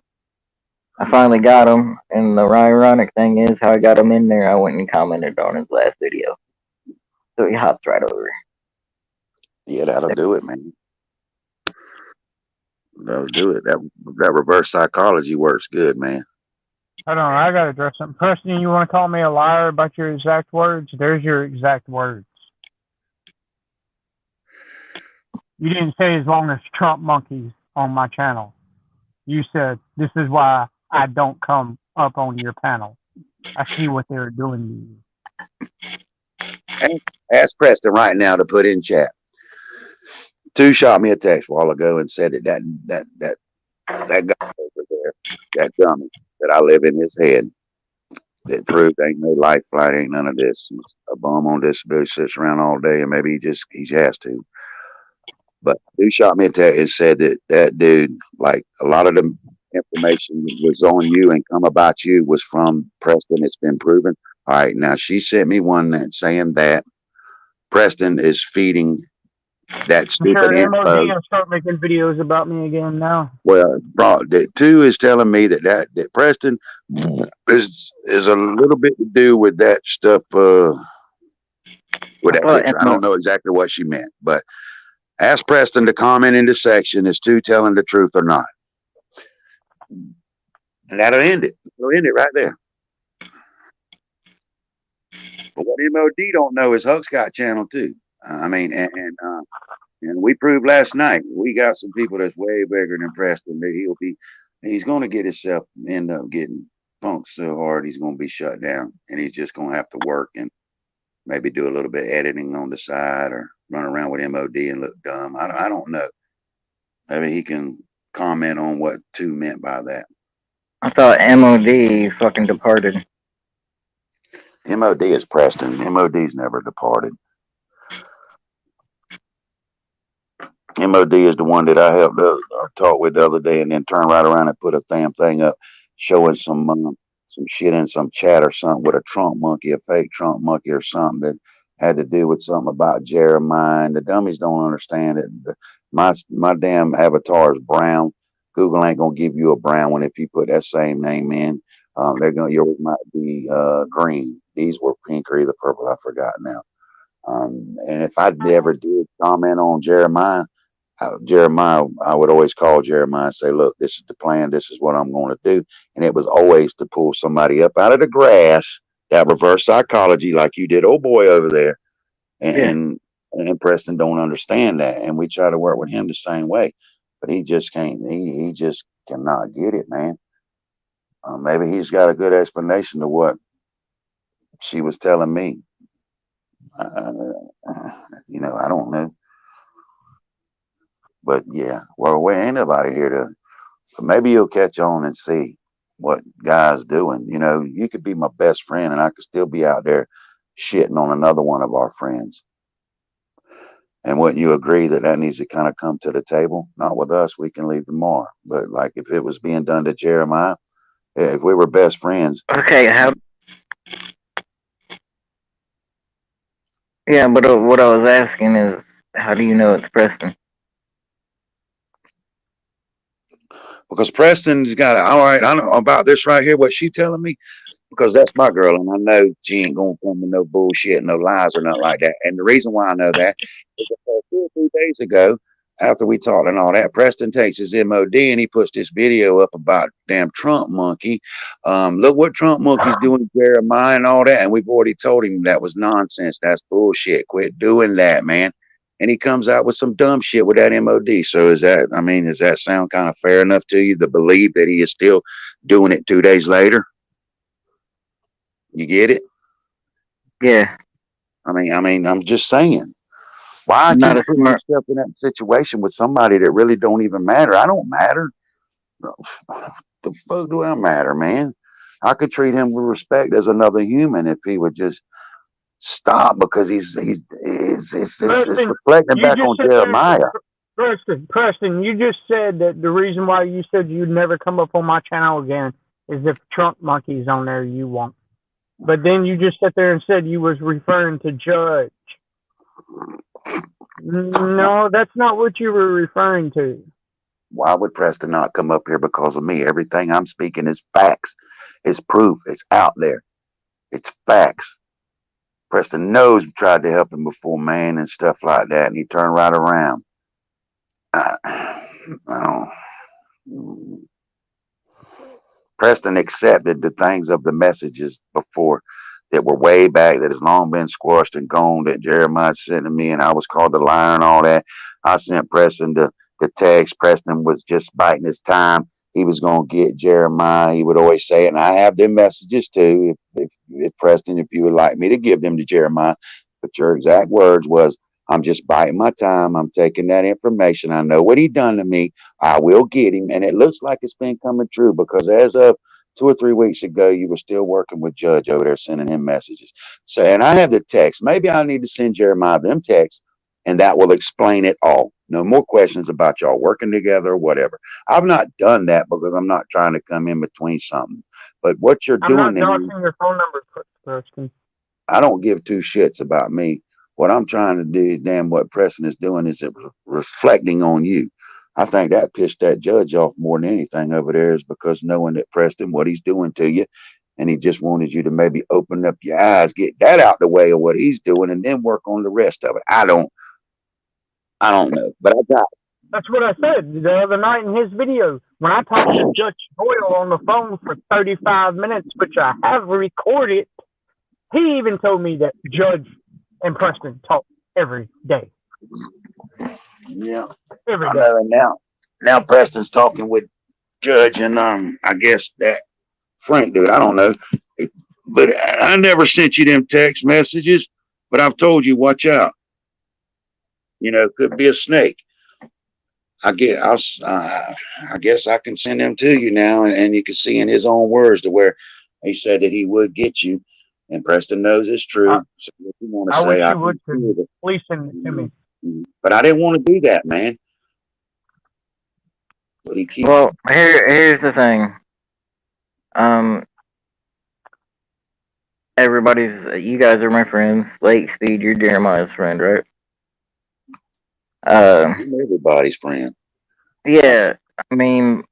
I finally got him, and the ironic thing is how I got him in there. I went and commented on his last video, so he hopped right over. Yeah, that'll do it, man. That'll do it. That reverse psychology works good, man. Hold on, I gotta address something. Preston, you want to call me a liar about your exact words? There's your exact words. You didn't say as long as Trump monkeys on my channel. You said this is why I don't come up on your panel. I see what they're doing to you. Ask Preston right now to put in chat. Two shot me a text a while ago and said that guy over there, that dummy that I live in his head, that proved ain't no life flight, ain't none of this. A bum on disability sits around all day and maybe he has to. But who shot me a text and said that dude, like a lot of the information was on you and come about you was from Preston. It's been proven. All right, now she sent me one that saying that Preston is feeding that stupid I'm sure info. MOD will start making videos about me again now. Well, two is telling me that Preston is a little bit to do with that stuff. With that picture. I don't know exactly what she meant, but ask Preston to comment in the section: is two telling the truth or not? And that'll end it. It'll end it right there. But what MOD don't know is Huck's got channel too. I mean, and we proved last night we got some people that's way bigger than Preston. That he's going to get himself end up getting punked so hard he's going to be shut down, and he's just going to have to work and maybe do a little bit of editing on the side or run around with MOD and look dumb. I don't know. Maybe he can comment on what two meant by that. I thought MOD fucking departed. MOD is Preston. MOD's never departed. MOD is the one that I helped talk with the other day, and then turn right around and put a damn thing up showing some shit in some chat or something with a Trump monkey, a fake Trump monkey or something that had to do with something about Jeremiah. And the dummies don't understand it. My damn avatar is brown. Google ain't gonna give you a brown one if you put that same name in. Yours might be green. These were pink or either purple. I forgot now. And if I ever did comment on Jeremiah, I would always call Jeremiah and say, look, this is the plan. This is what I'm going to do. And it was always to pull somebody up out of the grass, that reverse psychology like you did, old boy over there. And Preston don't understand that. And we try to work with him the same way. But he just can't. He just cannot get it, man. Maybe he's got a good explanation to what she was telling me. I don't know. But yeah, well, we ain't nobody here to. But maybe you'll catch on and see what Guy's doing. You could be my best friend, and I could still be out there shitting on another one of our friends. And wouldn't you agree that needs to kind of come to the table? Not with us, we can leave tomorrow. But like if it was being done to Jeremiah, if we were best friends. Okay, Yeah, but what I was asking is, how do you know it's Preston? Because Preston's got all right. I know about this right here. What she telling me, because that's my girl, and I know she ain't gonna come with no bullshit, no lies or nothing like that. And the reason why I know that is because 2 or 3 days ago, after we talked and all that, Preston takes his MOD and he puts this video up about damn Trump monkey. Look what Trump monkey's doing, Jeremiah and all that. And we've already told him that was nonsense. That's bullshit. Quit doing that, man. And he comes out with some dumb shit with that MOD. So does that sound kind of fair enough to you to believe that he is still doing it 2 days later? You get it? Yeah. I mean, I'm just saying. Why can't you put yourself in that situation with somebody that really don't even matter? I don't matter. The fuck do I matter, man? I could treat him with respect as another human if he would just stop, because it's reflecting back on Jeremiah. Preston, you just said that the reason why you said you'd never come up on my channel again is if Trump monkey's on there, you won't. But then you just sat there and said you was referring to Judge. No, that's not what you were referring to. Why would Preston not come up here because of me? Everything I'm speaking is facts. It's proof. It's out there. It's facts. Preston knows we tried to help him before, man, and stuff like that, and he turned right around. Preston accepted the things of the messages before that were way back that has long been squashed and gone that Jeremiah sent to me, and I was called a liar and all that. I sent Preston the text. Preston was just biting his time. He was going to get Jeremiah. He would always say it, and I have them messages too. If Preston, if you would like me to give them to Jeremiah, but your exact words was, I'm just biding my time. I'm taking that information. I know what he done to me. I will get him. And it looks like it's been coming true because as of 2 or 3 weeks ago, you were still working with Judge over there, sending him messages. So, and I have the text. Maybe I need to send Jeremiah them texts, and that will explain it all. No more questions about y'all working together or whatever. I've not done that because I'm not trying to come in between something. But what you're I'm not doing, doxing your phone number, Preston. I don't give two shits about me. What I'm trying to do is damn what Preston is doing is reflecting on you. I think that pissed that judge off more than anything over there is because knowing that Preston, what he's doing to you, and he just wanted you to maybe open up your eyes, get that out the way of what he's doing, and then work on the rest of it. I don't know, but I got it. That's what I said the other night in his video. When I talked to Judge Doyle on the phone for 35 minutes, which I have recorded, he even told me that Judge and Preston talk every day. Yeah, Every I day. know. Now Preston's talking with Judge, and I guess that Frank dude. I don't know, but I never sent you them text messages. But I've told you, watch out. You know, it could be a snake. I guess I can send them to you now, and you can see in his own words to where he said that he would get you, and Preston knows it's true. So if you want to I wish say, you would please send it to me. But I didn't want to do that, man. But he keeps. Well, here's the thing. You guys are my friends. Lake Speed, you're Jeremiah's friend, right? Everybody's friend. Yeah, I mean,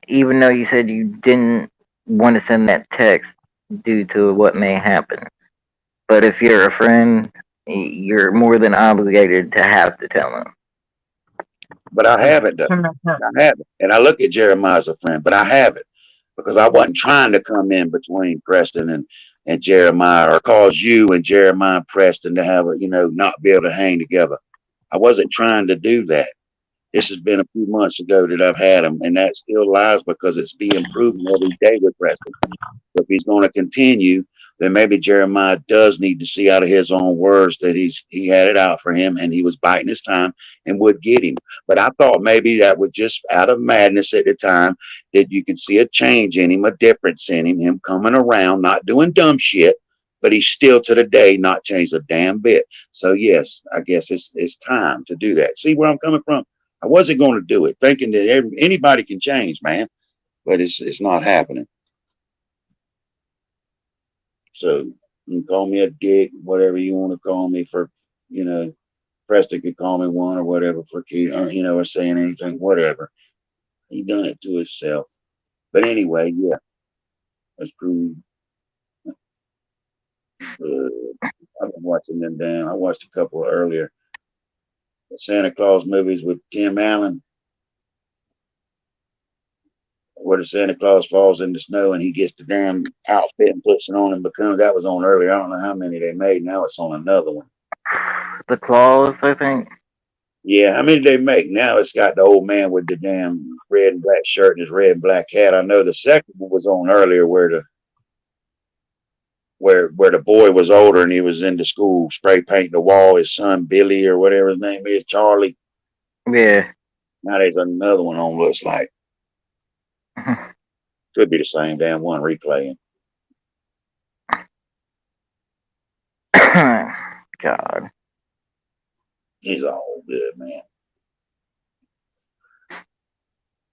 even though you said you didn't want to send that text due to what may happen, but if you're a friend, you're more than obligated to have to tell them. But I haven't done. I haven't, and I look at Jeremiah as a friend, but I haven't because I wasn't trying to come in between Preston and Jeremiah or cause you and Jeremiah and Preston to have not be able to hang together. I wasn't trying to do that. This has been a few months ago that I've had him, and that still lies because it's being proven every day with Preston. If he's going to continue, then maybe Jeremiah does need to see out of his own words that he had it out for him and he was biding his time and would get him. But I thought maybe that was just out of madness at the time that you could see a change in him, a difference in him coming around, not doing dumb shit, but he's still to the day not changed a damn bit. So yes, I guess it's time to do that. See where I'm coming from? I wasn't going to do it, thinking that anybody can change, man, but it's not happening. So you can call me a dick, whatever you want to call me for, Preston could call me one or whatever for or saying anything, whatever. He done it to himself. But anyway, yeah, that's cool. I've been watching them down. I watched a couple earlier. The Santa Claus movies with Tim Allen, where the Santa Claus falls in the snow and he gets the damn outfit and puts it on and that was on earlier. I don't know how many they made. Now it's on another one. The Claus, I think. Yeah, how many they make? Now it's got the old man with the damn red and black shirt and his red and black hat. I know the second one was on earlier where the boy was older and he was into school spray painting the wall, his son Billy or whatever his name is, Charlie. Yeah. Now there's another one on, looks like. Could be the same damn one replaying. God. He's all good, man.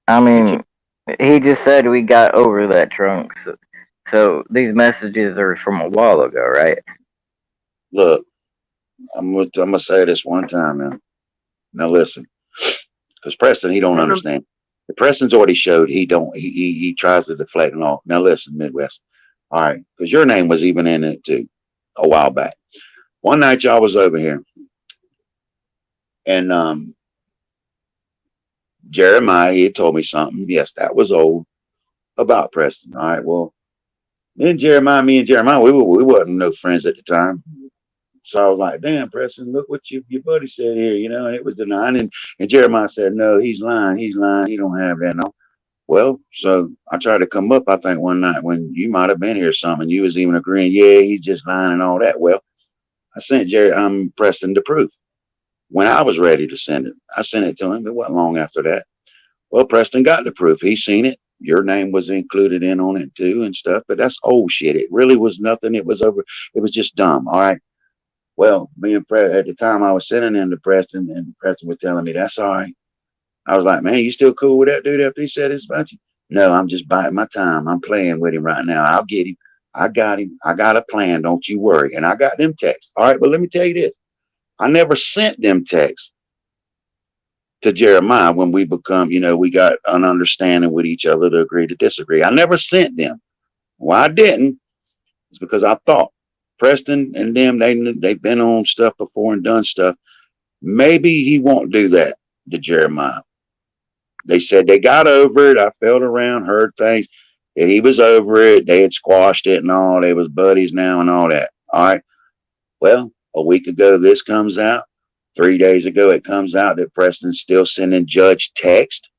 I mean, he just said we got over that trunk. So these messages are from a while ago, right? Look, I'm gonna say this one time now. Now listen, because Preston, he don't understand. The Preston's already showed he tries to deflect and all. Now listen, Midwest. All right, because your name was even in it too a while back. One night y'all was over here, and Jeremiah, he had told me something. Yes, that was old about Preston. All right, well, Then Jeremiah, me and Jeremiah, we wasn't no friends at the time. So I was like, damn, Preston, look what your buddy said here, you know, and it was denying. And Jeremiah said, no, he's lying. He's lying. He don't have that. No. Well, so I tried to come up, I think, one night when you might have been here or something. You was even agreeing, yeah, he's just lying and all that. Well, I sent Preston the proof when I was ready to send it. I sent it to him. It wasn't long after that. Well, Preston got the proof. He seen it. Your name was included in on it too and stuff. But that's old shit. It really was nothing. It was over. It was just dumb. All right. Well, me and at the time I was sending him to Preston, and Preston was telling me that's all right. I was like, man, you still cool with that dude after he said this about you? No, I'm just biding my time. I'm playing with him right now. I'll get him. I got him. I got a plan. Don't you worry. And I got them texts. All right, but let me tell you this. I never sent them texts to Jeremiah when we become, you know, we got an understanding with each other to agree to disagree. I never sent them. Why I didn't is because I thought Preston and them, they've been on stuff before and done stuff. Maybe he won't do that to Jeremiah. They said they got over it. I felt around, heard things that he was over it. They had squashed it and all. They was buddies now and all that. All right. Well, a week ago, this comes out. 3 days ago, it comes out that Preston's still sending Judge text.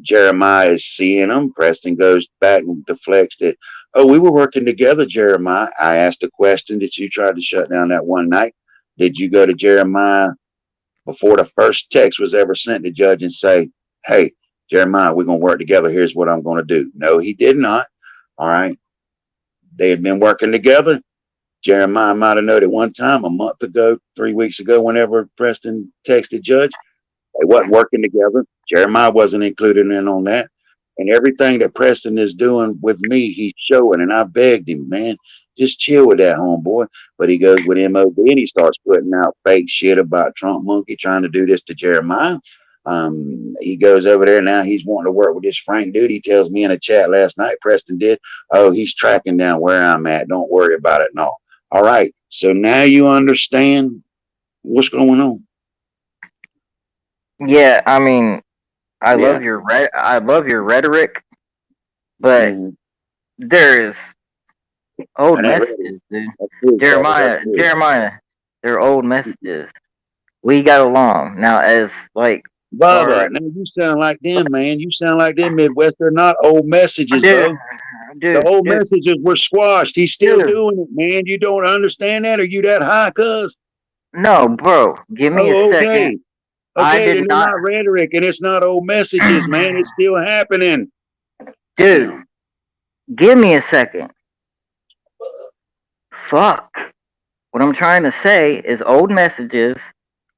Jeremiah is seeing them. Preston goes back and deflects it. Oh, we were working together, Jeremiah. I asked a question that you tried to shut down that one night. Did you go to Jeremiah before the first text was ever sent to Judge and say, hey, Jeremiah, we're going to work together. Here's what I'm going to do. No, he did not. All right. They had been working together. Jeremiah might have known at one time, a month ago, 3 weeks ago, whenever Preston texted Judge, they wasn't working together. Jeremiah wasn't included in on that. And everything that Preston is doing with me, he's showing. And I begged him, man, just chill with that, homeboy. But he goes with MOB and he starts putting out fake shit about Trump Monkey trying to do this to Jeremiah. He goes over there now. He's wanting to work with this Frank dude. He tells me in a chat last night, Preston did. Oh, he's tracking down where I'm at. Don't worry about it. No. All right. So now you understand what's going on. Yeah, I mean, I love your rhetoric, but there's old messages, dude. Jeremiah, they're old messages. We got along now as like. Bubba, now you sound like them, man. You sound like them Midwest. They're not old messages, bro. The old messages were squashed. He's still doing it, man. You don't understand that? Are you that high, cuz? No, bro. Give me a second. Okay, it's not rhetoric and it's not old messages, man. It's still happening. Dude, give me a second. Fuck. What I'm trying to say is old messages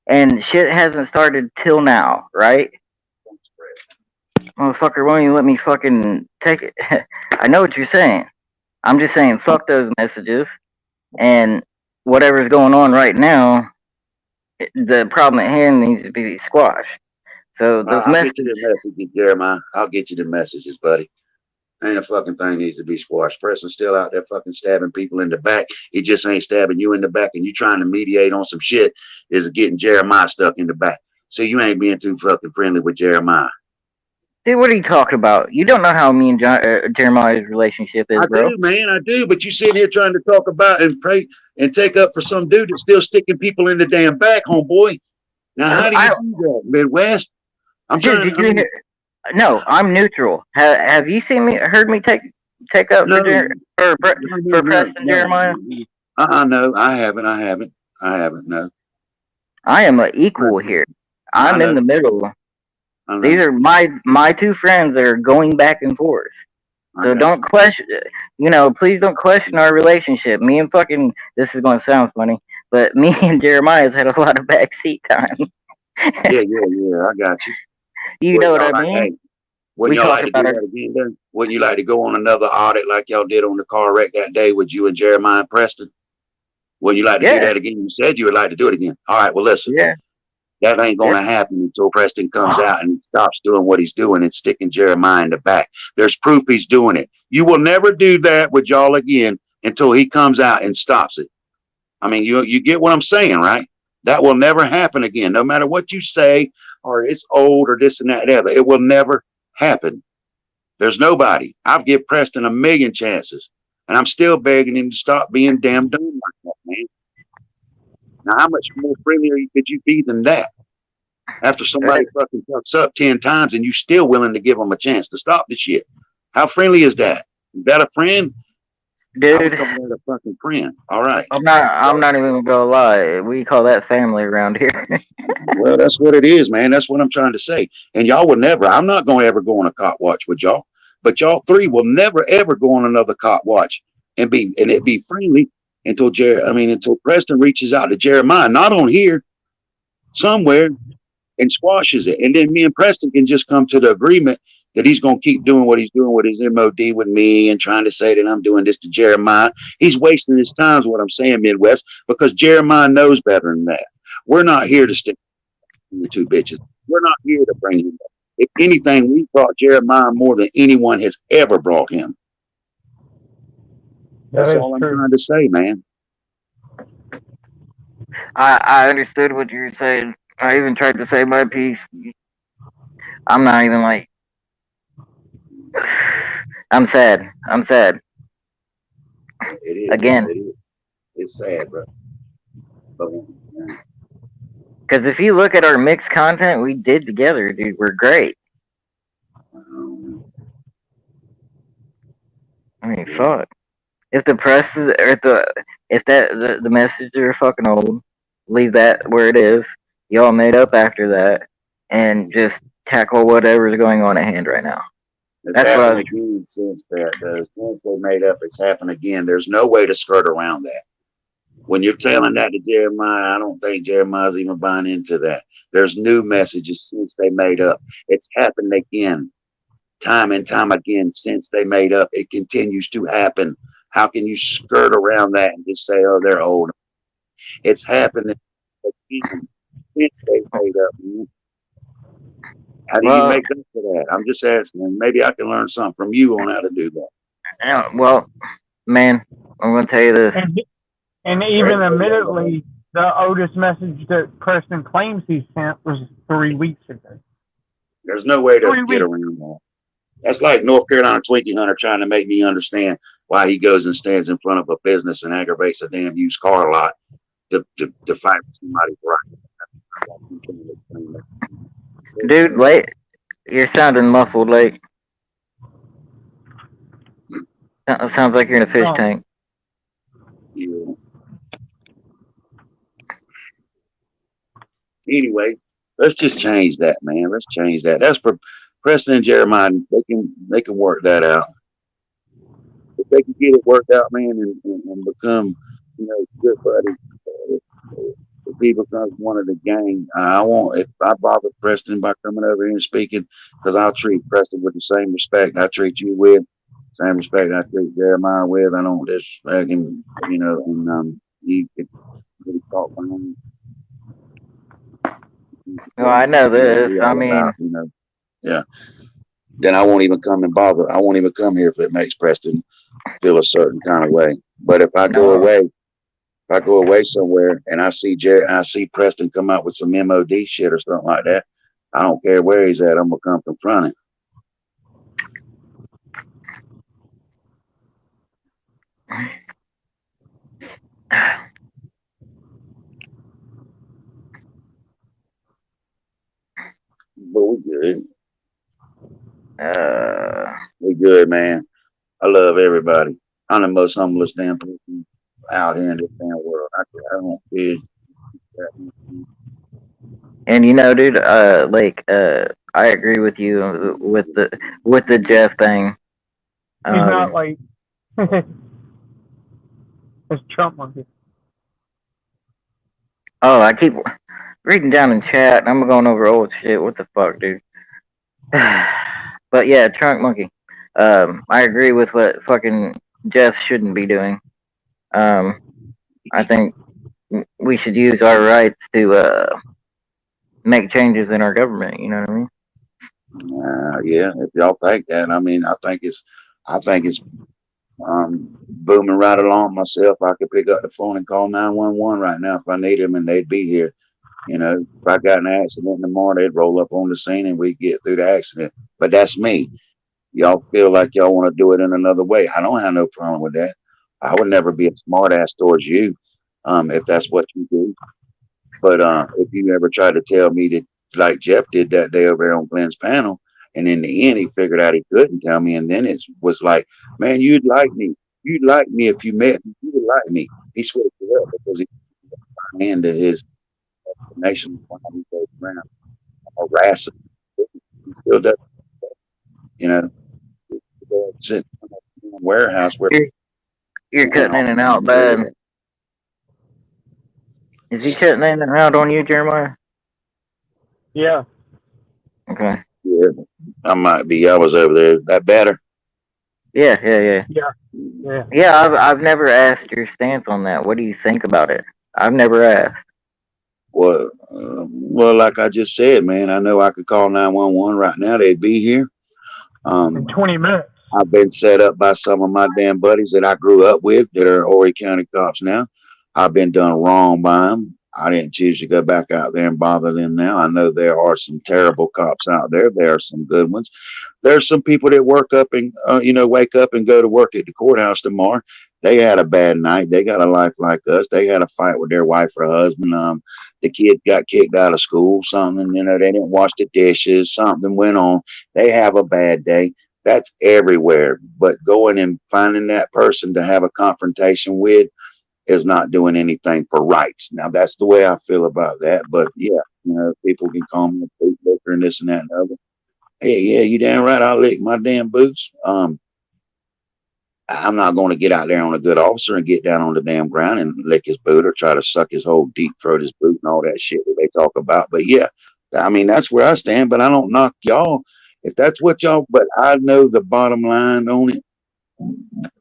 and shit hasn't started till now, right? Motherfucker, why don't you let me fucking take it? I know what you're saying. I'm just saying, fuck those messages. And whatever's going on right now, the problem at hand needs to be squashed. So those I'll get you the messages, Jeremiah. I'll get you the messages, buddy. Ain't a fucking thing needs to be squashed. Preston's still out there fucking stabbing people in the back. He just ain't stabbing you in the back, and you trying to mediate on some shit is getting Jeremiah stuck in the back. So you ain't being too fucking friendly with Jeremiah. Dude, what are you talking about? You don't know how me and Jeremiah's relationship is, bro. I do, man, I do. But you sitting here trying to talk about and pray and take up for some dude that's still sticking people in the damn back, homeboy. Now, how do you do that, Midwest? I'm trying to. No, I'm neutral. Have you heard me take up for Preston Jeremiah? No, I haven't. No. I am an equal here. I'm in the middle. These are my two friends that are going back and forth. So don't question, please don't question our relationship. Me and this is going to sound funny, but me and Jeremiah's had a lot of backseat time. Yeah, I got you. You know what I mean? Hey, wouldn't y'all like to do that again then? Wouldn't you like to go on another audit like y'all did on the car wreck that day with you and Jeremiah and Preston? Wouldn't you like to do that again? You said you would like to do it again. All right, well, listen. Yeah. That ain't going to happen until Preston comes out and stops doing what he's doing and sticking Jeremiah in the back. There's proof he's doing it. You will never do that with y'all again until he comes out and stops it. I mean, you get what I'm saying, right? That will never happen again, no matter what you say, or it's old or this and that and the other. It will never happen. There's nobody. I've given Preston a million chances. And I'm still begging him to stop being damn dumb like that, man. Now, how much more friendly could you be than that? After somebody fucking fucks up 10 times and you still willing to give them a chance to stop the shit. How friendly is that? Is that a friend? Dude, I'm a fucking friend. All right. I'm not even gonna lie. We call that family around here. Well, that's what it is, man. That's what I'm trying to say. And y'all will never, I'm not going to ever go on a cop watch with y'all, but y'all three will never, ever go on another cop watch and it be friendly until until Preston reaches out to Jeremiah, not on here, somewhere, and squashes it. And then me and Preston can just come to the agreement that he's going to keep doing what he's doing with his MOD with me and trying to say that I'm doing this to Jeremiah. He's wasting his time is what I'm saying, Midwest, because Jeremiah knows better than that. We're not here to stick the two bitches. We're not here to bring him back. If anything, we brought Jeremiah more than anyone has ever brought him. That's all I'm trying to say, man. I understood what you were saying. I even tried to say my piece. I'm not even like. I'm sad. It is. Again. It is. It's sad, bro. Because if you look at our mixed content we did together, dude, we're great. I mean, fuck. If the press is, or the messages are fucking old, leave that where it is. Y'all made up after that, and just tackle whatever's going on at hand right now. It's happened again since they made up. It's happened again. There's no way to skirt around that. When you're telling that to Jeremiah, I don't think Jeremiah's even buying into that. There's new messages since they made up. It's happened again, time and time again since they made up. It continues to happen. How can you skirt around that and just say, oh, they're old? It's happened again since they made up. How do you make up for that? I'm just asking. Maybe I can learn something from you on how to do that. Yeah, well, man, I'm going to tell you this. And even admittedly, the oldest message that Preston claims he sent was 3 weeks ago. There's no way to get around that. That's like North Carolina Twinkie Hunter trying to make me understand why he goes and stands in front of a business and aggravates a damn used car lot to fight for somebody's right. Dude, Lake, you're sounding muffled, Lake. It sounds like you're in a fish tank. Yeah. Anyway, let's just change that, man. Let's change that. That's for Preston and Jeremiah. They can work that out. If they can get it worked out, man, and become, good buddies. If he becomes one of the gang, if I bother Preston by coming over here and speaking, because I'll treat Preston with the same respect I treat you with, same respect I treat Jeremiah with. I don't disrespect him, and he could really talk for him. Well, I know this. I mean, yeah. Then I won't even come and bother. I won't even come here if it makes Preston feel a certain kind of way. But if I go away somewhere and I see Preston come out with some MOD shit or something like that, I don't care where he's at. I'm gonna come confront him. But we good. We good, man. I love everybody. I'm the most humblest damn person out here in this damn world. I don't feel. And dude, I agree with you with the Jeff thing. He's not like it's Trump monkey. Oh, I keep reading down in chat and I'm going over old shit. What the fuck, dude? But yeah, Trunk Monkey. I agree with what fucking Jeff shouldn't be doing. I think we should use our rights to make changes in our government. You know what I mean? Yeah. If y'all think that, I think it's booming right along myself. I could pick up the phone and call 911 right now if I need them, and they'd be here. If I got in an accident in the morning, they'd roll up on the scene and we'd get through the accident. But that's me. y'all feel like y'all want to do it in another way. I don't have no problem with that. I would never be a smart ass towards you, if that's what you do. But if you ever try to tell me that, like Jeff did that day over there on Glenn's panel, and in the end he figured out he couldn't tell me, and then it was like, man, you'd like me. You'd like me if you met me. You would like me. He switched it up because he into his explanation why he goes around harassing. He still does, you know. Sit in a warehouse where You're cutting in and out bad. Is he cutting in and out on you, Jeremiah? Yeah. Okay. yeah, I might be. I was over there. That better? Yeah. Yeah. Yeah, I've never asked your stance on that. What do you think about it? I've never asked. Well, like I just said, man, I know I could call 911 right now. They'd be here. In 20 minutes. I've been set up by some of my damn buddies that I grew up with that are Horry County cops now. I've been done wrong by them. I didn't choose to go back out there and bother them now. I know there are some terrible cops out there. There are some good ones. There's some people that work up and, wake up and go to work at the courthouse tomorrow. They had a bad night. They got a life like us. They had a fight with their wife or husband. The kid got kicked out of school, something, they didn't wash the dishes, something went on. They have a bad day. That's everywhere. But going and finding that person to have a confrontation with is not doing anything for rights. Now, that's the way I feel about that. But yeah, people can call me a boot licker and this and that and the other. Hey, yeah, you damn right. I'll lick my damn boots. I'm not going to get out there on a good officer and get down on the damn ground and lick his boot or try to suck his whole deep throat his boot and all that shit that they talk about. But yeah, I mean, that's where I stand, but I don't knock y'all. If that's what y'all, but I know the bottom line on it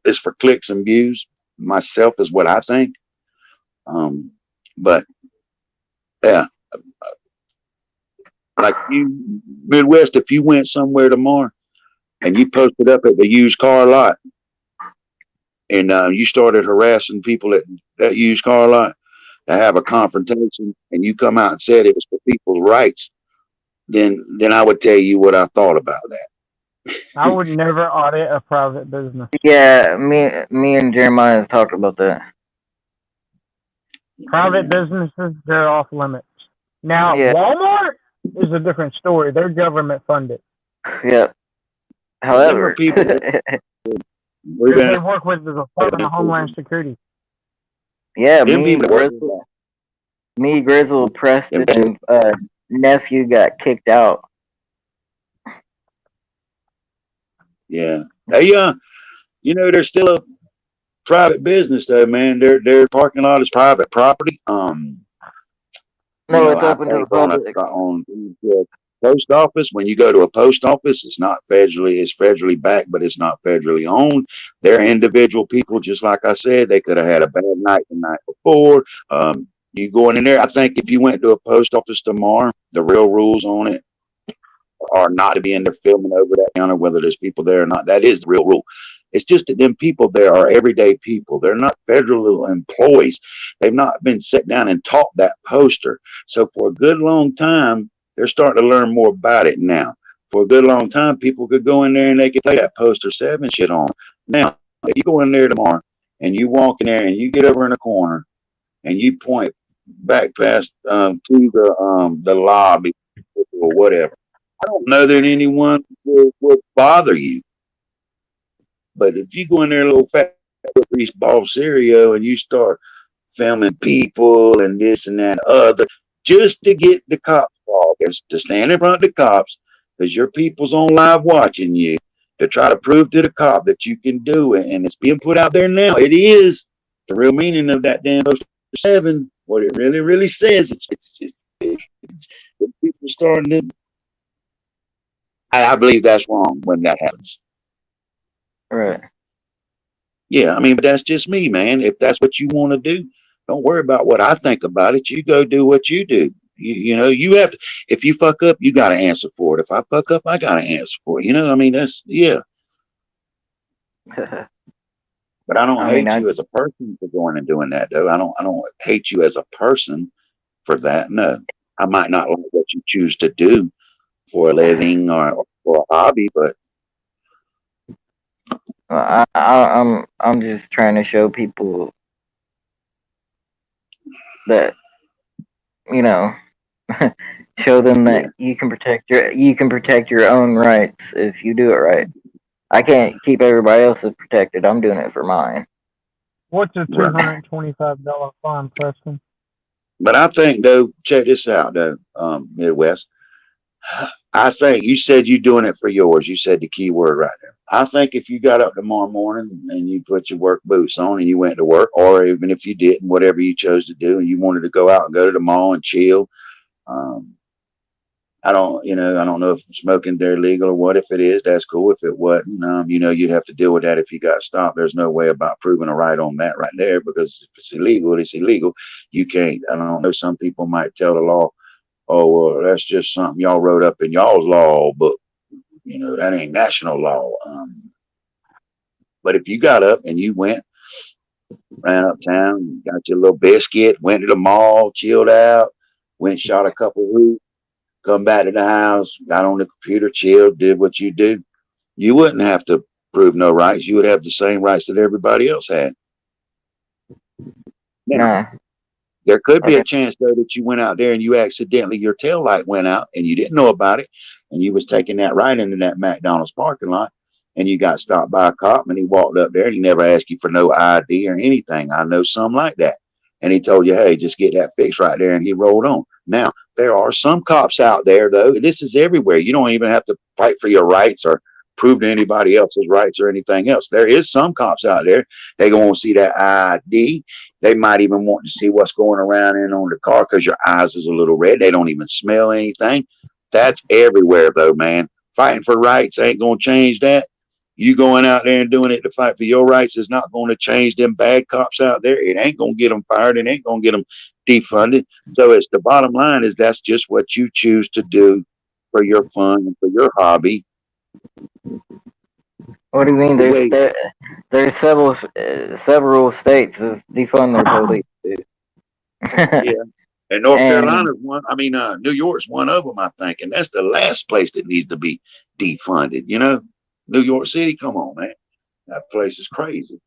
is for clicks and views. Myself is what I think. But yeah, like you, Midwest, if you went somewhere tomorrow and you posted up at the used car lot and you started harassing people at that used car lot to have a confrontation, and you come out and said it was for people's rights, then I would tell you what I thought about that. I would never audit a private business. Yeah, me and Jeremiah have talked about that. Private businesses, they're off limits. Now, Yeah. Walmart is a different story. They're government funded. Yeah. However, people we've They been work with the Department of Homeland Security. yeah, them me, people Grizzle, Preston, and nephew got kicked out. yeah. Hey, they're still a private business though, man. Their parking lot is private property. No, it's I open to the think on public. on the post office, when you go to a post office, it's federally backed, but it's not federally owned. They're individual people, just like I said. They could have had a bad night the night before. You going in there, I think if you went to a post office tomorrow, the real rules on it are not to be in there filming over that counter, whether there's people there or not. That is the real rule. It's just that them people there are everyday people. They're not federal employees. They've not been sat down and taught that poster. So for a good long time, they're starting to learn more about it now. For a good long time, people could go in there and they could play that poster 7 shit on. Now, if you go in there tomorrow and you walk in there and you get over in the corner and you point back past to the lobby or whatever, I don't know that anyone would bother you. But if you go in there a little fat grease ball cereal and you start filming people and this and that and other, just to get the cops involved, to stand in front of the cops, because your people's on live watching you, to try to prove to the cop that you can do it. And it's being put out there now. It is the real meaning of that damn poster 7. What it really, really says. It's people starting to. I believe that's wrong when that happens. Right. Yeah, I mean, but that's just me, man. If that's what you want to do, don't worry about what I think about it. You go do what you do. You have to. If you fuck up, you got to answer for it. If I fuck up, I got to answer for it. I mean, that's yeah. But I don't hate you as a person for going and doing that, though. I don't hate you as a person for that. No, I might not like what you choose to do for a living or for a hobby, but I'm just trying to show people that, you know, show them that you can protect your own rights if you do it right. I can't keep everybody else's protected. I'm doing it for mine. What's a Right. $225 fine, Preston? But I think though, check this out though, Midwest. I think you said you doing it for yours. You said the key word right there. I think if you got up tomorrow morning and you put your work boots on and you went to work, or even if you didn't, whatever you chose to do, and you wanted to go out and go to the mall and chill, I don't know if smoking there legal or what. If it is, that's cool. If it wasn't, you'd have to deal with that if you got stopped. There's no way about proving a right on that right there, because if it's illegal, it's illegal. You can't. I don't know. Some people might tell the law, oh, well, that's just something y'all wrote up in y'all's law book. That ain't national law. But if you got up and you went, ran uptown, got your little biscuit, went to the mall, chilled out, went, shot a couple hoops, come back to the house, got on the computer, chilled, did what you do, you wouldn't have to prove no rights. You would have the same rights that everybody else had. Nah. There could be a chance though that you went out there and you accidentally, your tail light went out and you didn't know about it, and you was taking that right into that McDonald's parking lot, and you got stopped by a cop, and he walked up there and he never asked you for no ID or anything. I know some like that. And he told you, hey, just get that fixed right there, and he rolled on. Now, there are some cops out there though. This is everywhere. You don't even have to fight for your rights or prove to anybody else's rights or anything else. There is some cops out there. They gonna want to see that ID. They might even want to see what's going around in on the car because your eyes is a little red. They don't even smell anything. That's everywhere though, man. Fighting for rights ain't gonna change that. You going out there and doing it to fight for your rights is not going to change them bad cops out there. It ain't going to get them fired. It ain't going to get them defunded. So it's the bottom line is that's just what you choose to do for your fun and for your hobby. What do you mean? There's several states that defund their police. Yeah. And North Carolina's one. I mean, New York's one of them, I think. And that's the last place that needs to be defunded. New York City, come on, man. That place is crazy.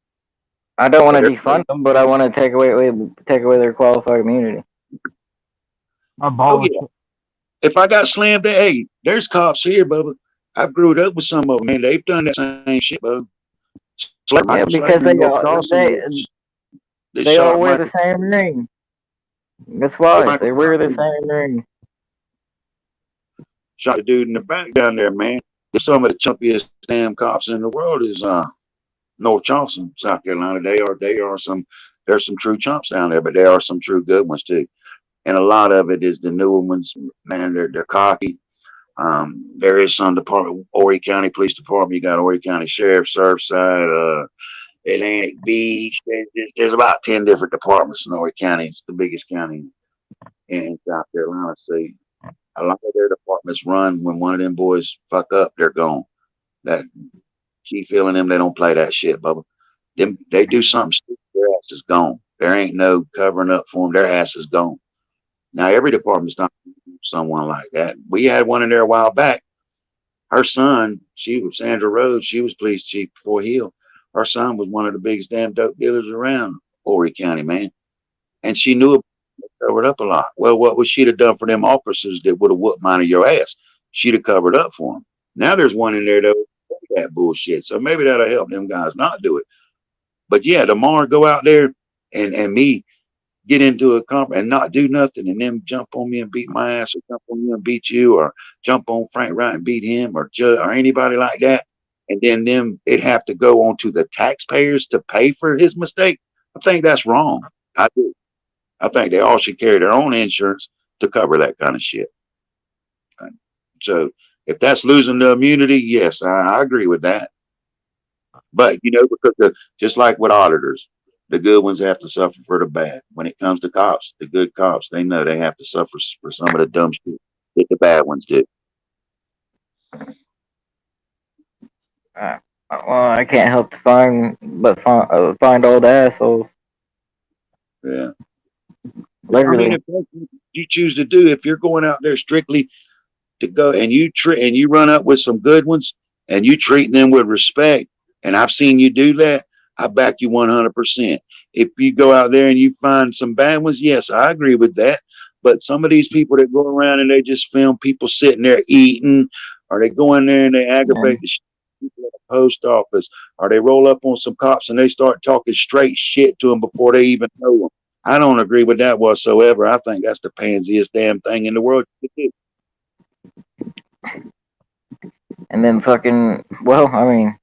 I don't want to defund them, but I want to take away their qualified immunity. Oh, yeah. If I got slammed, hey, there's cops here, Bubba. I've grew up with some of them, man. They've done that same shit, Bubba. Yeah, because they all wear the same ring. That's why they wear the same ring. Shot a dude in the back down there, man. Some of the chumpiest damn cops in the world is North Charleston, South Carolina. There's some true chumps down there, but there are some true good ones too. And a lot of it is the newer ones, man. They're cocky. There is some department, Horry County Police Department. You got Horry County Sheriff, Surfside, Atlantic Beach. There's about 10 different departments in Horry County. It's the biggest county in South Carolina. So a lot of their departments run when one of them boys fuck up, they're gone. That Chief Hill and them, they don't play that shit, Bubba. They do something stupid, their ass is gone. There ain't no covering up for them. Their ass is gone. Now, every department's not someone like that. We had one in there a while back. Her son, she was Sandra Rhodes. She was police chief before Hill. Her son was one of the biggest damn dope dealers around Horry County, man. And she knew it. Covered up a lot. Well, what would she have done for them officers that would have whooped mine of your ass? She'd have covered up for them. Now there's one in there though that bullshit. So maybe that'll help them guys not do it. But yeah, tomorrow go out there and me get into a conference and not do nothing, and then jump on me and beat my ass, or jump on you and beat you, or jump on Frank Wright and beat him, or anybody like that. And then it'd have to go on to the taxpayers to pay for his mistake. I think that's wrong. I do. I think they all should carry their own insurance to cover that kind of shit. So if that's losing the immunity, yes, I agree with that. But, because just like with auditors, the good ones have to suffer for the bad. When it comes to cops, the good cops, they know they have to suffer for some of the dumb shit that the bad ones do. Well, I can't help to find all the assholes. Yeah. Literally. I mean, if that's what you choose to do, if you're going out there strictly to go and you run up with some good ones and you treat them with respect, and I've seen you do that. I back you 100%. If you go out there and you find some bad ones, yes, I agree with that. But some of these people that go around and they just film people sitting there eating, or they go in there and they aggravate the people at the post office, or they roll up on some cops and they start talking straight shit to them before they even know them. I don't agree with that whatsoever. I think that's the pansiest damn thing in the world. And then fucking, well, I mean,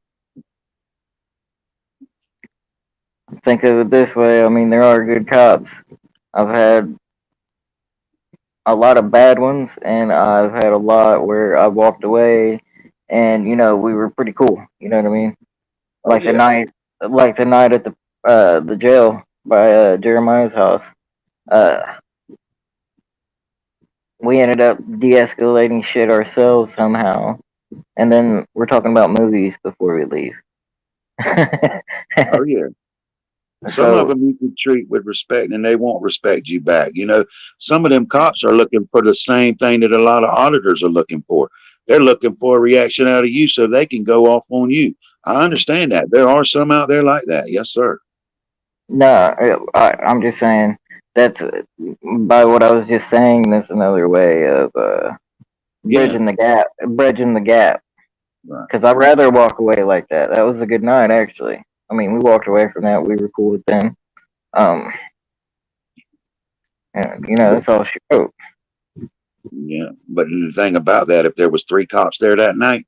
think of it this way. I mean, there are good cops. I've had a lot of bad ones, and I've had a lot where I walked away, and you know, we were pretty cool. You know what I mean? Like the night, like the night at the jail by Jeremiah's house. We ended up de-escalating shit ourselves somehow, and then we're talking about movies before we leave. Oh yeah. Some of them you can treat with respect, and they won't respect you back. You know, some of them cops are looking for the same thing that a lot of auditors are looking for. They're looking for a reaction out of you so they can go off on you. I understand that. There are some out there like that. Yes, sir. No, I'm just saying that's by what I was just saying. That's another way of bridging the gap. Bridging the gap. Because I'd rather walk away like that. That was a good night, actually. I mean, we walked away from that. We were cool with them. And, you know, that's all she wrote. Yeah, but the thing about that, if there was 3 cops there that night,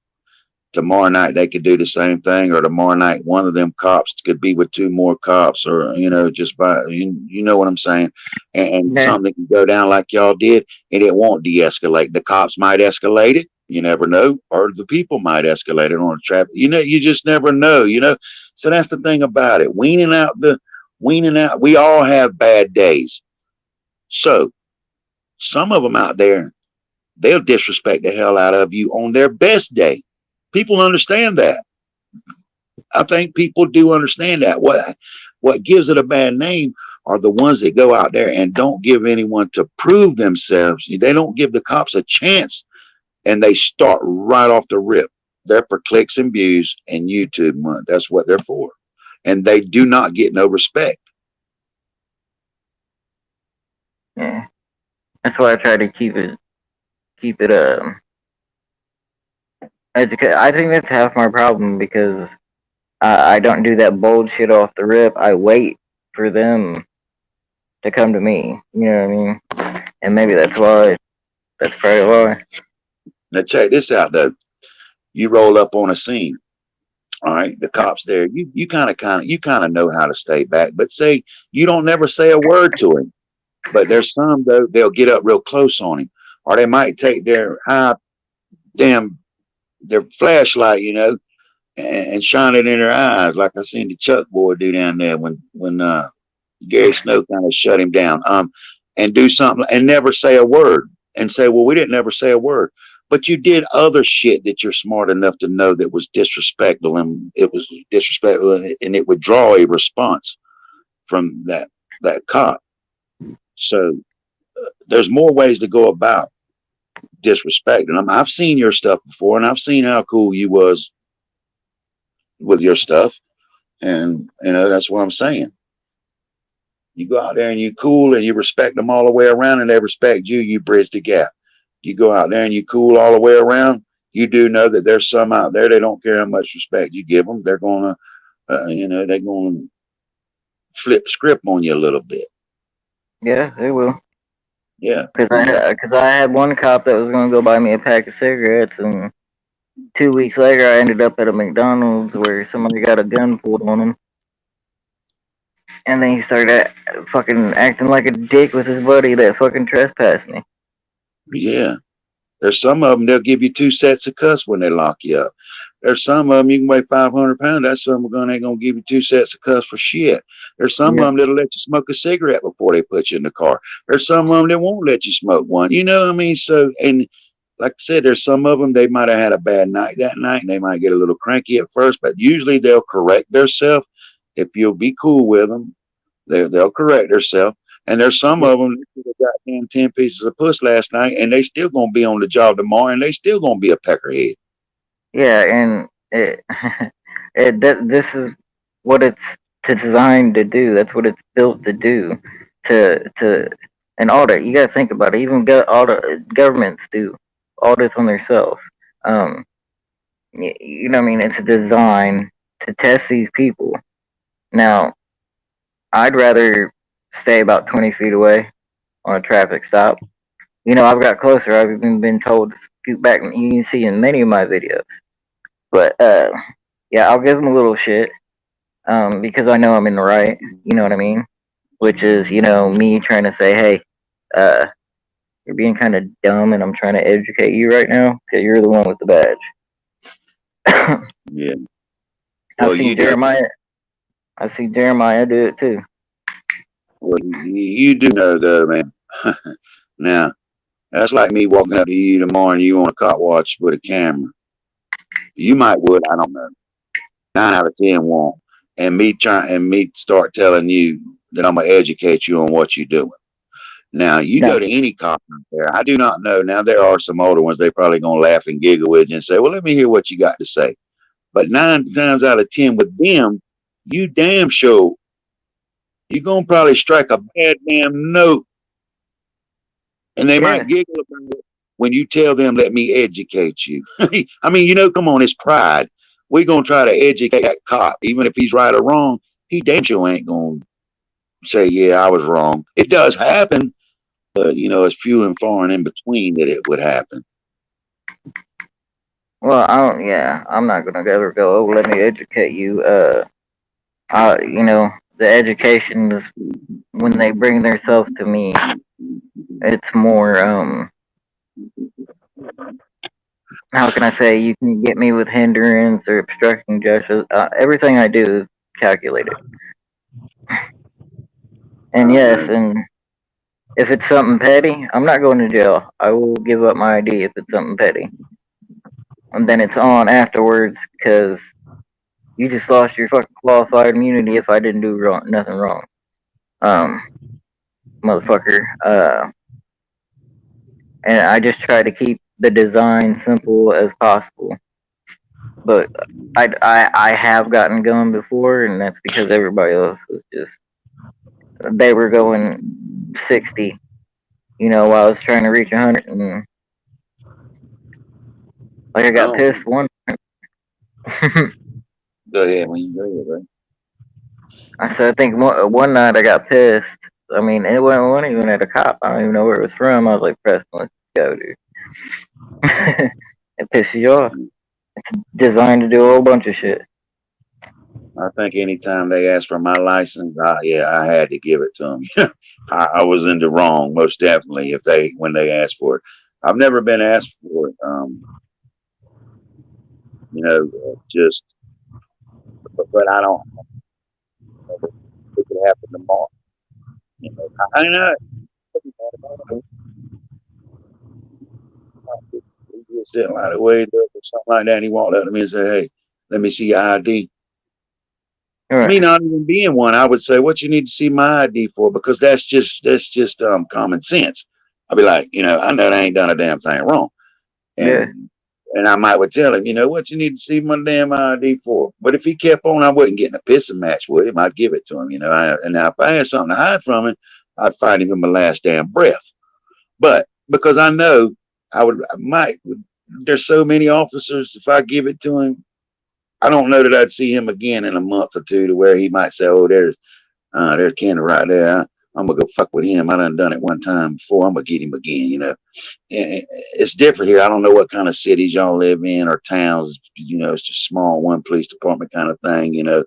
tomorrow night they could do the same thing, or tomorrow night one of them cops could be with 2 more cops, or you know, just by you know what I'm saying, and something can go down like y'all did, and it won't de-escalate. The cops might escalate it, you never know, or the people might escalate it on a traffic. You know, you just never know. You know, so that's the thing about it. Weaning out. We all have bad days, so some of them out there, they'll disrespect the hell out of you on their best day. People understand that. I think people do understand that. What gives it a bad name are the ones that go out there and don't give anyone to prove themselves. They don't give the cops a chance, and they start right off the rip. They're for clicks and views and YouTube money. That's what they're for. And they do not get no respect. Yeah. That's why I try to keep it I think that's half my problem, because I don't do that bold shit off the rip. I wait for them to come to me. You know what I mean? And maybe that's why. That's probably why. Now check this out though. You roll up on a scene. All right, the cops there. You kind of know how to stay back. But say you don't never say a word to him. But there's some though, they'll get up real close on him, or they might take their their flashlight, you know, and shine it in their eyes, like I seen the Chuck boy do down there when Gary Snow kind of shut him down, and do something and never say a word, and say, well, we didn't never say a word, but you did other shit that you're smart enough to know that was disrespectful, and it was disrespectful, and it would draw a response from that cop. So there's more ways to go about disrespecting them. I've seen your stuff before, and I've seen how cool you was with your stuff, and you know that's what I'm saying. You go out there and you cool and you respect them all the way around, and they respect you. You bridge the gap. You go out there and you cool all the way around. You do know that there's some out there, they don't care how much respect you give them. They're gonna, they're gonna flip the script on you a little bit. Yeah, they will. Yeah. Because I had one cop that was going to go buy me a pack of cigarettes, and 2 weeks later I ended up at a McDonald's where somebody got a gun pulled on him. And then he started fucking acting like a dick with his buddy that fucking trespassed me. Yeah. There's some of them, they'll give you 2 sets of cuss when they lock you up. There's some of them, you can weigh 500 pounds. That son of a gun ain't going to give you 2 sets of cuss for shit. There's some of them that'll let you smoke a cigarette before they put you in the car. There's some of them that won't let you smoke one. You know what I mean? So, and like I said, there's some of them, they might have had a bad night that night, and they might get a little cranky at first, but usually they'll correct themselves. If you'll be cool with them, they'll correct themselves. And there's some of them that got goddamn 10 pieces of puss last night, and they still going to be on the job tomorrow, and they still going to be a peckerhead. Yeah, and This is what it's designed to do. That's what it's built to do. And audit. You gotta think about it. Even governments do audits on themselves. You know what I mean? It's designed to test these people. Now, I'd rather stay about 20 feet away on a traffic stop. You know, I've got closer. I've even been told to scoot back. You can see in many of my videos. But yeah, I'll give them a little shit because I know I'm in the right. You know what I mean? Which is, you know, me trying to say, hey, you're being kind of dumb, and I'm trying to educate you right now because you're the one with the badge. Yeah. I've seen Jeremiah. I see Jeremiah do it too. Well, you do know though, man. Now, that's like me walking up to you tomorrow and you on a cop watch with a camera. You might would, I don't know. 9 out of 10 won't. And me start telling you that I'm gonna educate you on what you're doing. Now you go to any cop out there. I do not know. Now there are some older ones. They probably gonna laugh and giggle with you and say, "Well, let me hear what you got to say." But 9 times out of 10 with them, you damn sure you're gonna probably strike a bad damn note, and they might giggle about it when you tell them, "Let me educate you." I mean, you know, come on, it's pride. We're gonna try to educate that cop, even if he's right or wrong. He damn sure ain't gonna say, "Yeah, I was wrong." It does happen, but you know, it's few and far and in between that it would happen. Well, I'm not gonna ever go, "Oh, let me educate you." You know, the education is when they bring themselves to me. It's more, how can I say? You can get me with hindrance or obstructing justice. Everything I do is calculated. And yes, and if it's something petty, I'm not going to jail. I will give up my ID if it's something petty. And then it's on afterwards because you just lost your fucking qualified immunity if I didn't do nothing wrong. Motherfucker. And I just try to keep the design simple as possible. But I have gotten going before, and that's because everybody else was just, they were going 60, you know, while I was trying to reach 100, and like I got pissed one time. Go ahead when you go ahead, right? I said, I think one night I got pissed. I mean, it wasn't even at a cop. I don't even know where it was from. I was like, Preston, let's go, dude. It pisses you off. It's designed to do a whole bunch of shit. I think anytime they ask for my license, I had to give it to them. I was in the wrong, most definitely, when they asked for it. I've never been asked for it. You know, but I don't. It could happen tomorrow. You know, I know. He just didn't like the way it looked or something like that. And he walked up to me and said, "Hey, let me see your ID." Right. Me not even being one, I would say, "What you need to see my ID for?" Because that's just common sense. I'll be like, you know, I know they ain't done a damn thing wrong. And I would tell him, you know, "What you need to see my damn ID for?" But if he kept on, I wasn't getting a pissing match with him. I'd give it to him, you know. And now if I had something to hide from him, I'd fight him in my last damn breath. But because I know there's so many officers, if I give it to him, I don't know that I'd see him again in a month or two to where he might say, "Oh, there's Kenny right there. I'm gonna go fuck with him. I done it one time before. I'm gonna get him again." You know, it's different here. I don't know what kind of cities y'all live in or towns. You know, it's just small, one police department kind of thing. You know,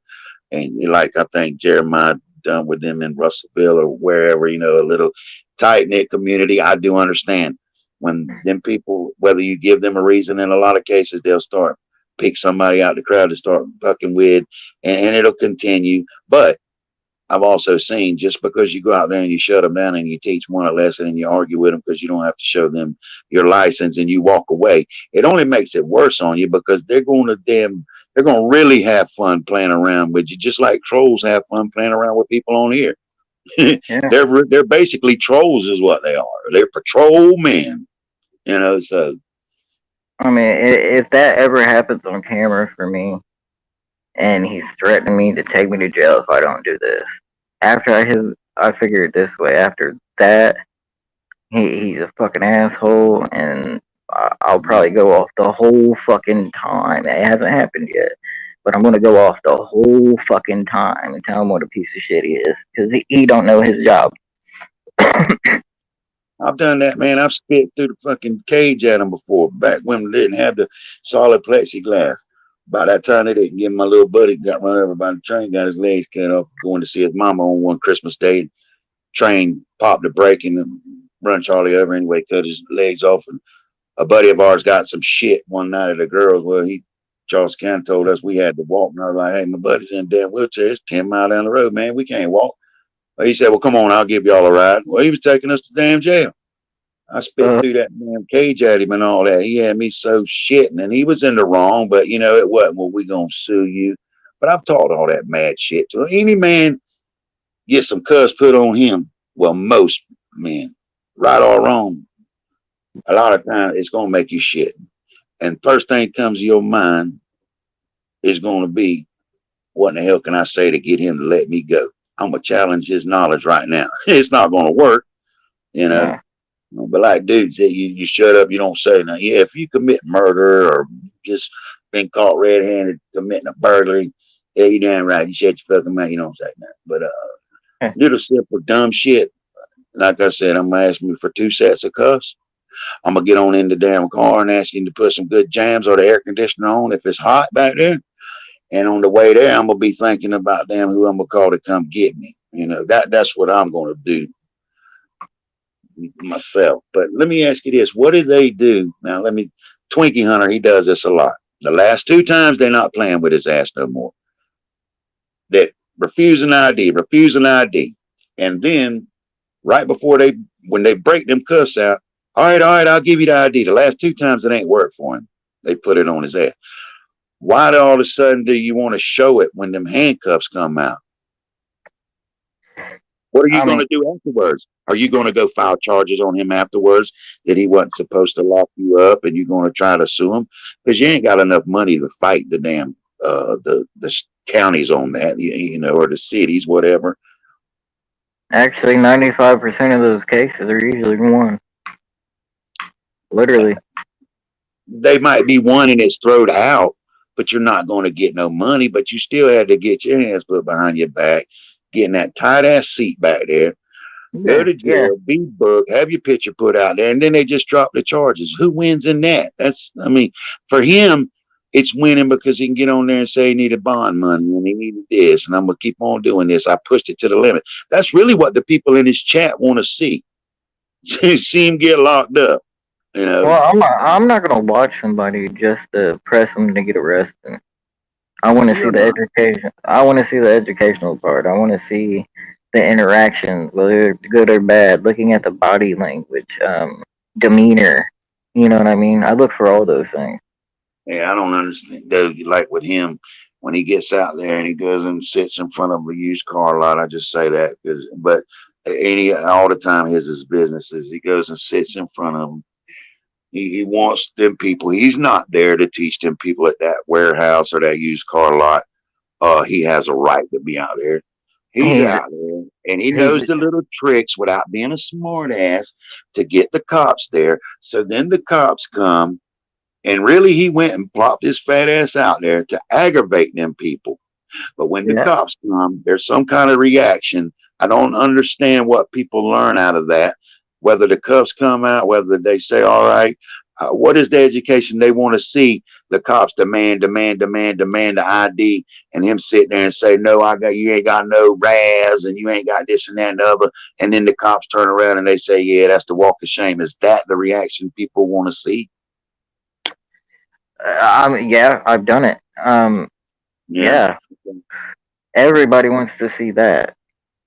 and like I think Jeremiah done with them in Russellville or wherever. You know, a little tight knit community. I do understand when them people, whether you give them a reason, in a lot of cases they'll start pick somebody out the crowd to start fucking with, and it'll continue. But I've also seen, just because you go out there and you shut them down and you teach one a lesson and you argue with them because you don't have to show them your license and you walk away, it only makes it worse on you because they're going to really have fun playing around with you, just like trolls have fun playing around with people on here. They're basically trolls is what they are. They're patrol men, you know. So I mean, if that ever happens on camera for me, and he's threatening me to take me to jail if I don't do this. After I figure it this way. After that, he's a fucking asshole, and I'll probably go off the whole fucking time. It hasn't happened yet, but I'm gonna go off the whole fucking time and tell him what a piece of shit he is, because he don't know his job. I've done that, man. I've spit through the fucking cage at him before, back when they didn't have the solid plexiglass. By that time, they didn't give my little buddy got run over by the train, got his legs cut off, going to see his mama on one Christmas Day. Train popped the brake and run Charlie over anyway, cut his legs off. And a buddy of ours got some shit one night at the girls. Well, Charles County told us we had to walk. And I was like, hey, my buddy's in a damn wheelchair. It's 10 miles down the road, man. We can't walk. Well, he said, well, come on, I'll give y'all a ride. Well, he was taking us to damn jail. I spit through that damn cage at him and all that. He had me so shitting, and he was in the wrong, but you know, it wasn't, well, we gonna sue you. But I've taught all that mad shit to him. Any man get some cuss put on him. Well, most men, right or wrong, a lot of times it's gonna make you shit. And first thing comes to your mind is gonna be, what in the hell can I say to get him to let me go? I'm gonna challenge his knowledge right now. It's not gonna work, you know. Yeah. But like dudes, you shut up, you don't say nothing. Yeah, if you commit murder or just been caught red-handed committing a burglary, yeah, you damn right. You shut your fucking mouth, you don't say nothing. But little simple dumb shit. Like I said, I'm gonna ask me for 2 sets of cuffs. I'm gonna get on in the damn car and ask him to put some good jams or the air conditioner on if it's hot back there. And on the way there, I'm gonna be thinking about damn who I'm gonna call to come get me. You know, that's what I'm gonna do myself. But let me ask you this: what do they do now? Twinkie Hunter, he does this a lot. The last 2 times, they're not playing with his ass no more. That refuse an ID, and then right before when they break them cuffs out, all right, I'll give you the ID. The last 2 times it ain't worked for him. They put it on his ass. Why all of a sudden do you want to show it when them handcuffs come out? What are you going to do afterwards? Are you going to go file charges on him afterwards that he wasn't supposed to lock you up, and you're going to try to sue him? Because you ain't got enough money to fight the damn the counties on that, you know, or the cities, whatever. Actually, 95% of those cases are usually won. Literally. They might be won and it's thrown out, but you're not going to get no money. But you still had to get your hands put behind your back, getting that tight ass seat back there. Go to jail, be booked, have your picture put out there, and then they just drop the charges. Who wins in that? For him, it's winning because he can get on there and say he needed bond money and he needed this, and I'm gonna keep on doing this. I pushed it to the limit. That's really what the people in his chat want to see. See him get locked up. You know. Well, I'm not gonna watch somebody just to press them to get arrested. I want to see the education. I want to see the educational part. I want to see the interactions, whether good or bad. Looking at the body language, demeanor. You know what I mean? I look for all those things. Yeah, I don't understand. Though, like with him, when he gets out there and he goes and sits in front of a used car lot, I just say that but all the time his businesses. He goes and sits in front of them. He wants them people. He's not there to teach them people at that warehouse or that used car lot. He has a right to be out there. He's out there, and he knows the little tricks without being a smart ass to get the cops there. So then the cops come, and really he went and plopped his fat ass out there to aggravate them people. But when the cops come, there's some kind of reaction. I don't understand what people learn out of that. Whether the cuffs come out, whether they say, all right, what is the education they want to see? The cops demand the ID, and him sitting there and say, no, you ain't got no RAS, and you ain't got this and that and the other. And then the cops turn around and they say, yeah, that's the walk of shame. Is that the reaction people want to see? Yeah, I've done it. Yeah. Everybody wants to see that,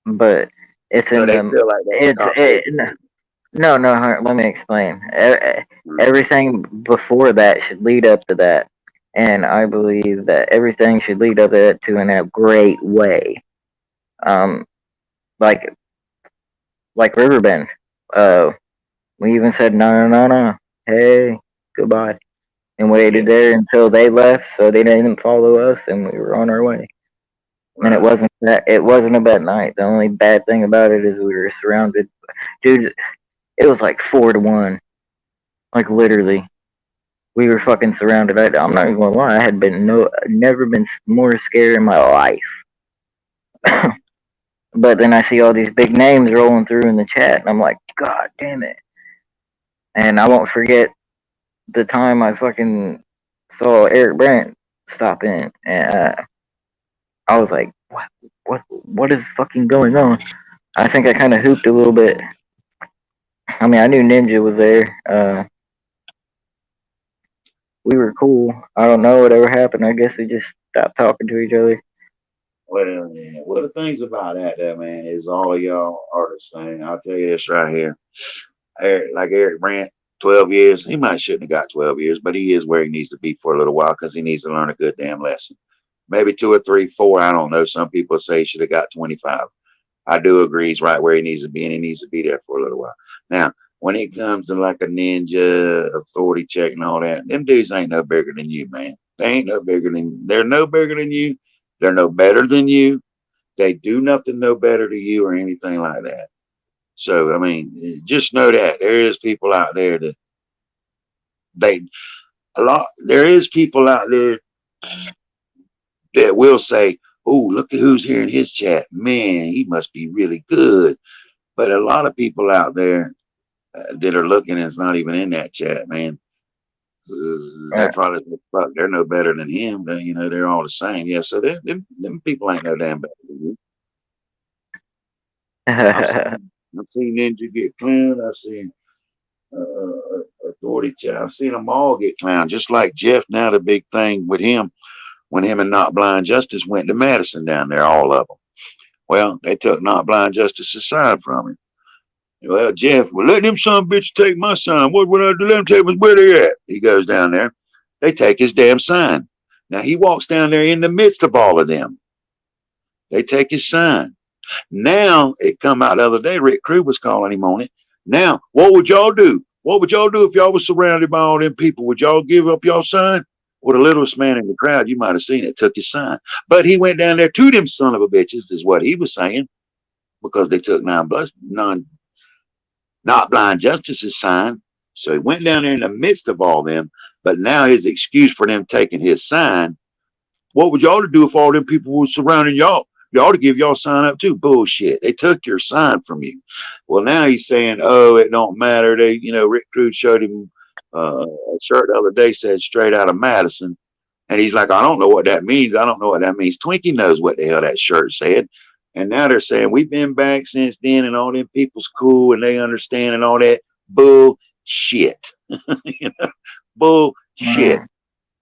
but it's in them. No, let me explain. Everything before that should lead up to that. And I believe that everything should lead up to it in a great way. Like Riverbend. We even said, no. Hey, goodbye. and waited there until they left, so they didn't follow us, and we were on our way. And it wasn't a bad night. The only bad thing about it is we were surrounded. Dude, it was like 4-1. Like literally. We were fucking surrounded. I'm not even gonna lie, I had never been more scared in my life. But then I see all these big names rolling through in the chat, and I'm like, God damn it. And I won't forget the time I fucking saw Eric Brandt stop in, and I was like, what is fucking going on? I think I kind of hooped a little bit. I mean, I knew Ninja was there. We were cool. I don't know whatever happened. I guess we just stopped talking to each other. Well, the things about that, man, is all of y'all are the same. I'll tell you this right here. Eric Brandt, 12 years. He might shouldn't have got 12 years, but he is where he needs to be for a little while because he needs to learn a good damn lesson. Maybe 2 or 3, 4. I don't know. Some people say he should have got 25. I do agree he's right where he needs to be, and he needs to be there for a little while. Now, when it comes to like a Ninja, authority check, and all that, them dudes ain't no bigger than you, man. They're no bigger than you. They're no better than you. They do nothing no better to you or anything like that. So, I mean, just know that there is people out there that there is people out there that will say, oh, look at who's here in his chat. Man, he must be really good. But a lot of people out there that are looking and it's not even in that chat, man. They probably fuck, they're no better than him. You know, they're all the same. Yeah, so them people ain't no damn better than you. I've seen Ninja get clowned. I've seen authority chat. I've seen them all get clowned. Just like Jeff. Now the big thing with him, when him and Not Blind Justice went to Madison down there, all of them. Well, they took Not Blind Justice's sign from him. Well, Jeff, well, let them son of a bitch take my sign. What would I do? Let them take where they at? He goes down there. They take his damn sign. Now he walks down there in the midst of all of them. They take his sign. Now it come out the other day. Rick Crew was calling him on it. Now, what would y'all do? What would y'all do if y'all was surrounded by all them people? Would y'all give up your sign? Well, the littlest man in the crowd, you might have seen it, took his sign. But he went down there to them son of a bitches, is what he was saying, because they took Not Blind Justice's sign. So he went down there in the midst of all them. But now his excuse for them taking his sign, what would y'all do if all them people were surrounding y'all? You ought to give y'all sign up too. Bullshit. They took your sign from you. Well, now he's saying, oh, it don't matter. Rick Crew showed him a shirt the other day said straight out of Madison. And he's like, I don't know what that means. I don't know what that means. Twinkie knows what the hell that shirt said. And now they're saying we've been back since then and all them people's cool and they understand and all that. Bullshit. Bullshit.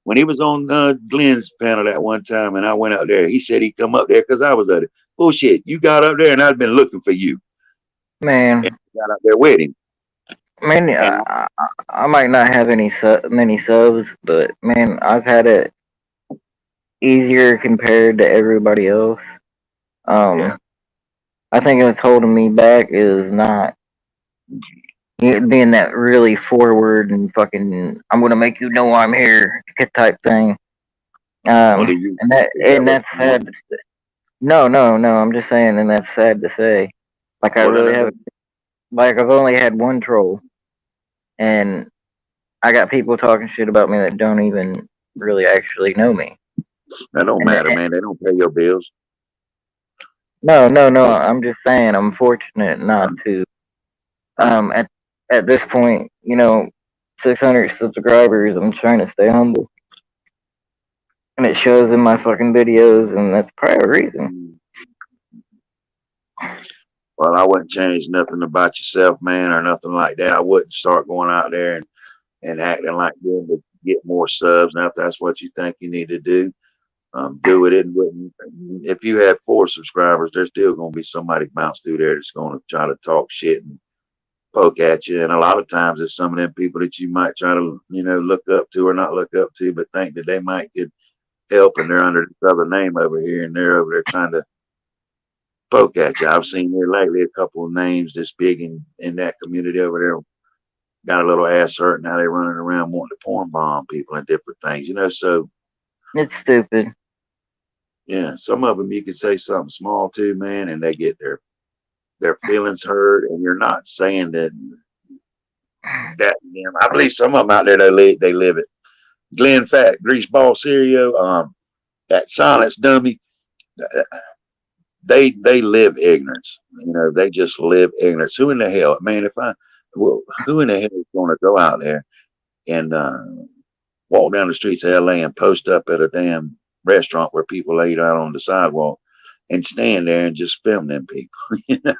When he was on Glenn's panel that one time and I went out there, he said he'd come up there because I was at it. Bullshit. You got up there and I'd been looking for you. Man. And got up there with him. Man, I might not have many subs, but man, I've had it easier compared to everybody else. I think what's holding me back is not being that really forward and fucking I'm gonna make you know I'm here type thing. And that's sad. No. I'm just saying, and that's sad to say. Like I really have. Like I've only had one troll, and I got people talking shit about me that don't even really actually know me. That don't matter, man. They don't pay your bills. No. I'm just saying I'm fortunate not to. At this point, 600 subscribers. I'm trying to stay humble, and it shows in my fucking videos, and that's probably a reason. Well, I wouldn't change nothing about yourself, man, or nothing like that. I wouldn't start going out there and acting like you to get more subs. Now, if that's what you think you need to do, do it. If you had 4 subscribers, there's still going to be somebody bounce through there that's going to try to talk shit and poke at you. And a lot of times it's some of them people that you might try to, look up to or not look up to, but think that they might get help and they're under this other name over here and they're over there trying to poke at you. I've seen there lately a couple of names that's big in that community over there got a little ass hurt. Now they're running around wanting to porn bomb people and different things, you know. So It's stupid. yeah, some of them you can say something small to, man, and they get their feelings hurt, and you're not saying that. I believe some of them out there they live it. Glenn Fat, Greaseball Cereal, that Silence Dummy, they live ignorance. You know, they just live ignorance. Who in the hell, man? Who in the hell is going to go out there and walk down the streets of LA and post up at a damn restaurant where people ate out on the sidewalk and stand there and just film them people? You know,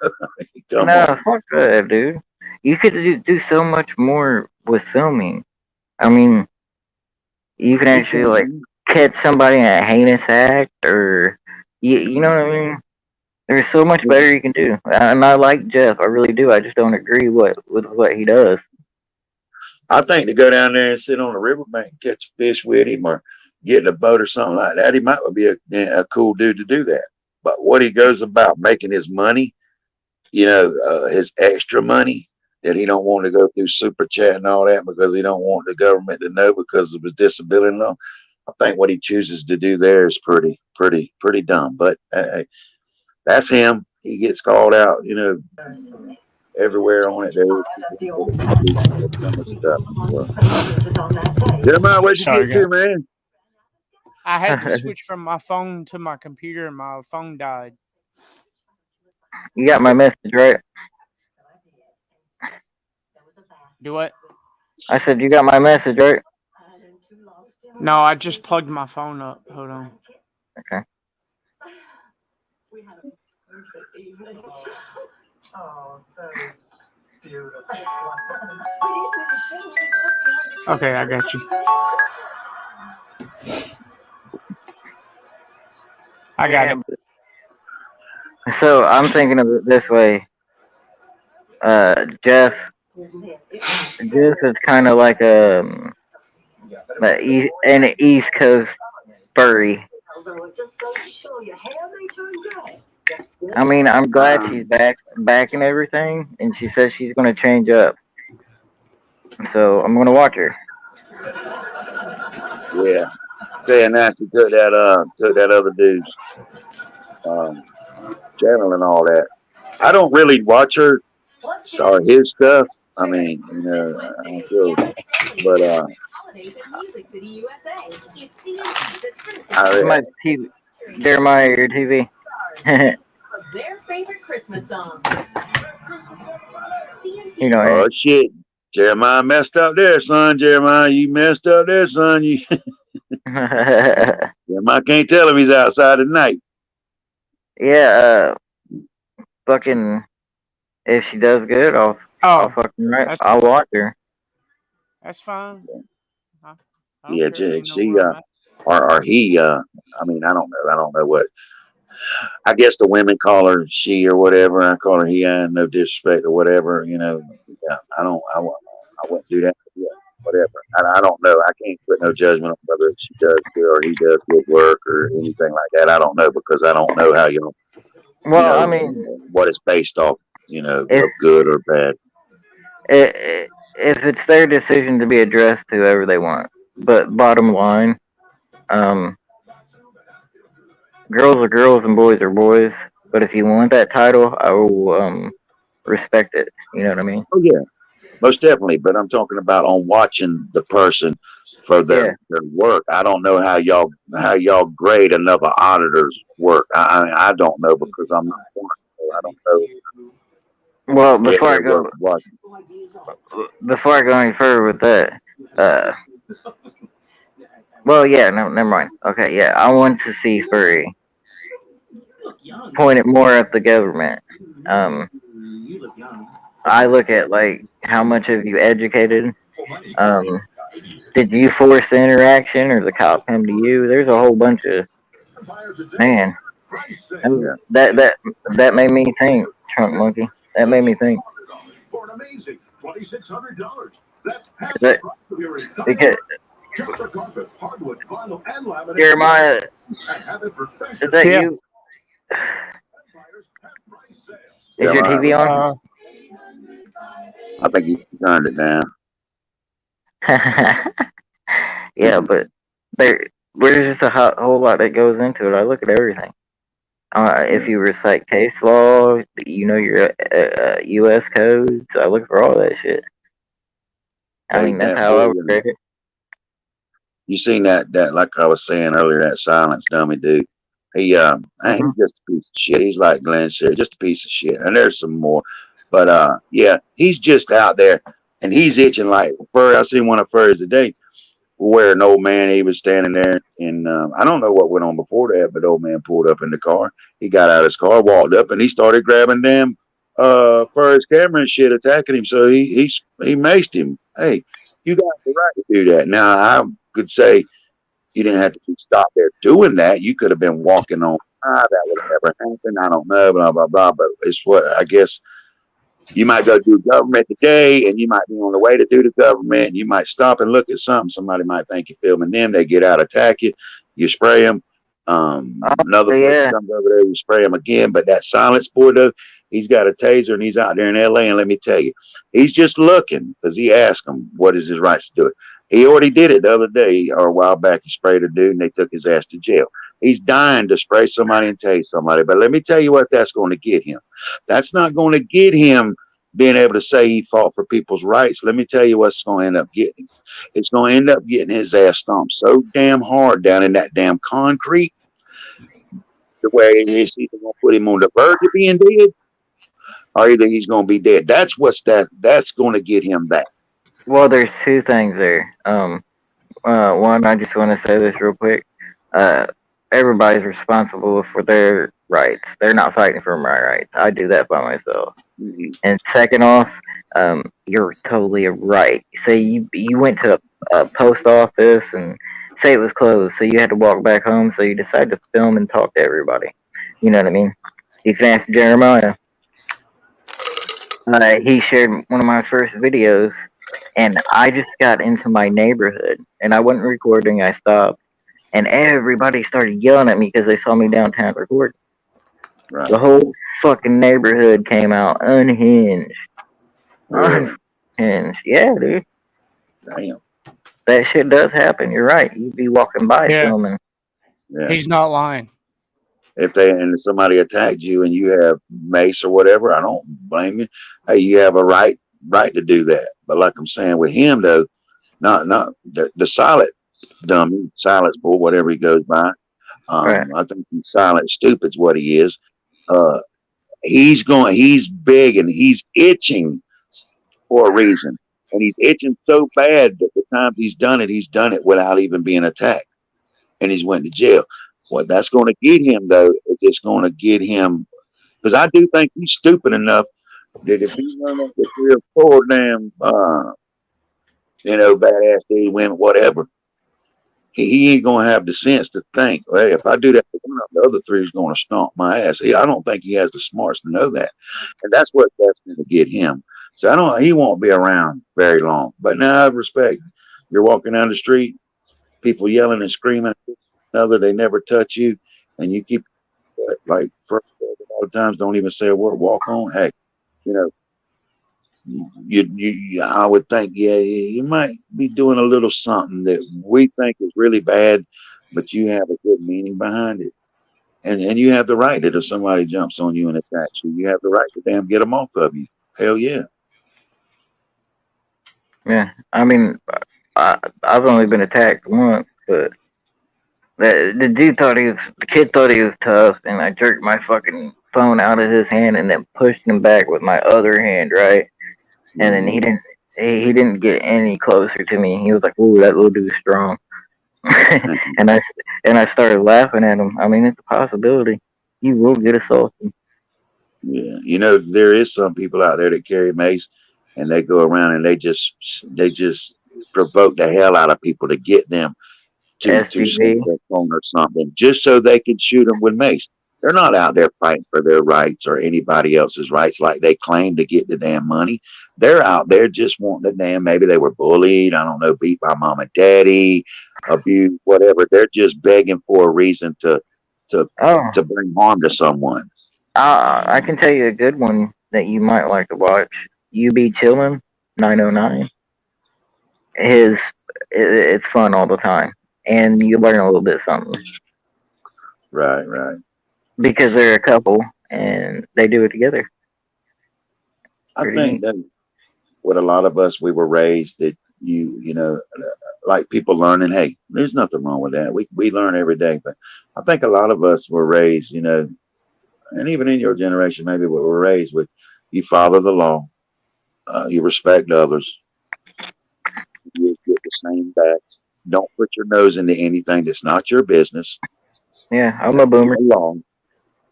come No, on. fuck that, dude. You could do so much more with filming. I mean, you can actually like catch somebody in a heinous act, or you know what I mean. There's so much better you can do, and I like Jeff. I really do. I just don't agree with what he does. I think to go down there and sit on the riverbank and catch a fish with him, or get in a boat or something like that, he might be a cool dude to do that. But what he goes about making his money, you know, his extra money that he don't want to go through super chat and all that because he don't want the government to know because of his disability law. I think what he chooses to do there is pretty dumb. But that's him. He gets called out, you know, everywhere on it. Jeremiah, where'd you Sorry, get to, guys. man? I had to switch from my phone to my computer, and my phone died. You got my message, right? Do what? I said you got my message, right? No, I just plugged my phone up. Hold on. Okay. Okay, I got you. I got it. So I'm thinking of it this way. Jeff is kind of like an East Coast furry. I mean, I'm glad she's back and everything, and she says she's going to change up. So I'm going to watch her. Yeah, saying that she took that other dude's channel and all that. I don't really watch her or his stuff. I mean, you know, I don't feel, but my TV, Jeremiah, your TV. Their favorite Christmas song. You know. Oh shit, Jeremiah messed up there, son. Jeremiah, you messed up there, son. You. Jeremiah can't tell him he's outside at night. Yeah. Fucking. If she does good, I'll fucking I'll watch her. That's fine. Yeah, she or he. I mean, I don't know what. I guess the women call her she or whatever. I call her he. I have no disrespect or whatever. You know, yeah, I wouldn't do that. Yeah, whatever. I don't know. I can't put no judgment on whether she does good or he does good work or anything like that. I don't know because I don't know how you. Well, I mean, what it's based off. You know, of good or bad. If it's their decision to be addressed to whoever they want, but bottom line, girls are girls and boys are boys. But if you want that title, I will respect it. You know what I mean? Oh yeah, most definitely. But I'm talking about on watching the person for their work. I don't know how y'all grade another auditor's work. I don't know because I'm not. I don't know. Well, before I go any further with that, well, yeah, no, never mind. Okay, yeah, I want to see furry point it more at the government. I look at like how much have you educated? Did you force the interaction, or the cop come to you? There's a whole bunch of man. That made me think, Trunk Monkey. That made me think. For an amazing $2,600. Because Jeremiah, is that you? Is your TV on? I think he turned it down. Yeah, but there's just a whole lot that goes into it. I look at everything. If you recite case law, you know your U.S. codes. I look for all that shit. I mean, that's how I would grade it. You seen that like I was saying earlier, that silence dummy dude. He's just a piece of shit. He's like Glenn said, just a piece of shit. And there's some more, but yeah, he's just out there and he's itching like fur. I seen one of furs today where an old man, he was standing there, and I don't know what went on before that, but the old man pulled up in the car. He got out of his car, walked up, and he started grabbing them for his camera and shit, attacking him. So he maced him. Hey, you got the right to do that. Now I could say you didn't have to be stopped there doing that. You could have been walking on by. That would have never happened. I don't know, blah blah blah. But it's what I guess. You might go do government today, and you might be on the way to do the government. And you might stop and look at something. Somebody might think you're filming them. They get out, attack you. You spray them. Another person comes over there, you spray him again. But that silence boy, though, he's got a taser, and he's out there in L.A. And let me tell you, he's just looking because he asked him what is his rights to do it. He already did it the other day or a while back. He sprayed a dude, and they took his ass to jail. He's dying to spray somebody and tase somebody. But let me tell you what that's going to get him. That's not going to get him being able to say he fought for people's rights. Let me tell you what's going to end up getting. It's going to end up getting his ass stomped so damn hard down in that damn concrete the way it's either going to put him on the verge of being dead or either he's going to be dead. That's going to get him back. Well, there's two things there. One, I just want to say this real quick. Everybody's responsible for their rights. They're not fighting for my rights. I do that by myself. Mm-hmm. And second off, you're totally right. Say you went to a post office and say it was closed, so you had to walk back home, so you decided to film and talk to everybody. You know what I mean? You can ask Jeremiah. He shared one of my first videos, and I just got into my neighborhood, and I wasn't recording. I stopped. And everybody started yelling at me because they saw me downtown recording. Right. The whole fucking neighborhood came out unhinged. Really? Unhinged. Yeah, dude. Damn. That shit does happen. You're right. You'd be walking by filming. Yeah. He's not lying. If somebody attacked you and you have mace or whatever, I don't blame you. Hey, you have a right to do that. But like I'm saying with him though, not the silent dummy, silence bull, whatever he goes by. Right. I think he's silent stupid's what he is. He's big and he's itching for a reason. And he's itching so bad that the times he's done it without even being attacked. And he's went to jail. What that's going to get him though, is it's going to get him, because I do think he's stupid enough that if he run up the 3 or 4 damn badass dude, women, whatever, he ain't gonna have the sense to think, hey, if I do that, the other 3 is gonna stomp my ass. I don't think he has the smarts to know that, and that's going to get him. So he won't be around very long. But now I respect. You're walking down the street, people yelling and screaming at another, they never touch you, and you keep like first a lot of times don't even say a word, walk on. Hey, I would think, you might be doing a little something that we think is really bad, but you have a good meaning behind it. And you have the right that if somebody jumps on you and attacks you, you have the right to damn get them off of you. Hell yeah. Yeah, I mean, I've only been attacked once, but the kid thought he was tough, and I jerked my fucking phone out of his hand and then pushed him back with my other hand, right? And then he didn't get any closer to me. He was like, "Ooh, that little dude's strong." and I started laughing at him. I mean, it's a possibility. You will get assaulted. Yeah, there is some people out there that carry mace, and they go around and they just provoke the hell out of people to get them to shoot their phone or something, just so they can shoot them with mace. They're not out there fighting for their rights or anybody else's rights like they claim to get the damn money. They're out there just wanting the damn, maybe they were bullied, I don't know, beat by mom and daddy, abused, whatever. They're just begging for a reason to bring harm to someone. I can tell you a good one that you might like to watch. You Be Chillin'. 909. It's fun all the time, and you learn a little bit something. Right, right. Because they're a couple and they do it together. I think that with a lot of us, we were raised that you know, like people learning. Hey, there's nothing wrong with that. We learn every day, but I think a lot of us were raised, you know, and even in your generation, maybe we were raised with you follow the law, you respect others, you get the same back. Don't put your nose into anything that's not your business. Yeah, I'm a boomer.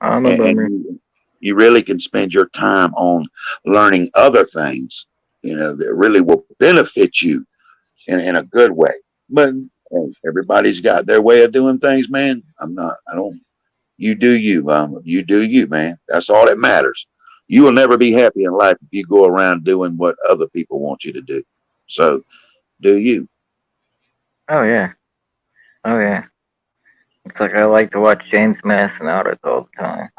I'm a boomer. And you really can spend your time on learning other things, you know, that really will benefit you in a good way. But hey, everybody's got their way of doing things, man. You do you, you do you, man. That's all that matters. You will never be happy in life if you go around doing what other people want you to do. So do you. Oh yeah. Oh yeah. It's like I like to watch James Madison audits all the time.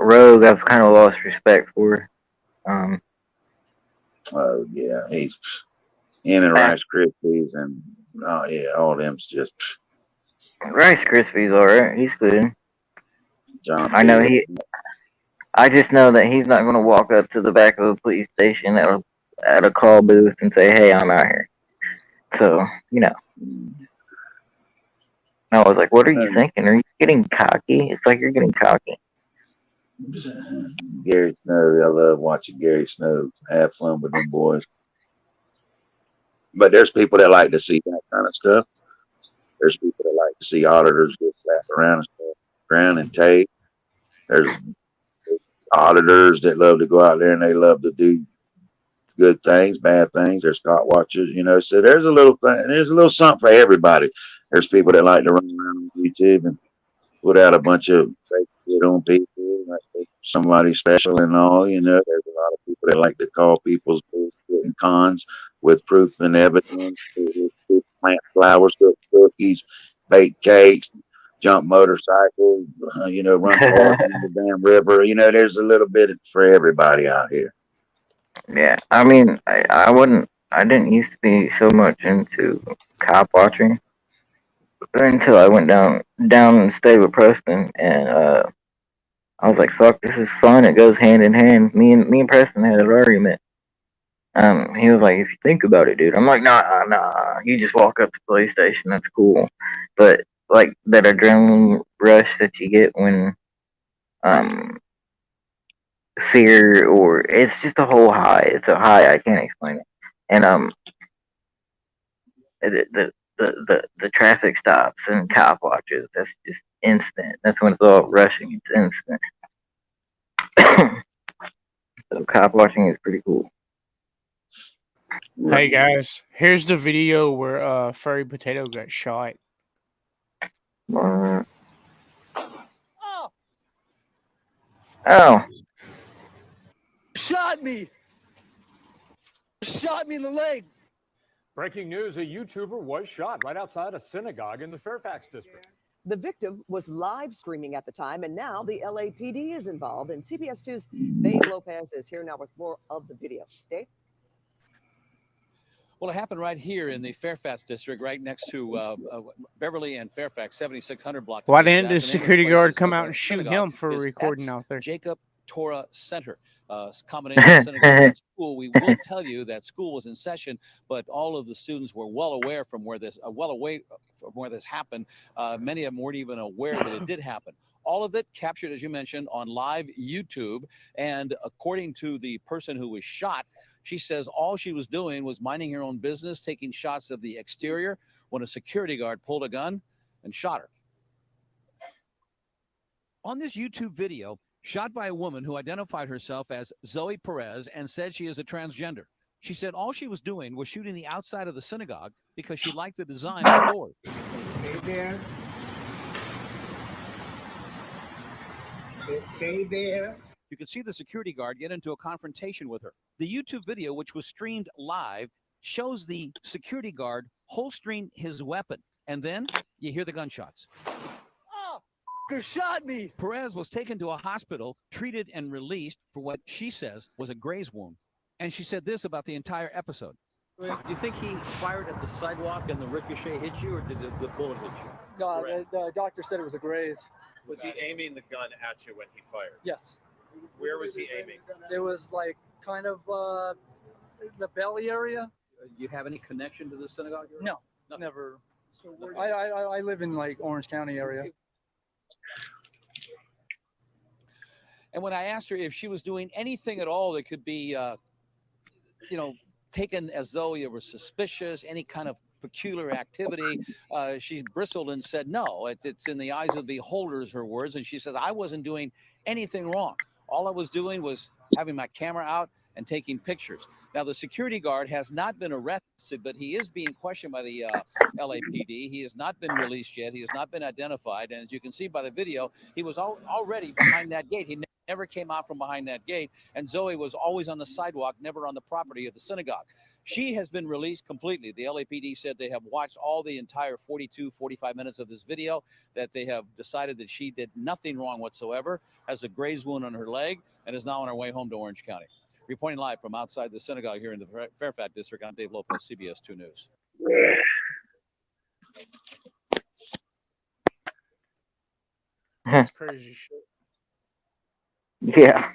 Rogue, I've kind of lost respect for. Oh yeah, he's in and Rice Krispies and oh yeah, all them's just Rice Krispies, alright. He's good. John. I just know that he's not going to walk up to the back of a police station at a call booth and say, "Hey, I'm out here." So you know. I was like, "What are you thinking? Are you getting cocky?" It's like you're getting cocky. Gary Snow, I love watching Gary Snow have fun with them boys. But there's people that like to see that kind of stuff. There's people that like to see auditors get slapped around and stuff, ground and tape. There's auditors that love to go out there and they love to do good things, bad things. There's cop watchers, you know. So there's a little thing. There's a little something for everybody. There's people that like to run around on YouTube and put out a bunch of fake shit on people, like somebody special and all. You know, there's a lot of people that like to call people's bullshit and cons with proof and evidence. Plant flowers, cook cookies, bake cakes, jump motorcycles, you know, run cars in the damn river. You know, there's a little bit for everybody out here. Yeah, I mean, I didn't used to be so much into cop watching until I went down and stayed with Preston, and I was like, "Fuck, this is fun. It goes hand in hand." Me and Preston had an argument. He was like, "If you think about it, dude," I'm like, "Nah. You just walk up to the police station. That's cool." But like that adrenaline rush that you get when fear, or it's just a whole high. It's a high. I can't explain it. And the traffic stops and cop watches. That's just instant. That's when it's all rushing. It's instant. So cop watching is pretty cool. Hey guys, here's the video where Furry Potato got shot. Oh. Shot me in the leg. Breaking news, a YouTuber was shot right outside a synagogue in the Fairfax district. The victim was live streaming at the time, and now the LAPD is involved. And CBS 2's Dave Lopez is here now with more of the video. Dave? Well, it happened right here in the Fairfax district, right next to Beverly and Fairfax, 7600 block. Why didn't the security guard come out and shoot him for recording out there? Jacob Torah Center. Combination synagogue school. We will tell you that school was in session, but all of the students were well away from where this happened. Many of them weren't even aware that it did happen. All of it captured, as you mentioned, on live YouTube. And according to the person who was shot, she says all she was doing was minding her own business, taking shots of the exterior, when a security guard pulled a gun and shot her. On this YouTube video, shot by a woman who identified herself as Zoe Perez and said she is a transgender. She said all she was doing was shooting the outside of the synagogue because she liked the design of the doors. Stay there. Stay there. You can see the security guard get into a confrontation with her. The YouTube video, which was streamed live, shows the security guard holstering his weapon. And then you hear the gunshots. shot me. Perez was taken to a hospital, treated and released for what she says was a graze wound. And she said this about the entire episode. Do you think he fired at the sidewalk and the ricochet hit you, or did the bullet hit you? No, the doctor said it was a graze. Was he aiming the gun at you when he fired? Yes. Where was he aiming? It was like kind of the belly area. Do you have any connection to the synagogue? No, never. I live in like Orange County area. And when I asked her if she was doing anything at all that could be, taken as though it was suspicious, any kind of peculiar activity, she bristled and said, no, it's in the eyes of the beholders, her words. And she says, I wasn't doing anything wrong. All I was doing was having my camera out and taking pictures. Now, the security guard has not been arrested, but he is being questioned by the LAPD. He has not been released yet. He has not been identified. And as you can see by the video, he was already behind that gate. He never came out from behind that gate. And Zoe was always on the sidewalk, never on the property of the synagogue. She has been released completely. The LAPD said they have watched all the entire 45 minutes of this video, that they have decided that she did nothing wrong whatsoever, has a graze wound on her leg, and is now on her way home to Orange County. Reporting live from outside the synagogue here in the Fairfax district, I'm Dave Lopez, CBS 2 News. That's crazy shit. Yeah.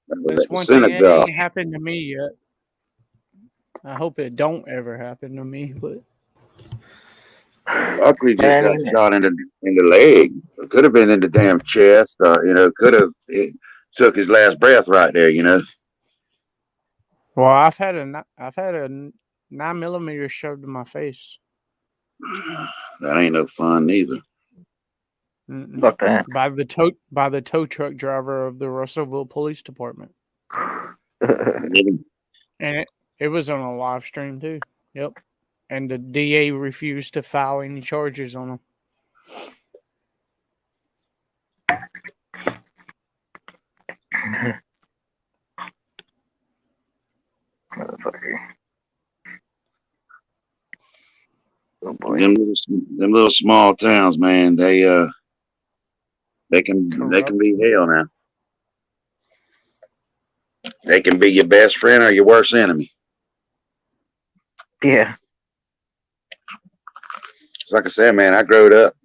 That's one thing that ain't happened to me yet. I hope it don't ever happen to me, but Buckley just got shot in the leg. It could have been in the damn chest, could have took his last breath right there, well, I've had a 9mm shoved in my face. That ain't no fun neither. Fuck that. By the tow truck driver of the Russellville Police Department. And it was on a live stream too. Yep. And the DA refused to file any charges on him. Motherfucker. Oh boy. Them little small towns, man, they can be hell now. They can be your best friend or your worst enemy. Yeah. It's like I said, man, I growed up.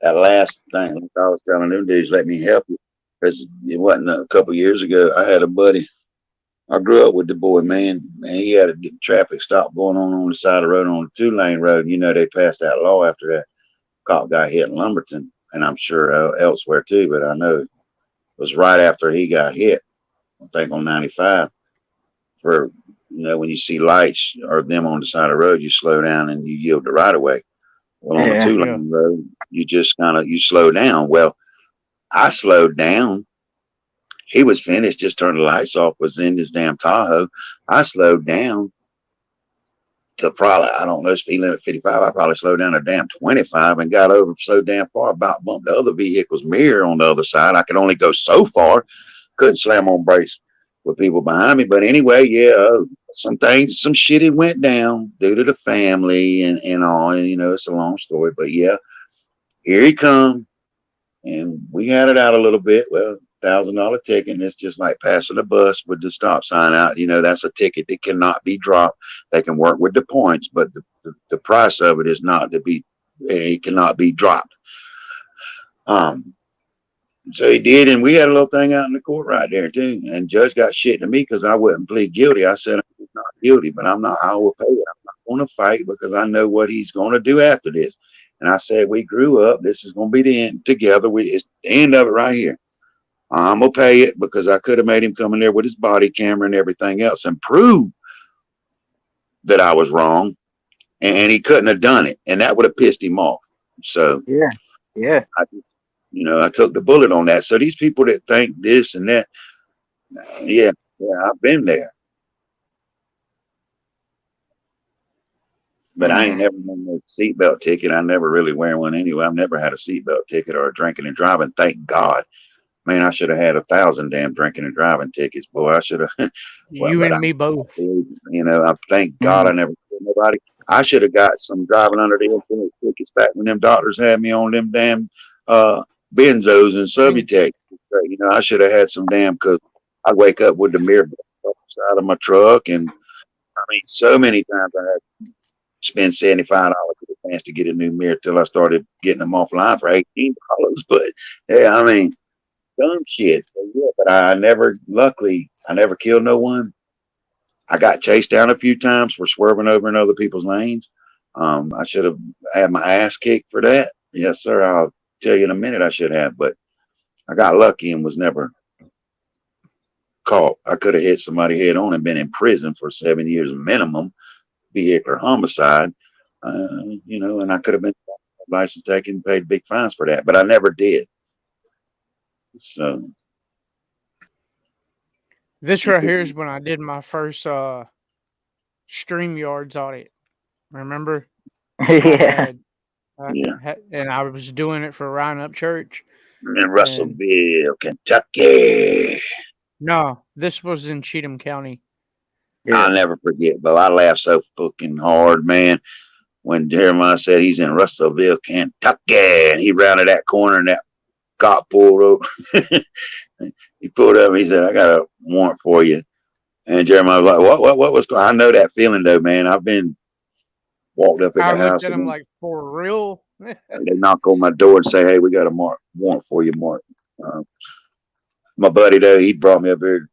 That last thing, like I was telling them dudes, let me help you. Because it wasn't a couple years ago. I had a buddy. I grew up with the boy, man. And he had a traffic stop going on the side of the road on the 2-lane road. They passed that law after that cop got hit in Lumberton. And I'm sure elsewhere too, but I know it was right after he got hit. I think on 95. For when you see lights or them on the side of the road, you slow down and you yield the right of way. Well, on the 2-lane road, you just you slow down. Well, I slowed down. He was finished, just turned the lights off, was in his damn Tahoe. I slowed down to probably, I don't know, speed limit 55. I probably slowed down to damn 25 and got over so damn far, about bumped the other vehicle's mirror on the other side. I could only go so far. Couldn't slam on brakes with people behind me. But anyway, some shit had went down due to the family and all. And, it's a long story. But yeah, here he come. And we had it out a little bit. Well, $1,000 ticket. And it's just like passing a bus with the stop sign out. That's a ticket that cannot be dropped. They can work with the points, but the price of it is not to be, it cannot be dropped. So he did, and we had a little thing out in the court right there too. And judge got shit to me because I wouldn't plead guilty. I said I'm not guilty, but I will pay it. I'm not going to fight because I know what he's going to do after this. And I said, we grew up. This is going to be the end together. It's the end of it right here. I'm going to pay it because I could have made him come in there with his body camera and everything else and prove that I was wrong. And he couldn't have done it. And that would have pissed him off. So yeah. I took the bullet on that. So these people that think this and that, yeah, I've been there. But I ain't never had no seatbelt ticket. I never really wear one anyway. I've never had a seatbelt ticket or a drinking and driving. Thank God. Man, I should have had 1,000 damn drinking and driving tickets. Boy, I should have. You and me both. I thank God I never killed nobody. I should have got some driving under the influence tickets back when them doctors had me on them damn benzos and Subutex. You know, I should have had some damn, because I'd wake up with the mirror outside of my truck. And I mean, so many times I had to spend $75 for the chance to get a new mirror till I started getting them offline for $18. But yeah, I mean, dumb shit. So, yeah, but luckily, I never killed no one. I got chased down a few times for swerving over in other people's lanes. I should have had my ass kicked for that. Yes, sir. I'll tell you in a minute I should have, but I got lucky and was never caught. I could have hit somebody head on and been in prison for 7 years minimum, vehicular homicide, you know, and I could have been license taken, paid big fines for that, but I never did. So this right here is when I did my first StreamYards audit. Remember? Yeah. And I was doing it for Ryan Up Church. In Russellville, Kentucky. No, this was in Cheatham County. I'll never forget, but I laughed so fucking hard, man, when Jeremiah said he's in Russellville, Kentucky, and he rounded that corner and that cop pulled over. He pulled up and he said, "I got a warrant for you." And Jeremiah was like, what was going on? I know that feeling though, man. I've been walked up at I the looked house at him and like, for real? they knock on my door and say, "Hey, we got a warrant for you, Mark." My buddy though, he brought me up here.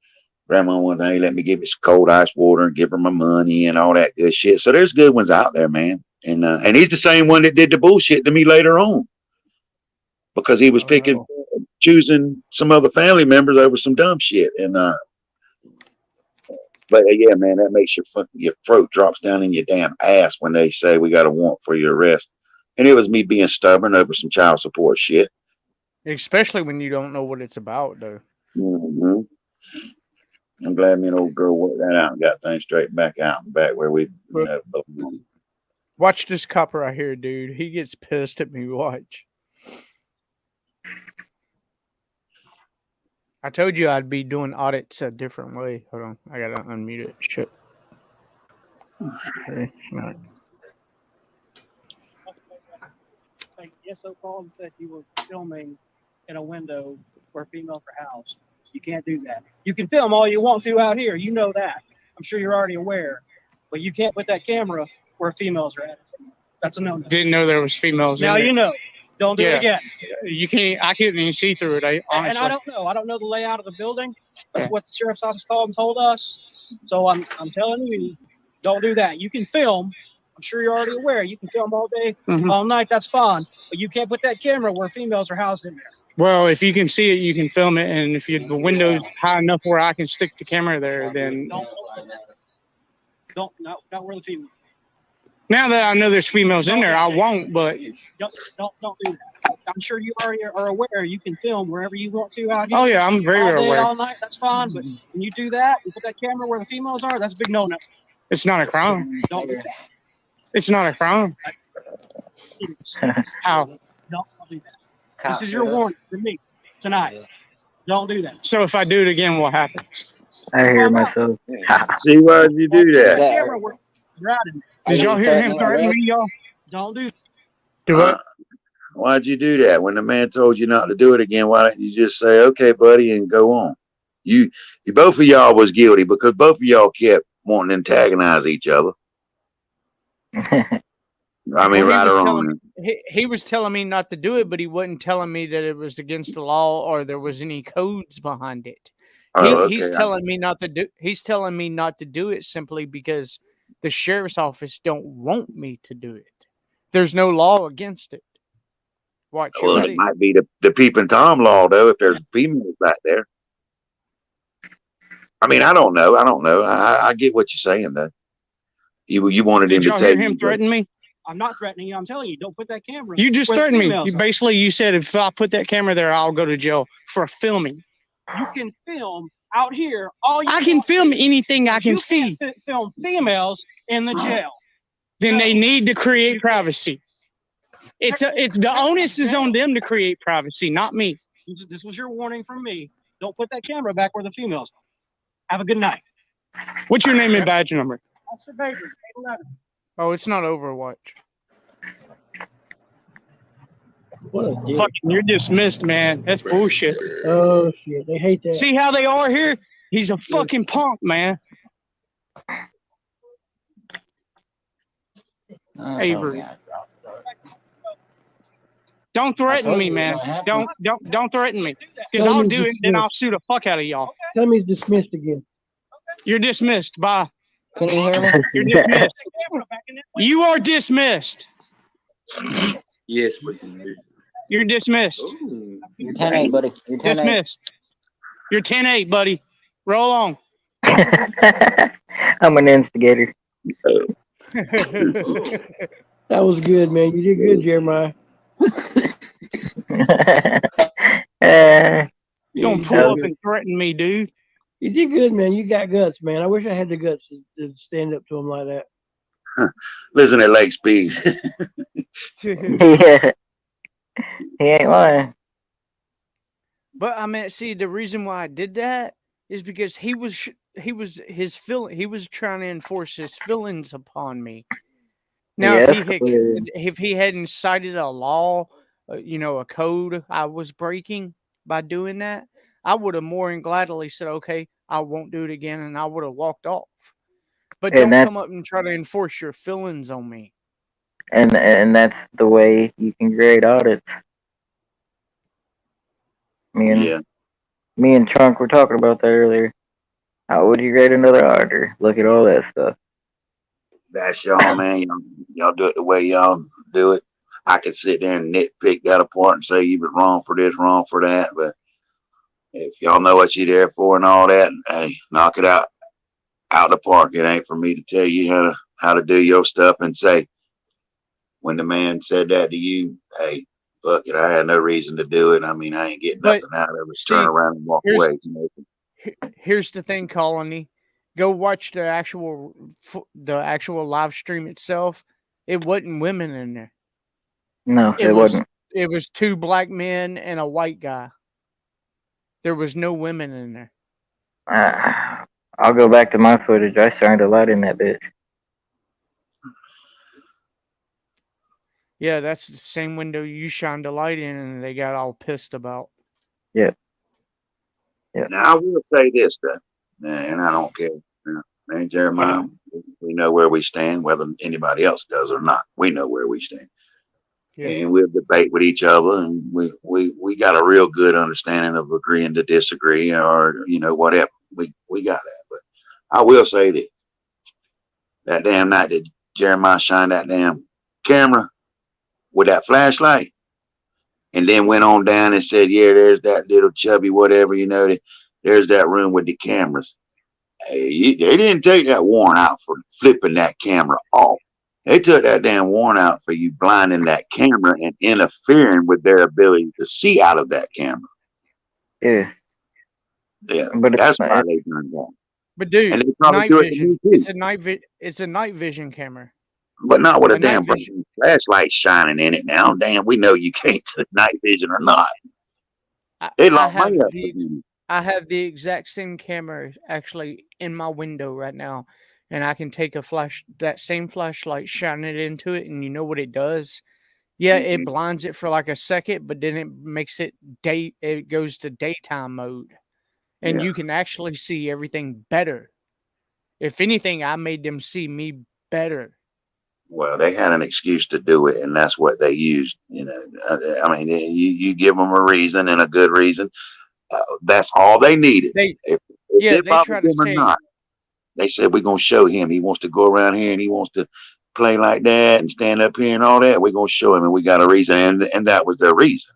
Grandma one day let me give me some cold ice water and give her my money and all that good shit. So there's good ones out there, man. And he's the same one that did the bullshit to me later on, because he was choosing some other family members over some dumb shit. And but yeah, man, that makes your throat drops down in your damn ass when they say we got a warrant for your arrest. And it was me being stubborn over some child support shit. Especially when you don't know what it's about, though. Mm-hmm. I'm glad me and old girl worked that out and got things straightened back out and back where we belong. Watch this cop right here, dude. He gets pissed at me. Watch. I told you I'd be doing audits a different way. Hold on. I gotta unmute it. Shit. Okay. All right. Yes, so called and said you were filming in a window where females are housed. You can't do that. You can film all you want to out here. You know that. I'm sure you're already aware. But you can't put that camera where females are at. That's a no-no. Didn't know there was females Now in there. you know. Don't do it again. You can't. I couldn't even see through it. Honestly. And I don't know. I don't know the layout of the building. That's what the sheriff's office called and told us. So I'm telling you, don't do that. You can film. I'm sure you're already aware. You can film all day, all night. That's fine. But you can't put that camera where females are housed in there. Well, if you can see it, you can film it, and if the window's high enough where I can stick the camera there, then Not where the female. now that I know there's females in there, I won't. But Don't do that. I'm sure you already are aware. You can film wherever you want to out here. Oh yeah, I'm very all day, aware. all night. That's fine. But when you do that, you put that camera where the females are. That's a big no-no. It's not a crime. Don't do that. It's not a crime. How? Don't do that. This is your warning for me tonight. Don't do that. So if I do it again, what happens? I hear myself. See, why'd you do that? Camera where you're out in there. Did y'all hear him threaten me, y'all? Don't do that. Do what? Why'd you do that? When the man told you not to do it again, why didn't you just say, "Okay, buddy," and go on? You both of y'all was guilty because both of y'all kept wanting to antagonize each other. I mean, right or wrong. He was telling me not to do it, but he wasn't telling me that it was against the law or there was any codes behind it. He's telling me not to do. He's telling me not to do it simply because the sheriff's office don't want me to do it. There's no law against it. Watch. Well, it might be the peeping Tom law though. If there's females back there, I mean, I don't know. I get what you're saying though. You wanted him to take. take him threaten me? I'm not threatening you. I'm telling you, don't put that camera. You just where the threatened me. females are. You said if I put that camera there, I'll go to jail for filming. You can film out here all you I can film anything I can see. Can't film females in the jail. Then they need to create privacy. It's the onus is on them to create privacy, not me. This was your warning from me. Don't put that camera back where the females are. Have a good night. What's your name and badge number? Officer Baker, 811. Oh, it's not Overwatch. What a dick. Fucking, you're dismissed, man. That's bullshit. Oh shit, they hate that. See how they are here? He's a fucking punk, man. Avery. Don't threaten me, man. Don't threaten me. Because I'll do it, then I'll sue the fuck out of y'all. Tell me he's dismissed again. You're dismissed. Bye. Can you hear me? You're dismissed. You are dismissed. Yes, we can hear you. You're dismissed. You're 10-8, buddy. You're 10-8. Dismissed. You're 10-8, buddy. Roll on. I'm an instigator. That was good, man. You did good, Jeremiah. You don't pull up and threaten me, dude. You did good, man. You got guts, man. I wish I had the guts to stand up to him like that. Listen at Lake Speed. Yeah. He ain't lying. But I mean, see, the reason why I did that is because he was trying to enforce his feelings upon me. Now, Yes, if he hadn't cited a law, a code I was breaking by doing that, I would have more than gladly said, okay, I won't do it again, and I would have walked off. But And don't come up and try to enforce your feelings on me. and that's the way you can grade audits. Me and Trunk were talking about that earlier. How would you grade another auditor? Look at all that stuff. That's y'all, man. Y'all do it the way y'all do it. I could sit there and nitpick that apart and say you've been wrong for this, wrong for that. But if y'all know what you're there for and all that, hey, knock it out the park. It ain't for me to tell you how to do your stuff and say, when the man said that to you, hey, fuck it, I had no reason to do it. I mean, I ain't getting nothing out of it. Turn around and walk away. Here's the thing, Colony. Go watch the actual live stream itself. It wasn't women in there. No, it wasn't. It was 2 black men and a white guy. There was no women in there. I'll go back to my footage. I shined a light in that bitch. Yeah, that's the same window you shined a light in, and they got all pissed about. Yeah. Now, I will say this, though, and I don't care. Man, Jeremiah, we know where we stand, whether anybody else does or not. We know where we stand. Yeah. And we'll debate with each other, and we got a real good understanding of agreeing to disagree, or whatever. We got that. But I will say this: that damn night that Jeremiah shined that damn camera with that flashlight, and then went on down and said, "Yeah, there's that little chubby whatever, there's that room with the cameras." Hey, they didn't take that warrant out for flipping that camera off. They took that damn warrant out for you blinding that camera and interfering with their ability to see out of that camera. Yeah. Yeah, but that's why they done that. But dude, And they probably night do it to vision. me, too. It's a night vision camera. But not with a A damn night vision. flashlight shining in it now. Damn, we know you can't do night vision or not. They locked money up. I have the exact same camera actually in my window right now, and I can take that same flashlight, shine it into it, and you know what it does? Yeah, it blinds it for like a second, but then it makes it it goes to daytime mode. And Yeah. you can actually see everything better. If anything, I made them see me better. Well, they had an excuse to do it, and that's what they used. I mean, you give them a reason and a good reason. That's all they needed. If they they bothered try to him or say- not, they said we're gonna show him. He wants to go around here and he wants to play like that and stand up here and all that. We're gonna show him, and we got a reason, and that was their reason.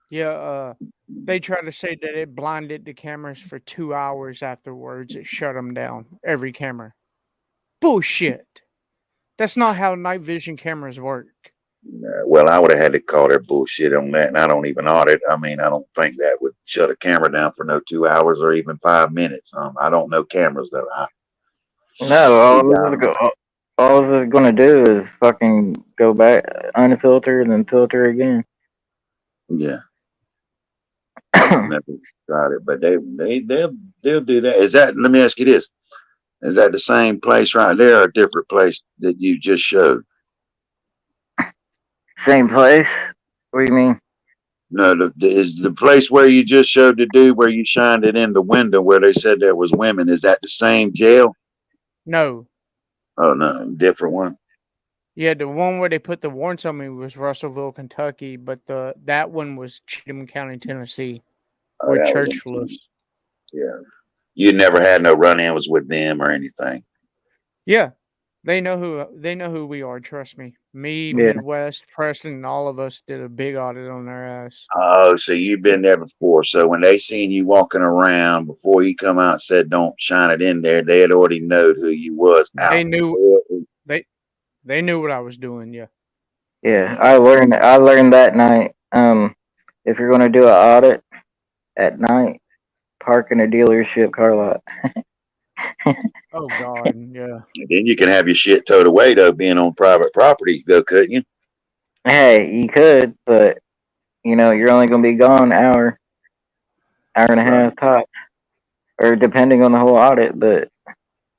Yeah, they try to say that it blinded the cameras for 2 hours afterwards. It shut them down, every camera. Bullshit. That's not how night vision cameras work. Well, I would have had to call their bullshit on that, and I don't even audit. I mean, I don't think that would shut a camera down for no 2 hours or even 5 minutes. I don't know cameras though. No, all it's gonna do is fucking go back, unfilter, and then filter again. Yeah. Never tried it, but they'll do that. Is that? Let me ask you this: is that the same place right there, or a different place that you just showed? Same place? What do you mean? No, is the place where you just showed the dude where you shined it in the window where they said there was women. Is that the same jail? No. Oh no, different one. Yeah, the one where they put the warrants on me was Russellville, Kentucky, but that one was Cheatham County, Tennessee, Oh, where that was Church in- lives. Yeah. You never had no run-ins with them or anything. Yeah, they know who we are. Trust me. Me, Yeah. Midwest, Preston, all of us did a big audit on their ass. Oh, so you've been there before. So when they seen you walking around before you come out and said don't shine it in there, they had already knowed who you was out. They knew they knew what I was doing. Yeah. Yeah, I learned that night. If you're gonna do an audit at night, park in a dealership car lot. Oh God, yeah. And then you can have your shit towed away though, being on private property though, couldn't you? Hey, you could, but you're only gonna be gone hour and a half tops, or depending on the whole audit. But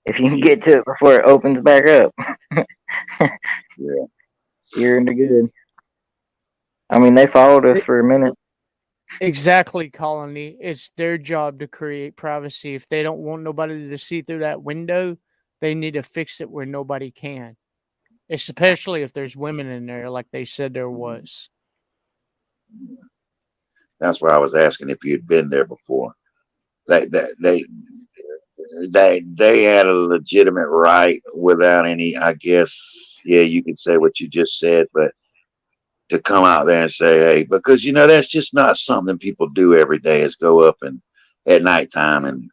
if you can get to it before it opens back up, yeah, you're in the good. I mean, they followed us for a minute. Exactly, Colony. It's their job to create privacy. If they don't want nobody to see through that window, they need to fix it where nobody can. Especially if there's women in there, like they said there was. That's why I was asking if you'd been there before. They had a legitimate right without any, I guess, yeah, you could say what you just said, but to come out there and say, hey, because that's just not something people do every day, is go up and at nighttime and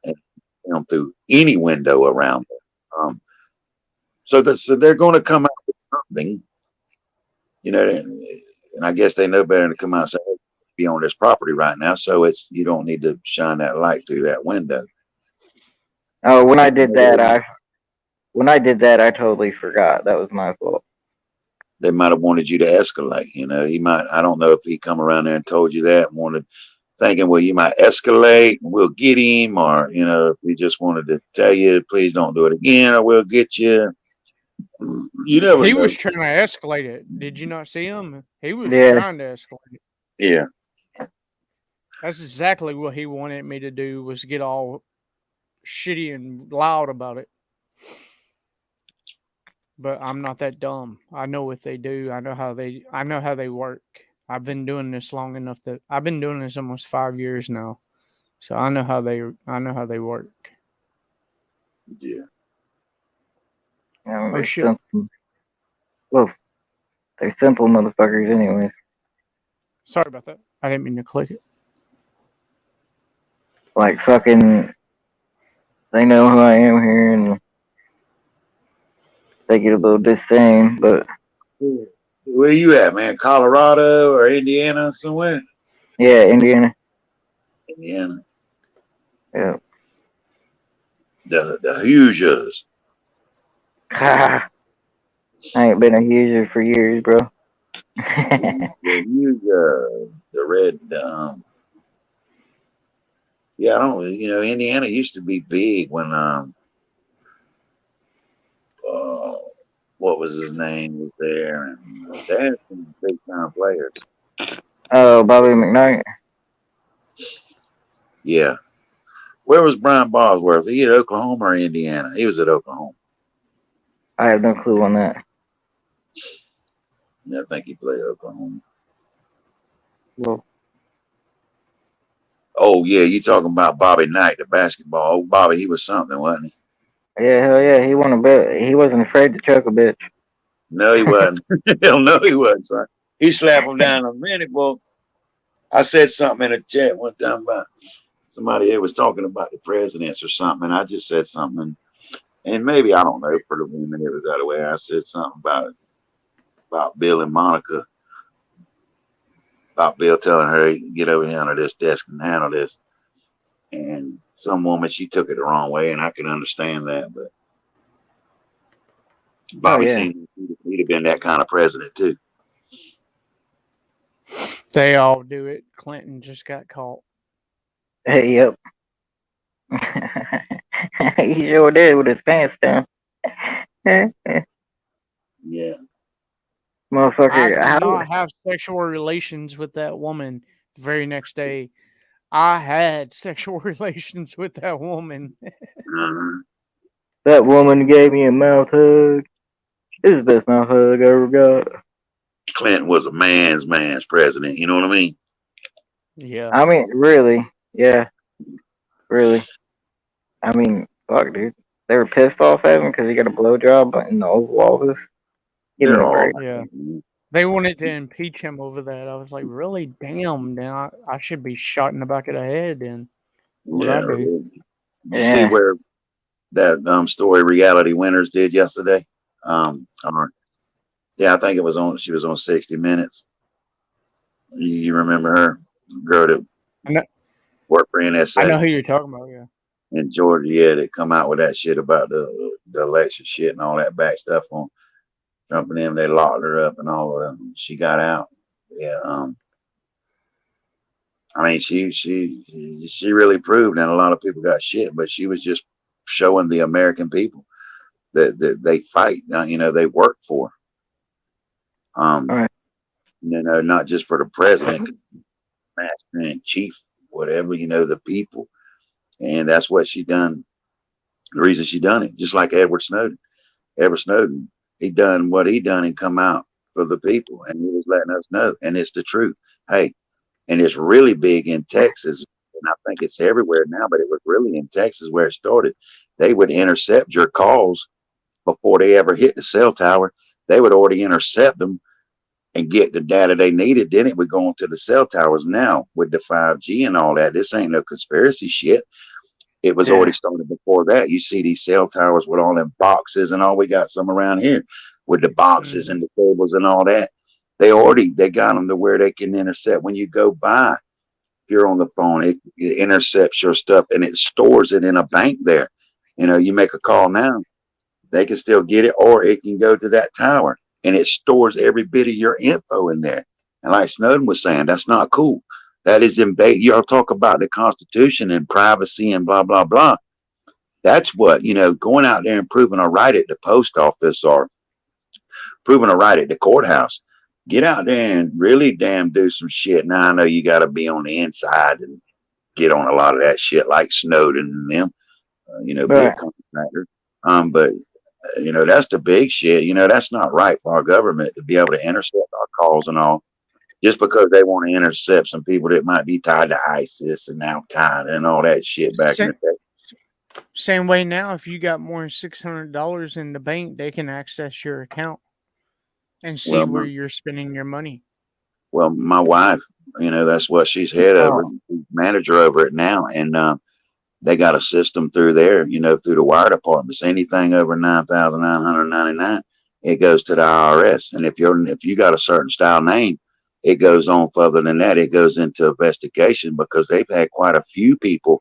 film through any window around them. So they're going to come out with something, and I guess they know better than to come out and say, hey, be on this property right now, so you don't need to shine that light through that window. Oh, when I did that, I totally forgot. That was my fault. They might have wanted you to escalate. He might. I don't know if he come around there and told you that, and thinking, well, you might escalate, and we'll get him, or if he just wanted to tell you, please don't do it again, or we'll get you. You never He know. was trying to escalate it. Did you not see him? He was Yeah. trying to escalate it. Yeah. That's exactly what he wanted me to do, was get all shitty and loud about it. But I'm not that dumb. I know what they do. I know how they work. I've been doing this long enough that I've been doing this almost 5 years now. So I know how they work. Yeah. Yeah, Oh, they're shit. simple. Well, they're simple motherfuckers anyways. Sorry about that. I didn't mean to click it. Like fucking, they know who I am here and they get a little disdain, but Where you at, man? Colorado or Indiana somewhere? yeah, Indiana. Indiana. Yeah. The Hoosiers. I ain't been a user for years, bro. The Hoosiers. The red. Yeah, I don't. Indiana used to be big when what was his name was there, and they had some big time players. Oh, Bobby McKnight. Yeah. Where was Brian Bosworth? He at Oklahoma or Indiana? He was at Oklahoma. I have no clue on that. I think he played Oklahoma. Well, oh yeah, you talking about Bobby Knight, the basketball? Oh, Bobby, he was something, wasn't he? yeah, hell yeah, he won a bet. He wasn't afraid to choke a bitch. No, he wasn't. Hell no, he wasn't. Son. He slapped him down in a minute. Well, I said something in a chat one time about somebody that was talking about the presidents or something, and I just said something, and maybe I don't know for the women it was that way. I said something about Bill and Monica, about Bill telling her, get over here under this desk and handle this, and some woman, she took it the wrong way, and I can understand that, but Bobby seemed he'd have been that kind of president too. They all do it. Clinton just got caught. Hey, yep. He sure did with his pants down. Yeah. I Motherfucker, did how? not have sexual relations with that woman the very next day. I had sexual relations with that woman. That woman gave me a mouth hug. This is the best mouth hug I ever got. Clinton was a man's president. You know what I mean? Yeah. I mean, really, yeah, really. I mean, fuck, dude. They were pissed off at him because he got a blowjob in the Oval Office. Give me a break. Yeah. They wanted to impeach him over that. I was like, really? Damn, now I should be shot in the back of the head then. What I do? You see where that story Reality Winners did yesterday? Yeah, I think it was on. She was on 60 Minutes. You remember her, girl that worked for NSA? I know who you're talking about. Yeah. In Georgia, yeah, they come out with that shit about the election shit and all that back stuff on Trump and them. They locked her up and all of them. She got out. Yeah. I mean, she really proved that a lot of people got shit, but she was just showing the American people that they fight. You know, they work for. You know, not just for the president, master and chief, whatever. You know, the people, and that's what she done. The reason she done it, just like Edward Snowden. Edward Snowden, he done what he done and come out for the people, and he was letting us know, and it's the truth. Hey, and it's really big in Texas, and I think it's everywhere now, but it was really in Texas where it started. They would intercept your calls before they ever hit the cell tower. They would already intercept them and get the data they needed. Then it would go onto the cell towers. Now with the 5G and all that, this ain't no conspiracy shit. It was already started before that. You see these cell towers with all them boxes and all. We got some around here with the boxes and the cables and all that. They got them to where they can intercept. When you go by, if you're on the phone, it intercepts your stuff and it stores it in a bank there. You know, you make a call now, they can still get it, or it can go to that tower and it stores every bit of your info in there. And like Snowden was saying, that's not cool. That is invade. Y'all talk about the Constitution and privacy and blah, blah, blah. That's what, you know, going out there and proving a right at the post office or proving a right at the courthouse. Get out there and really damn do some shit. Now I know you got to be on the inside and get on a lot of that shit like Snowden and them, you know, be a contractor. But you know, that's the big shit. You know, that's not right for our government to be able to intercept our calls and all, just because they want to intercept some people that might be tied to ISIS and Al Qaeda and all that shit back in the day. Same way now, if you got more than $600 in the bank, they can access your account and see where you're spending your money. Well, my wife, you know, that's what she's head over, manager over it now, and they got a system through there, you know, through the wire departments. Anything over 9,999, it goes to the IRS. And if you got a certain style name, it goes on further than that. It goes into investigation because they've had quite a few people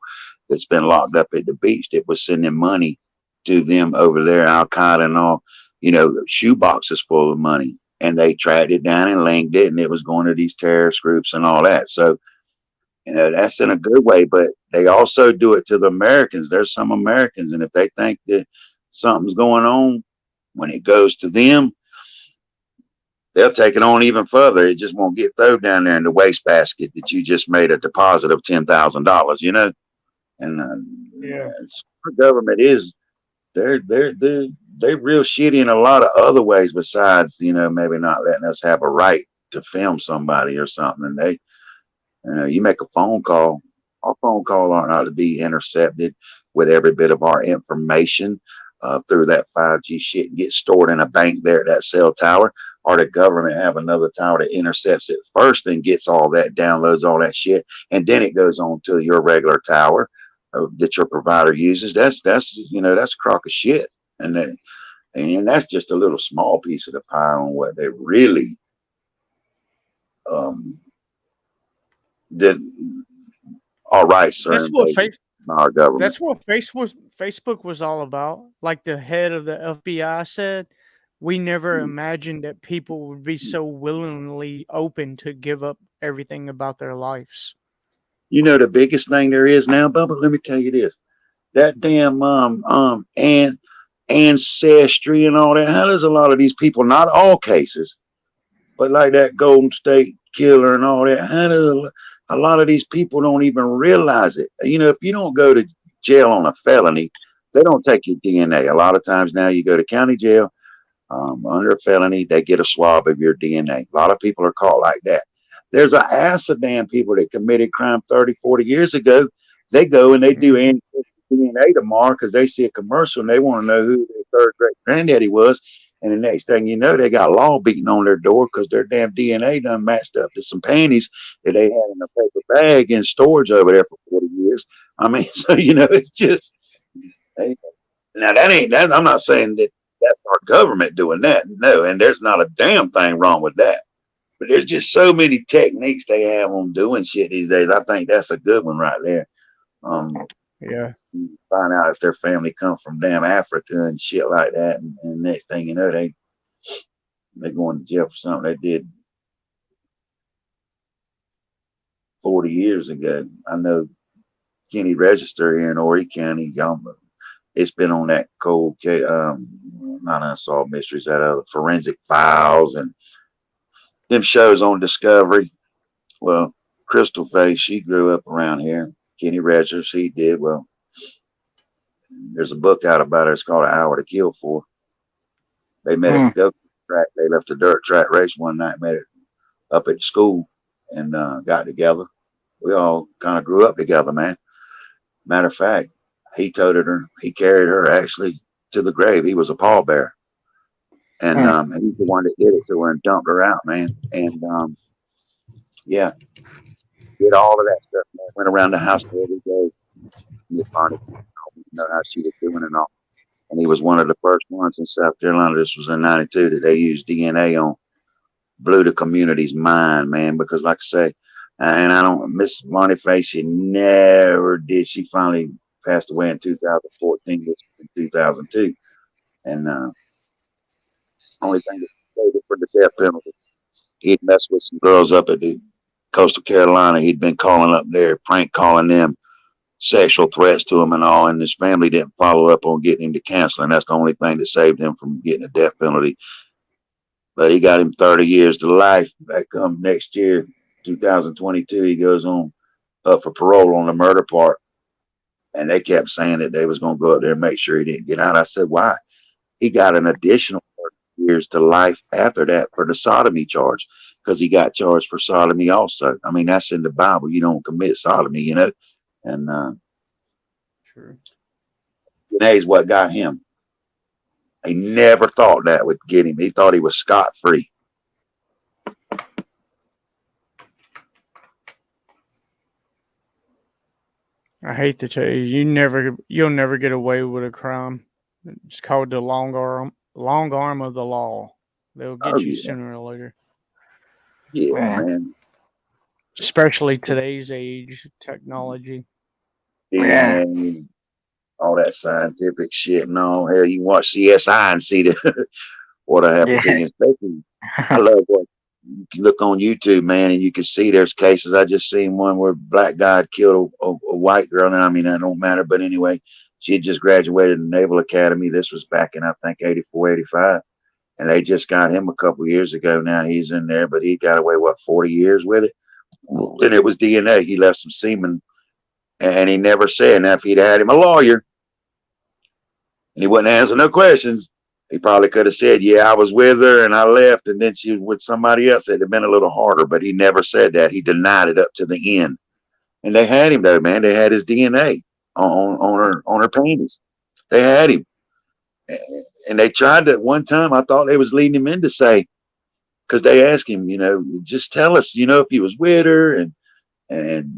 that's been locked up at the beach that was sending money to them over there, Al Qaeda and all, you know, shoe boxes full of money. And they tracked it down and linked it, and it was going to these terrorist groups and all that. So, you know, that's in a good way, but they also do it to the Americans. There's some Americans, and if they think that something's going on, when it goes to them, they'll take it on even further. It just won't get thrown down there in the wastebasket that you just made a deposit of $10,000, you know? And our government is, they're real shitty in a lot of other ways besides, you know, maybe not letting us have a right to film somebody or something. And they, you know, you make a phone call, our phone call aren't ought to be intercepted with every bit of our information through that 5G shit and get stored in a bank there at that cell tower, or the government have another tower that intercepts it first and gets all that, downloads all that shit, and then it goes on to your regular tower that your provider uses. That's you know, that's a crock of shit. And that's just a little small piece of the pie on what they really did. All right, sir. That's what our government. That's what Facebook was all about. Like the head of the FBI said, we never imagined that people would be so willingly open to give up everything about their lives. You know, the biggest thing there is now, Bubba, let me tell you this. That damn ancestry and all that. How does a lot of these people, not all cases, But like that Golden State Killer and all that, a lot of these people don't even realize it. You know, if you don't go to jail on a felony, they don't take your DNA. A lot of times now you go to county jail under a felony, they get a swab of your DNA. A lot of people are caught like that. There's an ass of damn people that committed crime 30, 40 years ago. They go and they do DNA tomorrow because they see a commercial and they want to know who their third great granddaddy was. And the next thing you know, they got law beating on their door because their damn DNA done matched up to some panties that they had in a paper bag in storage over there for 40 years. I mean, so, you know, it's just, now that ain't that. I'm not saying that that's our government doing that. No, and there's not a damn thing wrong with that. But there's just so many techniques they have on doing shit these days. I think that's a good one right there. Yeah. Find out if their family come from damn Africa and shit like that, and next thing you know, they going to jail for something they did 40 years ago. I know Kenny Register here in Horry County, it's been on that cold case, not Unsolved Mysteries, that other Forensic Files and them shows on Discovery. Well, Crystal Face, she grew up around here. Kenny Register, she did. Well, there's a book out about her. It's called An Hour to Kill For. They met at the go track. They left a dirt track race one night, met it up at school, and got together. We all kind of grew up together, man. Matter of fact, he toted her. He carried her actually to the grave. He was a pallbearer. And he's the one that did it to her and dumped her out, man. And yeah, did all of that stuff, man. Went around the house every day. He found it, know how she was doing and all. And he was one of the first ones in South Carolina. This was in '92 that they used DNA on. Blew the community's mind, man. Because like I say, and I don't, Miss Boniface, she never did. She finally passed away in 2014. This was in 2002, and only thing that saved it for the death penalty. He'd messed with some girls up at the coastal Carolina. He'd been calling up there, prank calling them, sexual threats to him and all, and his family didn't follow up on getting him to counseling. That's the only thing that saved him from getting a death penalty. But he got him 30 years to life. That come next year, 2022, he goes on up for parole on the murder part. And they kept saying that they was going to go up there and make sure he didn't get out. I said, why? He got an additional 30 years to life after that for the sodomy charge, because he got charged for sodomy also. I mean, that's in the Bible. You don't commit sodomy, you know. And True. DNA is what got him. He never thought that would get him. He thought he was scot-free. I hate to tell you, you'll never get away with a crime. It's called the long arm of the law. They'll get you sooner or later. Yeah, man. Especially today's age, technology. Yeah. All that scientific shit and all. Hell, you watch CSI and see what happened to you. Especially, I love what you can look on YouTube, man, and you can see there's cases. I just seen one where a black guy had killed a white girl. And I mean, that don't matter. But anyway, she had just graduated in the Naval Academy. This was back in, I think, 84, 85. And they just got him a couple years ago. Now he's in there, but he got away, 40 years with it? And it was DNA. He left some semen. And he never said. Now, if he'd had him a lawyer and he wouldn't answer no questions, he probably could have said, yeah, I was with her and I left and then she was with somebody else. It'd have been a little harder, but he never said that. He denied it up to the end. And they had him though, man. They had his DNA on her panties. They had him. And they tried to, one time, I thought they was leading him in to say, because they asked him, you know, just tell us, you know, if he was with her and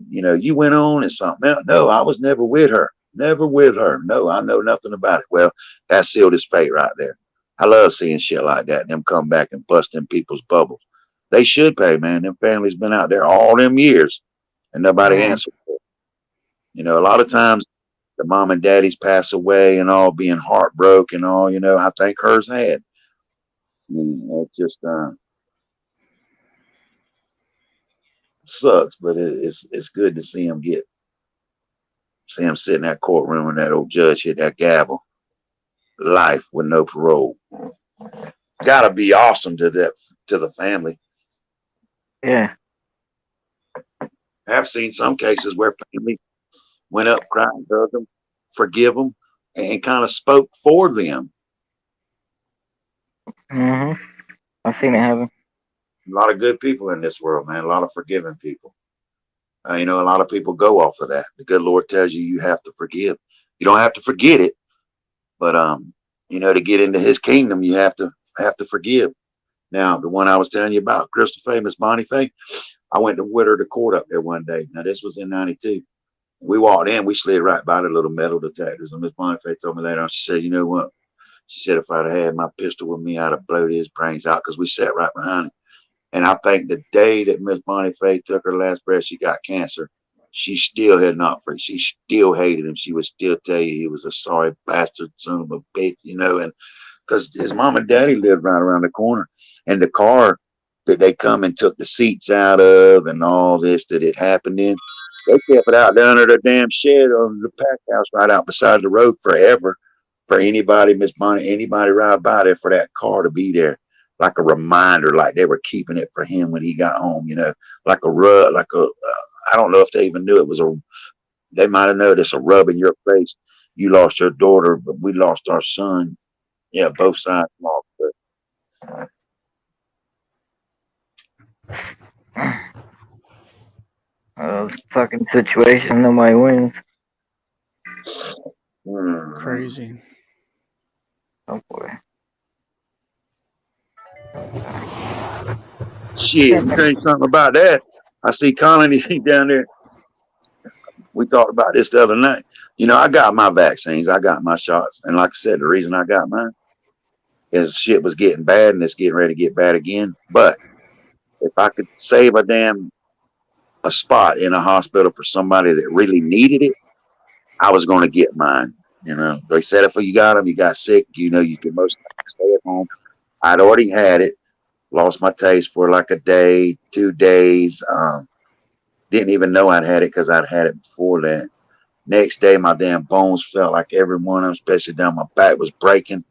you know, you went on and something else. No, I was never with her. Never with her. No, I know nothing about it. Well, that sealed his fate right there. I love seeing shit like that. Them come back and bust in people's bubbles. They should pay, man. Them families been out there all them years and nobody answered for it. You know, a lot of times the mom and daddies pass away and all being heartbroken and all, you know, I think hers had. I mean, it just sucks, but it's good to see him sit in that courtroom and that old judge hit that gavel. Life with no parole. Gotta be awesome to the family. Yeah. I've seen some cases where family went up, cried, hugged them, forgive them, and kind of spoke for them. Mhm. I've seen it happen. A lot of good people in this world, man. A lot of forgiving people. You know, a lot of people go off of that. The good Lord tells you you have to forgive. You don't have to forget it, but you know, to get into His kingdom, you have to forgive. Now, the one I was telling you about, Crystal Faye, Miss Bonnie Faye, I went with her to court up there one day. Now, this was in '92. We walked in, we slid right by the little metal detectors, and Miss Bonnie Faye told me later on, she said, "You know what?" She said, "If I'd have had my pistol with me, I'd have blown his brains out," because we sat right behind him. And I think the day that Miss Bonnie Faye took her last breath, she got cancer. She still had not free. She still hated him. She would still tell you he was a sorry bastard son of a bitch, you know, and because his mom and daddy lived right around the corner. And the car that they come and took the seats out of and all this that it happened in, they kept it out there under the damn shed on the pack house right out beside the road forever for anybody, Miss Bonnie, anybody ride by there for that car to be there. Like a reminder, like they were keeping it for him when he got home, you know, like a rub, like a, I don't know if they even knew it was a, they might have noticed a rub in your face. You lost your daughter, but we lost our son. Yeah, both sides lost. Fucking situation, nobody wins. Crazy. Oh boy. Shit, let me tell you something about that. I see Colin down there. We talked about this the other night. You know, I got my vaccines, I got my shots, and like I said, the reason I got mine is shit was getting bad, and it's getting ready to get bad again. But if I could save a spot in a hospital for somebody that really needed it, I was going to get mine. You know, they said if you got them, you got sick, you know, you could most stay at home. I'd already had it, lost my taste for like a day, 2 days. Didn't even know I'd had it because I'd had it before that. Next day, my damn bones felt like every one of them, especially down my back, was breaking.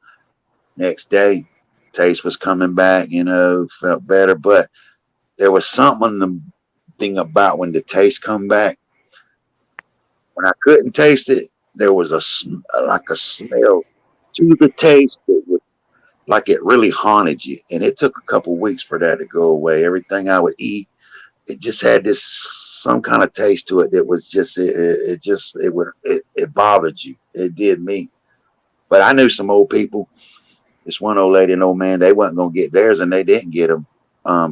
Next day, taste was coming back, you know, felt better. But there was something about when the taste come back. When I couldn't taste it, there was a smell to the taste that was like it really haunted you. And it took a couple weeks for that to go away. Everything I would eat, it just had this some kind of taste to it that was just it bothered you. It did me. But I knew some old people. This one old lady and old man, they wasn't gonna get theirs, and they didn't get them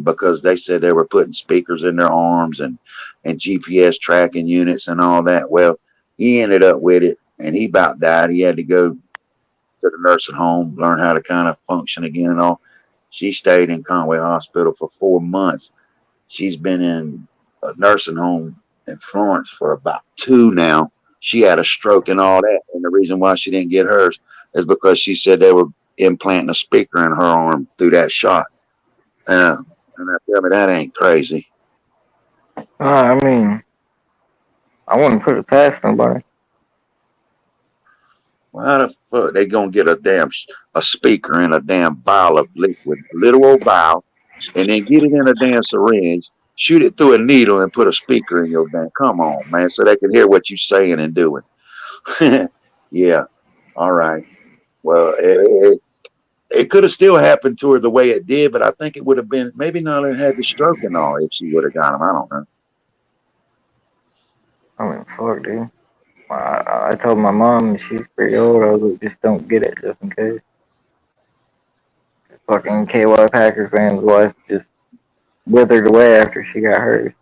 because they said they were putting speakers in their arms and GPS tracking units and all that. Well, he ended up with it, and he about died. He had to go to the nursing home, learn how to kind of function again and all. She stayed in Conway Hospital for 4 months. She's been in a nursing home in Florence for about 2 now. She had a stroke and all that. And the reason why she didn't get hers is because she said they were implanting a speaker in her arm through that shot. And I tell me that ain't crazy. I mean, I wouldn't put it past nobody. Well, how the fuck they gonna get a speaker in a damn vial of liquid, a little old vial, and then get it in a damn syringe, shoot it through a needle, and put a speaker in your damn? Come on, man, so they can hear what you're saying and doing. Yeah, all right. Well, it could have still happened to her the way it did, but I think it would have been maybe not have had the stroke and all if she would have got him. I don't know. I mean, fuck, dude. I told my mom, and she's pretty old, I was like, just don't get it, just in case. Fucking KY Packer fan's wife just withered away after she got hers.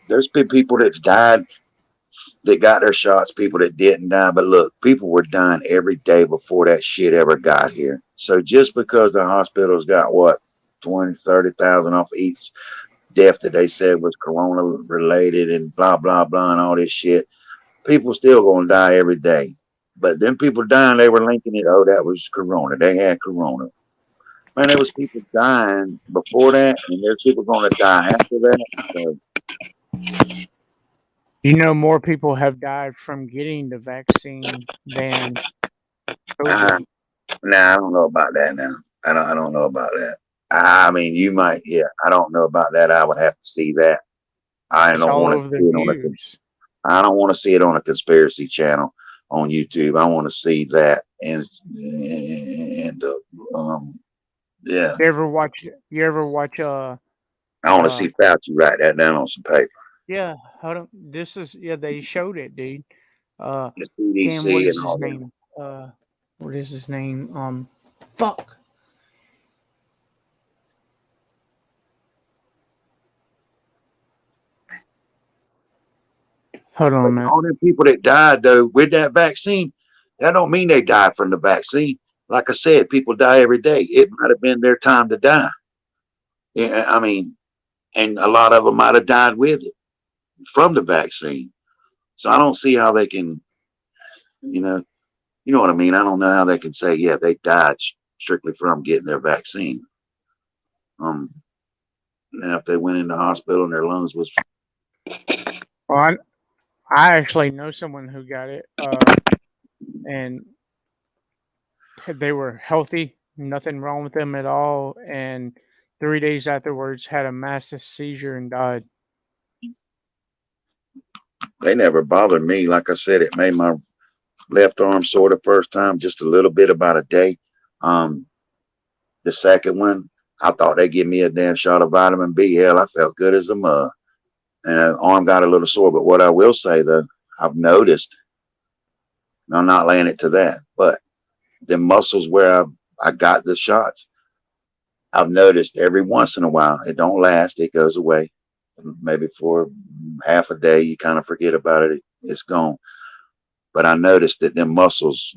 There's been people that died that got their shots, people that didn't die. But look, people were dying every day before that shit ever got here. So just because the hospitals got what, 20, 30,000 off each death that they said was corona related and blah, blah, blah, and all this shit, people still gonna die every day. But then people dying, they were linking it, oh, that was corona. They had corona. Man, there was people dying before that, and there's people gonna die after that. So, you know, more people have died from getting the vaccine than COVID. Nah, I don't know about that now. I don't know about that. I mean, you might, yeah. I don't know about that. I would have to see that. I It's don't all want to over the see it on news. I don't want to see it on a conspiracy channel on YouTube. I want to see that and yeah. You ever watch? I want to see Fauci write that down on some paper. Yeah, hold on. This is they showed it, dude. The Damn, what CDC is and his all that. name? What is his name? Fuck. Hold on a minute. All them people that died though with that vaccine, that don't mean they died from the vaccine. Like I said, people die every day. It might have been their time to die. Yeah, I mean, and a lot of them might have died with it from the vaccine. So I don't see how they can, you know what I mean. I don't know how they can say, yeah, they died strictly from getting their vaccine. Now if they went in the hospital and their lungs was. Well, I actually know someone who got it, and they were healthy, nothing wrong with them at all, and 3 days afterwards had a massive seizure and died. They never bothered me. Like I said, it made my left arm sore the first time, just a little bit, about a day. The second one, I thought they'd give me a damn shot of vitamin B. Hell, I felt good as a mug. And arm got a little sore. But what I will say, though, I've noticed, and I'm not laying it to that, but the muscles where I got the shots, I've noticed every once in a while, it don't last, it goes away. Maybe for half a day, you kind of forget about it, it's gone. But I noticed that them muscles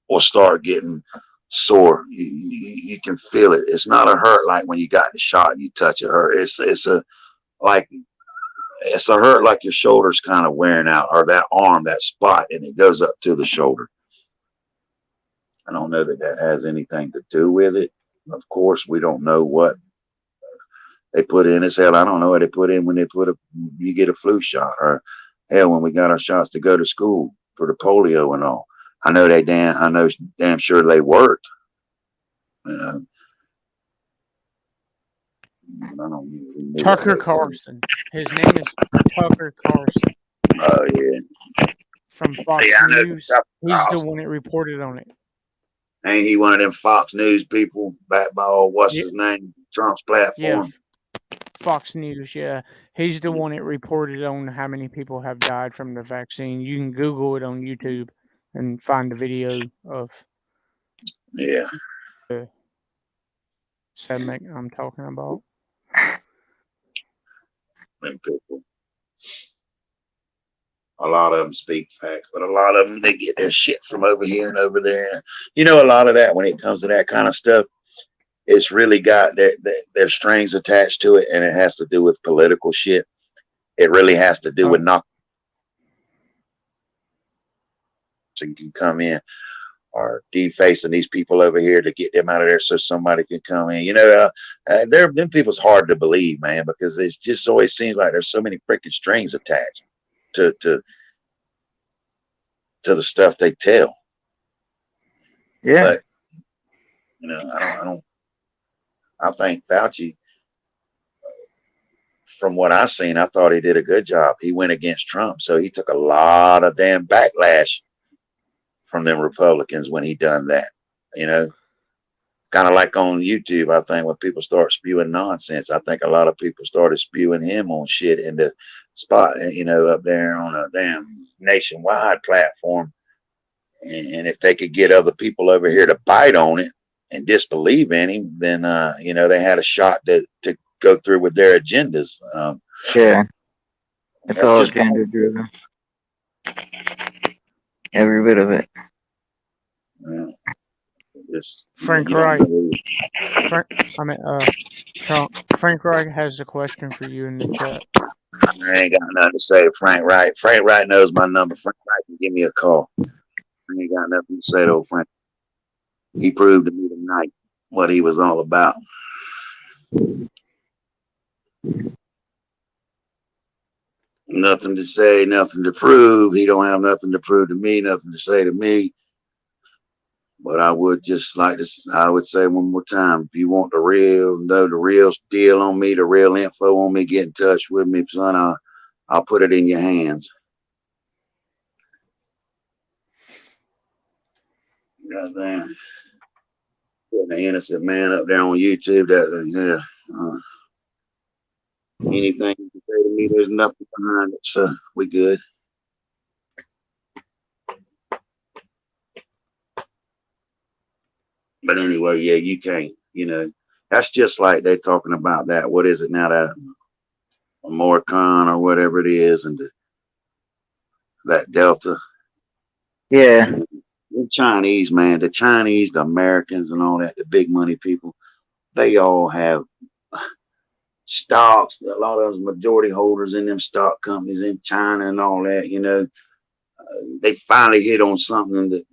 will start getting sore. You can feel it. It's not a hurt like when you got the shot and you touch it hurt. It's a hurt like your shoulder's kind of wearing out, or that arm, that spot, and it goes up to the shoulder. I don't know that that has anything to do with it. Of course, we don't know what they put in. As hell, I don't know what they put in when you get a flu shot, or hell, when we got our shots to go to school for the polio and all. I know damn sure they worked. Tucker Carlson. His name is Tucker Carlson. Oh yeah. From Fox News. He's the one that reported on it. Ain't he one of them Fox News people backed by what's his name? Trump's platform. Yeah. Fox News, yeah. He's the one that reported on how many people have died from the vaccine. You can Google it on YouTube and find the video of the segment I'm talking about. Them people. A lot of them speak facts, but a lot of them, they get their shit from over here and over there. You know, a lot of that, when it comes to that kind of stuff, it's really got their strings attached to it, and it has to do with political shit. It really has to do with not. So you can come in or defacing these people over here to get them out of there so somebody can come in. You know, them people's hard to believe, man, because it just always seems like there's so many freaking strings attached to the stuff they tell. Yeah. But, you know, I think Fauci, from what I've seen, I thought he did a good job. He went against Trump, so he took a lot of damn backlash from them Republicans when he done that. You know, kind of like on YouTube, I think when people start spewing nonsense, I think a lot of people started spewing him on shit in the spot, you know, up there on a damn nationwide platform. And if they could get other people over here to bite on it and disbelieve in him, then, you know, they had a shot to go through with their agendas. Yeah. It's all agenda driven. Every bit of it. Frank Wright. Frank Wright has a question for you in the chat. I ain't got nothing to say to Frank Wright. Frank Wright knows my number. Frank Wright can give me a call. I ain't got nothing to say to old Frank. He proved to me tonight what he was all about. Nothing to say, nothing to prove. He don't have nothing to prove to me, nothing to say to me. But I would just like to, I would say one more time, if you want the real deal on me, the real info on me, get in touch with me, son. I'll put it in your hands. Goddamn. Putting an innocent man up there on YouTube, anything you can say to me, there's nothing behind it, so we good. But anyway, yeah, you can't, that's just like they're talking about that. What is it now? That Morcon or whatever it is, and that Delta. Yeah. The Chinese, man, the Chinese, the Americans and all that, the big money people, they all have stocks. A lot of those majority holders in them stock companies in China and all that, they finally hit on something that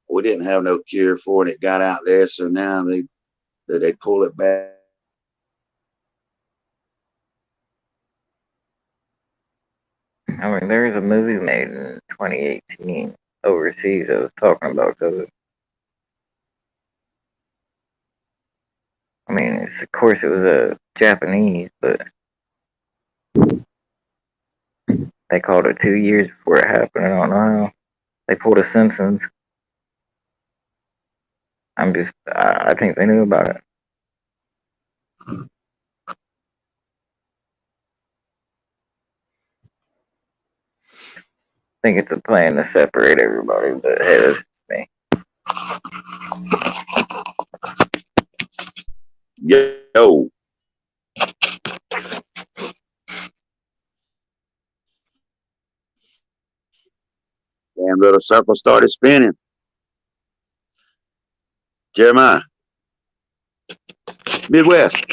we didn't have no cure for, and it got out there. So now they pull it back. I mean, there's a movie made in 2018 overseas that was talking about COVID. I mean, of course it was Japanese, but they called it 2 years before it happened. I don't know. They pulled a Simpsons. I think they knew about it. I think it's a plan to separate everybody, but hey, that's me. Yo. Damn little circle started spinning. Jeremiah. Midwest.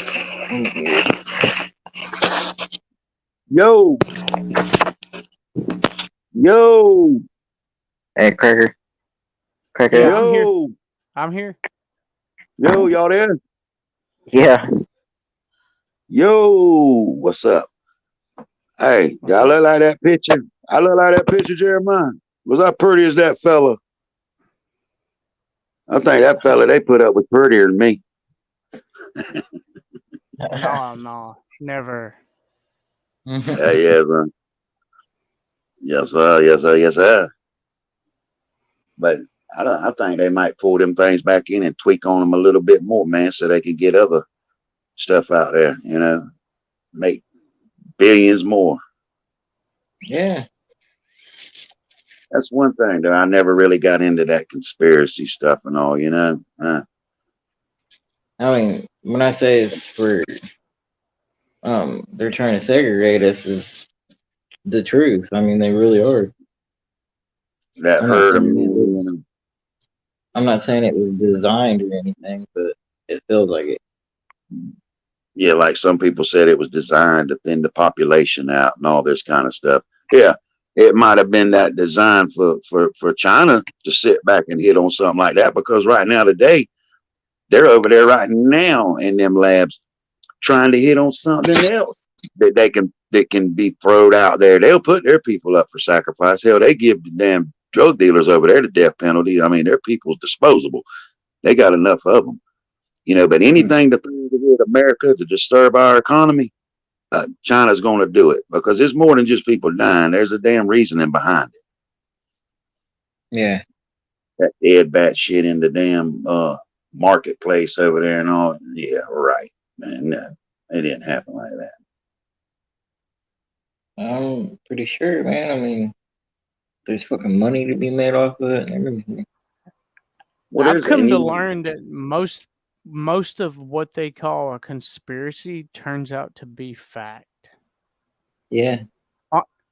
Yo. Yo. Hey, Cracker. Cracker. Yeah, Yo. I'm here. Yo, y'all there? Yeah. Yo. What's up? Hey, I look like that picture. I look like that picture, Jeremiah. Was I pretty as that fella? I think that fella they put up was prettier than me. No, never. Yeah, man. Yes, sir. But I think they might pull them things back in and tweak on them a little bit more, man, so they can get other stuff out there, make billions more. Yeah. That's one thing that I never really got into, that conspiracy stuff and all, I mean, when I say it's for they're trying to segregate us, is the truth. I mean, they really are. That hurt them. I'm not saying it was designed or anything, but it feels like it. Yeah, like some people said it was designed to thin the population out and all this kind of stuff. Yeah, it might have been that design for China to sit back and hit on something like that, because right now today, they're over there right now in them labs trying to hit on something else that can be thrown out there. They'll put their people up for sacrifice. Hell, they give the damn drug dealers over there the death penalty. I mean, their people's disposable. They got enough of them, but anything to hit America to disturb our economy, China's going to do it, because it's more than just people dying. There's a damn reasoning behind it. Yeah. That dead bat shit in the damn marketplace over there and all. Yeah, right. Man, no, it didn't happen like that. I'm pretty sure, man. I mean, there's fucking money to be made off of it and everything. I've come to learn that most of what they call a conspiracy turns out to be fact. Yeah.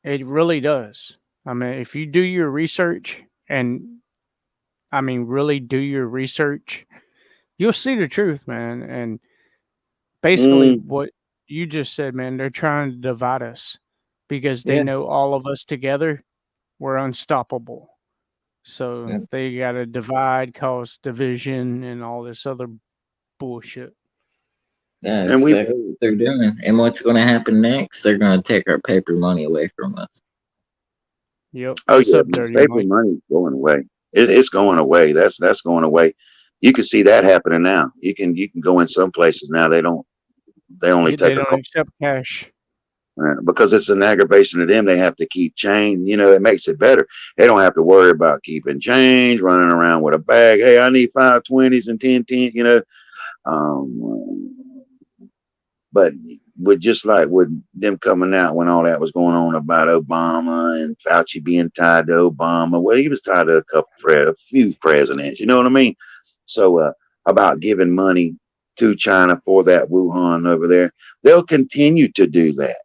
It really does. I mean, if you do your research really do your research, you'll see the truth, man. And basically what you just said, man, they're trying to divide us because they know all of us together, we're unstoppable. So they got to divide, cause division, and all this other bullshit. Yeah, that's exactly what they're doing. And what's going to happen next? They're going to take our paper money away from us. Yep. Oh, yeah, paper money's going away. It's going away. That's going away. You can see that happening now. You can go in some places now. They only They take a don't call. accept cash. Because it's an aggravation to them. They have to keep change. You know, it makes it better. They don't have to worry about keeping change, running around with a bag. Hey, I need 5 20s and 10 10, you know. But with just like with them coming out when all that was going on about Obama and Fauci being tied to Obama, well, he was tied to a few presidents, you know what I mean? So about giving money to China for that Wuhan over there, they'll continue to do that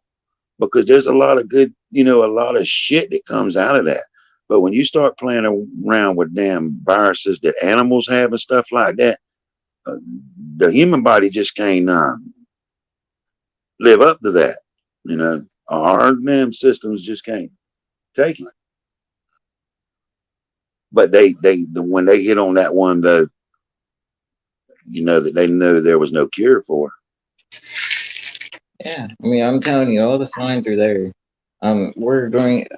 because there's a lot of good, you know, a lot of shit that comes out of that. But when you start playing around with damn viruses that animals have and stuff like that, the human body just can't live up to that. You know, our damn systems just can't take it. But when they hit on that one though, you know that they knew there was no cure for. Yeah, I mean, I'm telling you, all the signs are there. We're going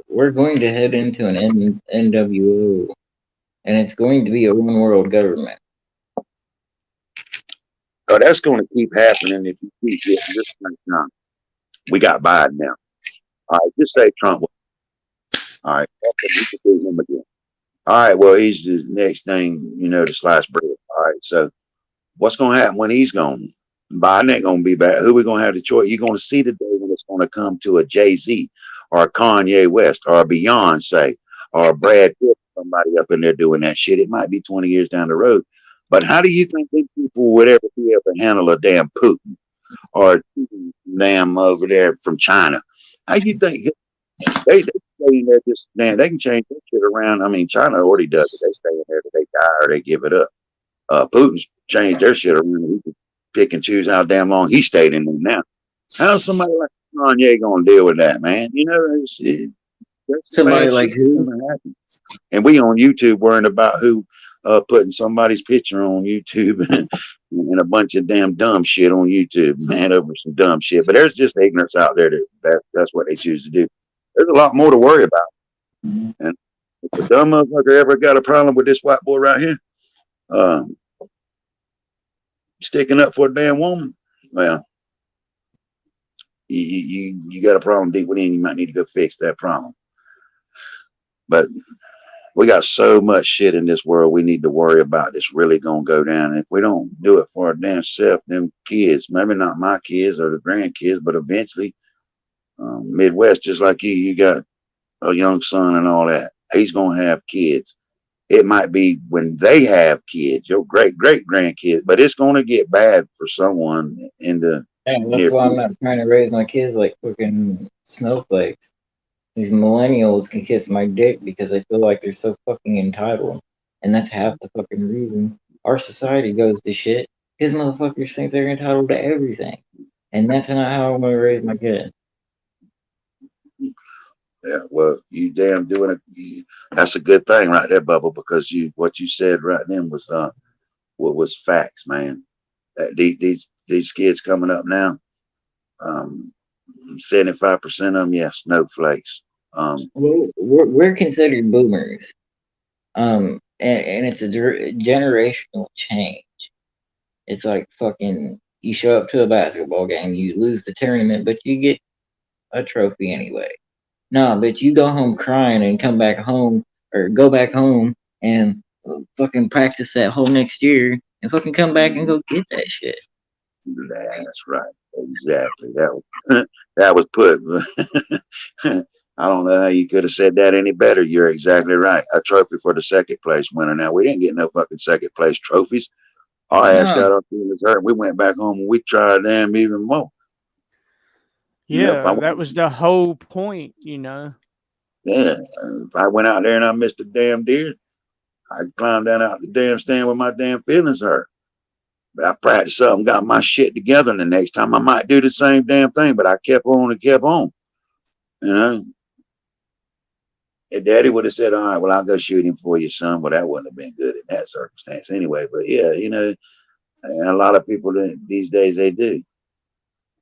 to head into an NWO, and it's going to be a one world government. Oh, that's going to keep happening if you keep getting this thing done. We got Biden now. All right, just say Trump. All right, we can do him again. All right, well, he's the next thing, you know, to slice bread. All right, so what's going to happen when he's gone? Biden ain't going to be back. Who we going to have the choice? You're going to see the day when it's going to come to a Jay-Z or a Kanye West or a Beyonce or a Brad Pitt, somebody up in there doing that shit. It might be 20 years down the road. But how do you think these people would ever be able to handle a damn Putin or damn over there from China? How do you think they stay in there just, man, they can change that shit around. I mean, China already does it. They stay in there till they die or they give it up. Putin's changed their shit around. He can pick and choose how damn long he stayed in there now. How's somebody like Kanye gonna deal with that, man? You know, somebody like who? And we on YouTube worrying about who putting somebody's picture on YouTube and a bunch of damn dumb shit on YouTube, man, over some dumb shit. But there's just ignorance out there that's what they choose to do. There's a lot more to worry about. And if the dumb motherfucker ever got a problem with this white boy right here, sticking up for a damn woman, well, you got a problem deep within. You might need to go fix that problem. But we got so much shit in this world we need to worry about that's really gonna go down. And if we don't do it for our damn self, them kids, maybe not my kids or the grandkids, but eventually, Midwest, just like you got a young son and all that. He's gonna have kids. It might be when they have kids, your great grandkids, but it's gonna get bad for someone in the. And that's why I'm not trying to raise my kids like fucking snowflakes. These millennials can kiss my dick because they feel like they're so fucking entitled. And that's half the fucking reason our society goes to shit. Because motherfuckers think they're entitled to everything. And that's not how I'm going to raise my kid. Yeah, well, you damn doing it. That's a good thing right there, Bubba, because what you said right then was what was facts, man. These kids coming up now, 75% of them, yes, snowflakes. We're considered boomers, and it's a generational change. It's like fucking, you show up to a basketball game, you lose the tournament, but you get a trophy anyway. No, but you go home crying and come back home, or go back home and fucking practice that whole next year and fucking come back and go get that shit. That's right. Exactly. That was put. I don't know how you could have said that any better. You're exactly right. A trophy for the second place winner. Now, we didn't get no fucking second place trophies. Our ass got our feelings hurt. We went back home and we tried them even more. Yeah, that was the whole point, you know. Yeah. If I went out there and I missed a damn deer, I'd climb down out the damn stand with my damn feelings hurt. But I practiced up and got my shit together, and the next time I might do the same damn thing, but I kept on and kept on. You know? If Daddy would have said, all right, well, I'll go shoot him for you, son, well, that wouldn't have been good in that circumstance anyway. But yeah, you know, and a lot of people these days, they do.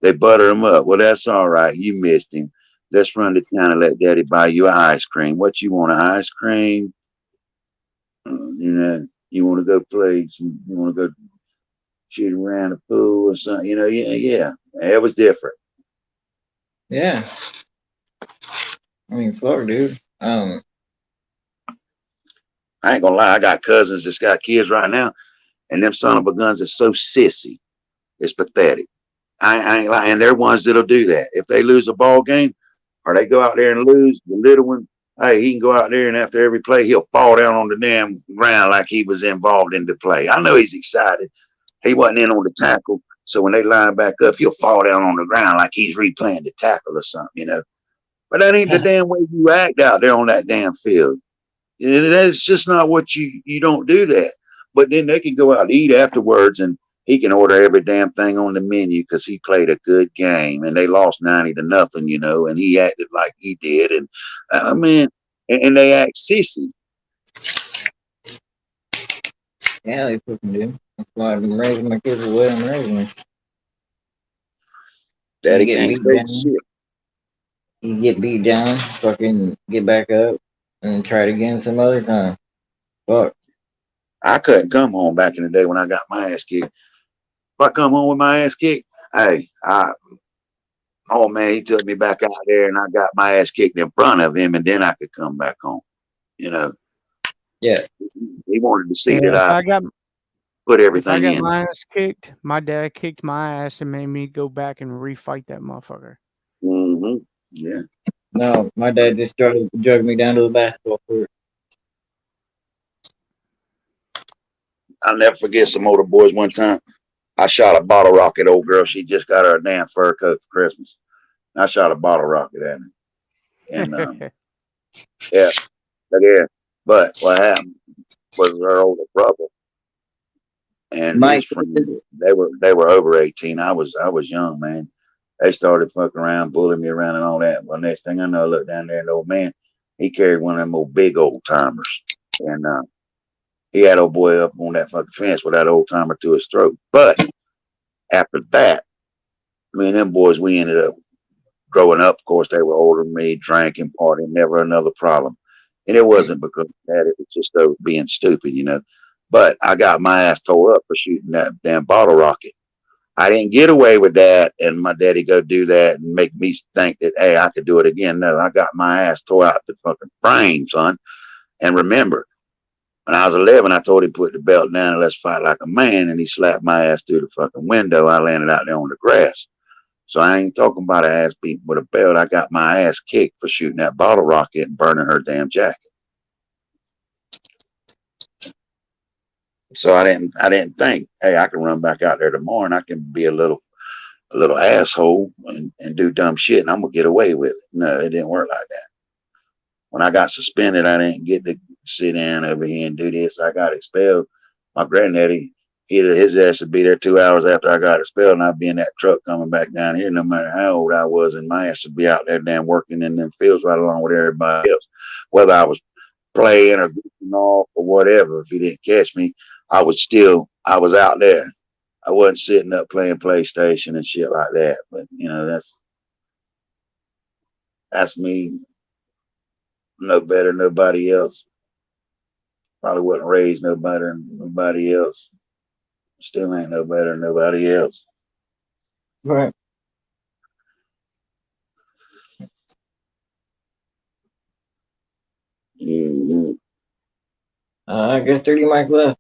They butter him up. Well, that's all right. You missed him. Let's run to town and let Daddy buy you an ice cream. What you want, an ice cream? You know, you want to go play some, you want to go shoot around the pool or something. You know, yeah, it was different. Yeah. I mean, fuck, dude. I ain't gonna lie, I got cousins that's got kids right now, and them son of a guns are so sissy. It's pathetic. I ain't lying. And they're ones that'll do that. If they lose a ball game or they go out there and lose, the little one, hey, he can go out there and after every play, he'll fall down on the damn ground like he was involved in the play. I know he's excited. He wasn't in on the tackle. So when they line back up, he'll fall down on the ground like he's replaying the tackle or something, you know. But that ain't the damn way you act out there on that damn field. That's just not what you don't do that. But then they can go out and eat afterwards, and he can order every damn thing on the menu because he played a good game and they lost 90-0, you know, and he acted like he did. And I mean, and they act sissy. Yeah, they fucking do. That's why I've been raising my kids the way I'm raising them. Daddy You can't say shit. You get beat down, fucking get back up and try it again some other time. Fuck. I couldn't come home back in the day when I got my ass kicked. If I come home with my ass kicked, hey, oh man, he took me back out there and I got my ass kicked in front of him, and then I could come back home. You know. Yeah. He wanted to see Yeah, that I put if I everything got in. my ass kicked, my dad kicked my ass and made me go back and refight that motherfucker. Mm-hmm. Yeah. No, my dad just dragged me down to the basketball court. I'll never forget some older boys one time. I shot a bottle rocket, old girl. She just got her a damn fur coat for Christmas. I shot a bottle rocket at her. And yeah, but what happened was her older brother and his friends. They were over 18. I was young, man. They started fucking around, bullying me around and all that. Well, next thing I know, I looked down there, and the old man, he carried one of them old big old timers. And he had old boy up on that fucking fence with that old timer to his throat. But after that, me and them boys, we ended up growing up. Of course, they were older than me, drinking, partying, never another problem. And it wasn't because of that, it was just being stupid, you know. But I got my ass tore up for shooting that damn bottle rocket. I didn't get away with that, and my daddy go do that and make me think that, hey, I could do it again. No, I got my ass tore out the fucking frame, son. And remember, when I was 11, I told him put the belt down and let's fight like a man, and he slapped my ass through the fucking window. I landed out there on the grass. So I ain't talking about an ass beating with a belt. I got my ass kicked for shooting that bottle rocket and burning her damn jacket. So I didn't think, hey, I can run back out there tomorrow and I can be a little asshole and do dumb shit and I'm gonna get away with it. No, it didn't work like that. When I got suspended, I didn't get to sit down over here and do this. I got expelled. My granddaddy, his ass would be there 2 hours after I got expelled, and I'd be in that truck coming back down here, no matter how old I was, and my ass would be out there damn working in them fields right along with everybody else. Whether I was playing or goofing off or whatever, if he didn't catch me, I was out there. I wasn't sitting up playing PlayStation and shit like that. But you know, that's me. No better than nobody else. Probably wasn't raised no better than nobody else. Still ain't no better than nobody else. Right. Mm-hmm. I guess 30 mic left.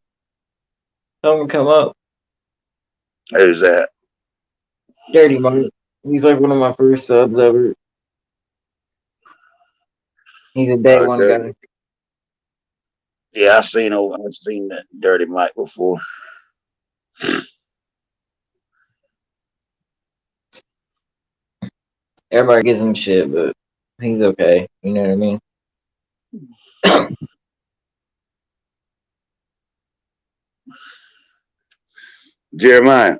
Tell him to come up. Who's that? Dirty Mike. He's like one of my first subs ever. He's a day one guy. Yeah, I've seen that Dirty Mike before. Everybody gives him shit, but he's okay. You know what I mean? Jeremiah.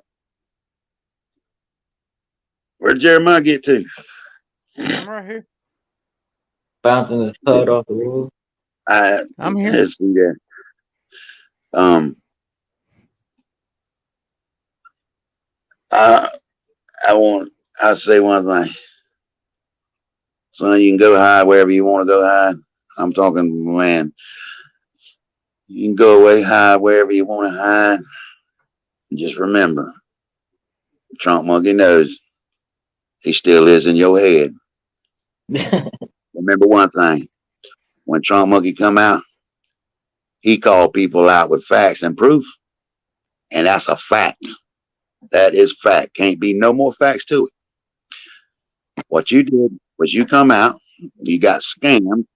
Where'd Jeremiah get to? I'm right here. Bouncing his pud off the wall. I'm here. Let's see that. I'll say one thing. Son, you can go hide wherever you want to go hide. I'm talking, man. You can go away, hide wherever you want to hide. Just remember, Trump Monkey knows he still is in your head. Remember one thing. When Trump Monkey come out, he called people out with facts and proof. And that's a fact. That is fact. Can't be no more facts to it. What you did was you come out, you got scammed,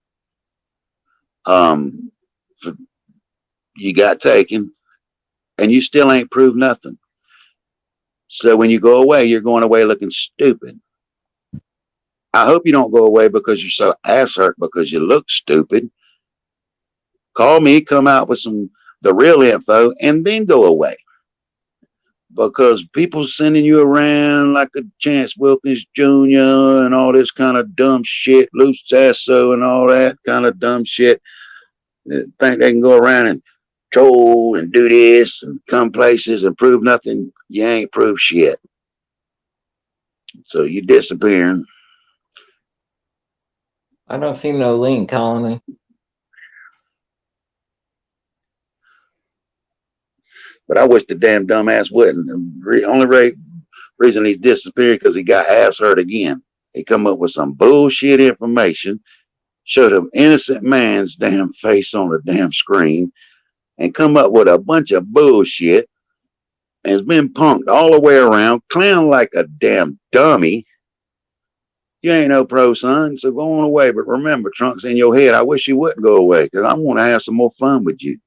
you got taken, and you still ain't proved nothing. So when you go away, you're going away looking stupid. I hope you don't go away because you're so ass hurt because you look stupid. Call me, come out with the real info, and then go away. Because people sending you around like a Chance Wilkins Jr. and all this kind of dumb shit, Lou Sasso and all that kind of dumb shit, think they can go around and troll and do this and come places and prove nothing. You ain't proved shit. So you disappearing. I don't see no link calling me. But I wish the damn dumbass wouldn't. The only reason he's disappeared because he got ass hurt again. He come up with some bullshit information, showed an innocent man's damn face on the damn screen, and come up with a bunch of bullshit, and has been punked all the way around, clown like a damn dummy. You ain't no pro, son, so go on away. But remember, Trump's in your head. I wish you wouldn't go away because I want to have some more fun with you.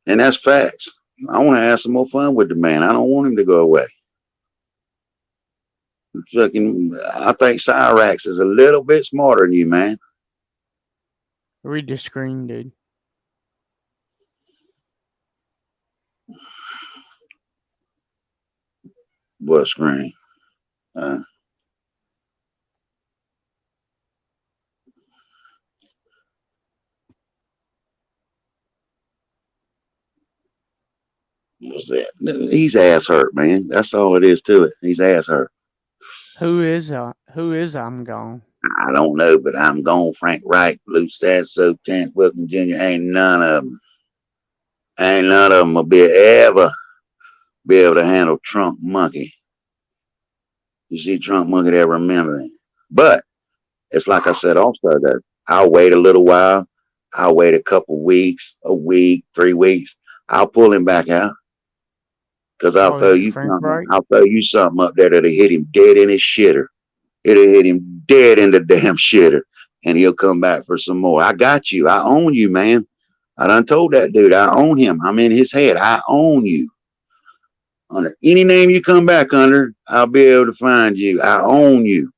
And that's facts. I want to have some more fun with the man. I don't want him to go away. I think Cyrax is a little bit smarter than you, man. Read the screen, dude. What screen? What's that? He's ass hurt, man. That's all it is to it. He's ass hurt. Who is I'm Gone? I don't know, but I'm gone. Frank Wright, Lou Sasso, Chance Wilkins Jr. Ain't none of them. Ain't none of them will ever be able to handle Trump Monkey. You see, Trump Monkey, they remember him. But it's like I said also that I'll wait a little while. I'll wait a couple weeks, a week, 3 weeks. I'll pull him back out. Because I'll throw you something. I'll throw you something up there that'll hit him dead in his shitter. It'll hit him dead in the damn shitter. And he'll come back for some more. I got you. I own you, man. I done told that dude I own him. I'm in his head. I own you. Under any name you come back under, I'll be able to find you. I own you.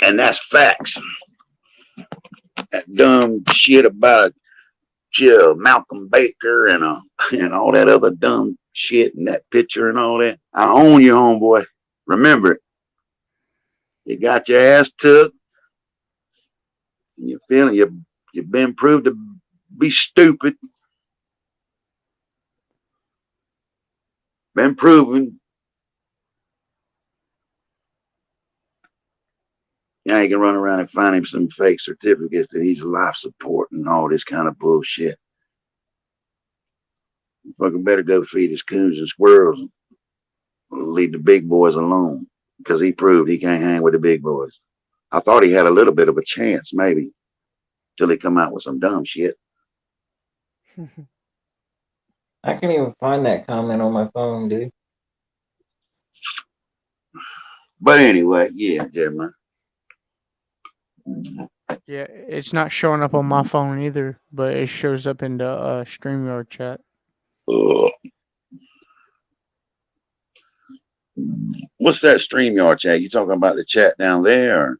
And that's facts. That dumb shit about Malcolm Baker and all that other dumb shit and that picture and all that. I own you, homeboy. Remember it. You got your ass took. And you're feeling you've been proved to be stupid. Been proven. Now you can run around and find him some fake certificates that he's life support and all this kind of bullshit. You fucking better go feed his coons and squirrels and leave the big boys alone because he proved he can't hang with the big boys. I thought he had a little bit of a chance, maybe, till he come out with some dumb shit. I can't even find that comment on my phone, dude. But anyway, yeah, man. Yeah, it's not showing up on my phone either, but it shows up in the StreamYard chat. What's that StreamYard chat? You talking about the chat down there? Or?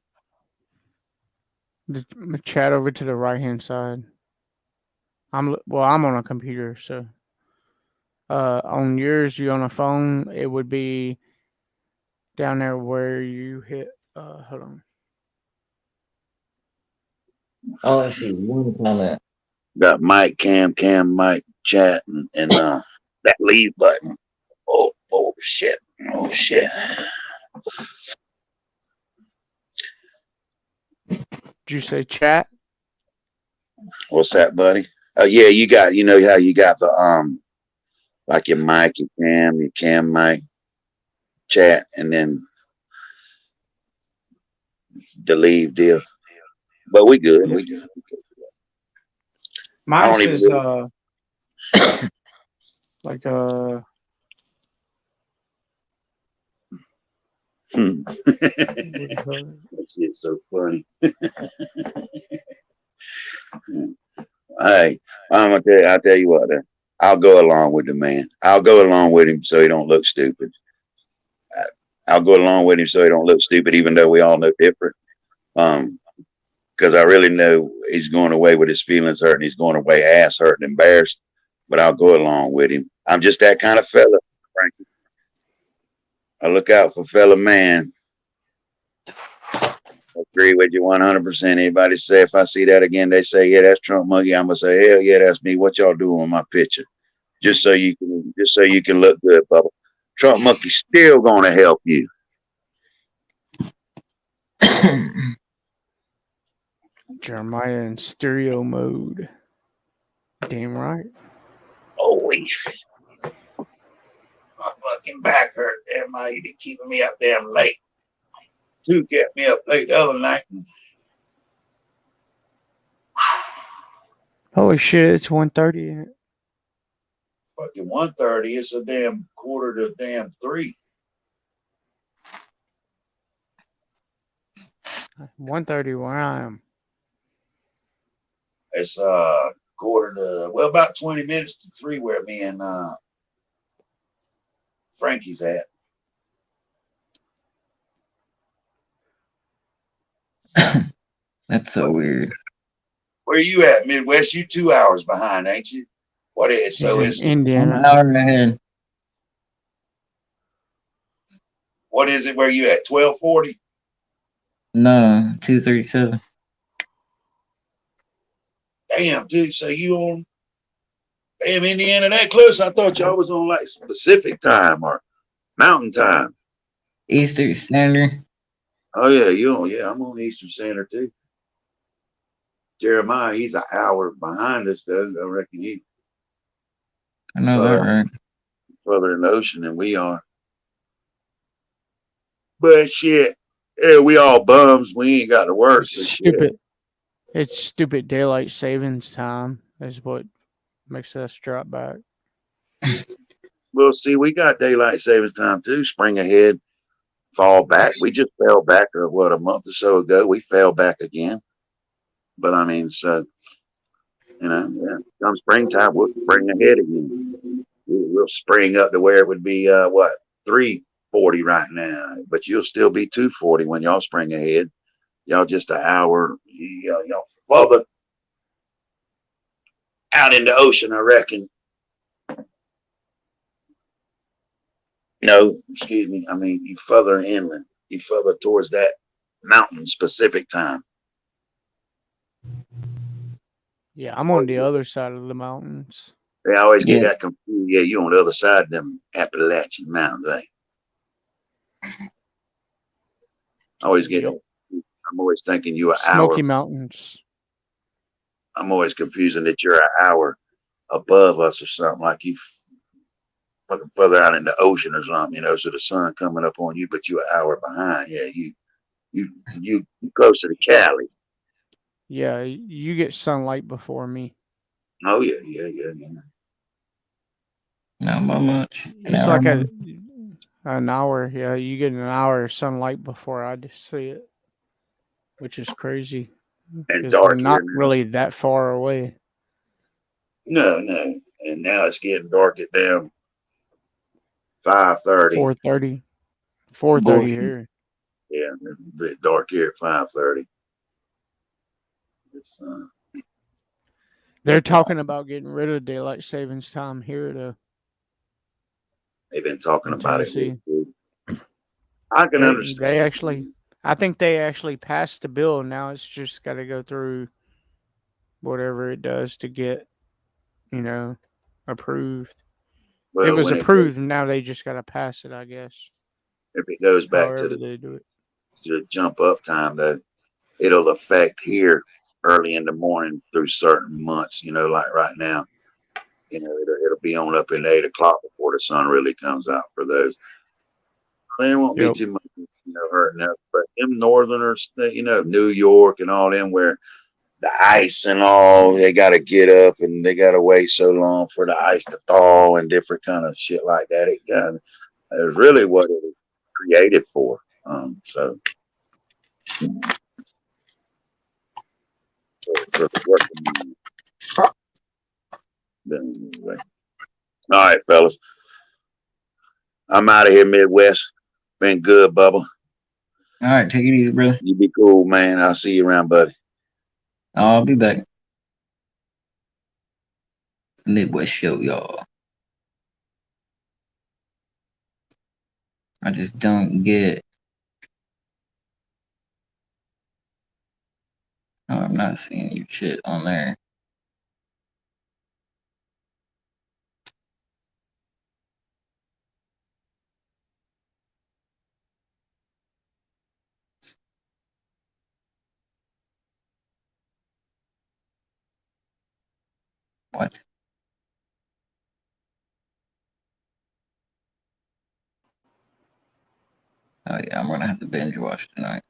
The chat over to the right-hand side. I'm on a computer, so on yours, you on a phone, it would be down there where you hit. Hold on. Oh, let's see. One comment. Got Mike, Cam, Mike, chat, and that leave button. Oh shit. Oh shit. Did you say chat? What's that, buddy? Oh yeah, you got, you know how you got the like your mic, your cam mic, chat, and then the leave deal. But we good. We good. Mine don't even says like That shit's so funny. Hey, I'll tell you what then. I'll go along with the man. I'll go along with him so he don't look stupid. I'll go along with him so he don't look stupid, even though we all look different. Because I really know he's going away with his feelings hurt and he's going away ass hurt and embarrassed. But I'll go along with him. I'm just that kind of fella, Frankie. I look out for fellow man. I agree with you 100%. Anybody say if I see that again, they say, yeah, that's Trump Monkey. I'm gonna say, hell yeah, that's me. What y'all doing with my picture? Just so you can look good, Bubba. Trump Monkey's still gonna help you. Jeremiah in stereo mode. Damn right. Holy shit. My fucking back hurt. Damn, you be keeping me up damn late. Two kept me up late the other night. Holy shit, it's 1:30. Fucking 1:30. It's a damn quarter to damn 3. 1:30 where I am. It's quarter to, well, about 20 minutes to 3 where me and Frankie's at. That's so weird. Where you at, Midwest? You 2 hours behind, ain't you? What is so? He's It's in Indiana. An hour ahead. What is it? Where you at? 12:40. No, 2:37. Damn, dude. So you on? Damn, Indiana that close? I thought y'all was on like Pacific time or Mountain time. Eastern Standard. Oh yeah, you on? Yeah, I'm on Eastern Standard too. Jeremiah, he's an hour behind us, though. I reckon he. I know that right. Further in the ocean than we are. But shit, yeah, we all bums. We ain't got to work. So Stupid. It's stupid daylight savings time is what makes us drop back. Well, see, we got daylight savings time too. Spring ahead, fall back. We just fell back, a month or so ago. We fell back again. But I mean, so yeah, come springtime, we'll spring ahead again. We'll spring up to where it would be 3:40 right now, but you'll still be 2:40 when y'all spring ahead. Y'all just an hour, y'all further out in the ocean, I reckon. No, excuse me. I mean, you further inland. You further towards that mountain specific time. Yeah, I'm on the other side of the mountains. They always get that confused. Yeah, you on the other side of them Appalachian Mountains, eh? I always get. Yep. I'm always thinking you an Smoky hour. Mountains. I'm always confusing that you're an hour above us or something, like you fucking further out in the ocean or something, so the sun coming up on you, but you're an hour behind. Yeah, you close to the Cali. Yeah, you get sunlight before me. Oh yeah. Not by much. It's like an hour. Yeah, you get an hour of sunlight before I just see it, which is crazy. And We're dark. not really that far away. No. And now it's getting dark at damn 5:30. 4:30. 4:30 here. Yeah, it's a bit dark here at 5:30. They're talking about getting rid of daylight savings time here to. They've been talking about Tennessee. it. I can understand. I think they actually passed the bill. Now it's just got to go through whatever it does to get, approved. Well, it was when approved. Now they just got to pass it, I guess. If it goes back However to they do it. the jump up time, though, it'll affect here early in the morning through certain months, like right now. It'll be on up at 8 o'clock before the sun really comes out for those. There won't be too much, hurting us. But them northerners, New York and all them where the ice and all, they got to get up and they got to wait so long for the ice to thaw and different kind of shit like that. It's really what it was created for. So working. Anyway. All right, fellas. I'm out of here, Midwest. Been good, Bubba. All right, take it easy, brother. You be cool, man. I'll see you around, buddy. I'll be back. Midwest Show, y'all. I just don't get. Oh, I'm not seeing your shit on there. What? Oh yeah, I'm gonna have to binge watch tonight.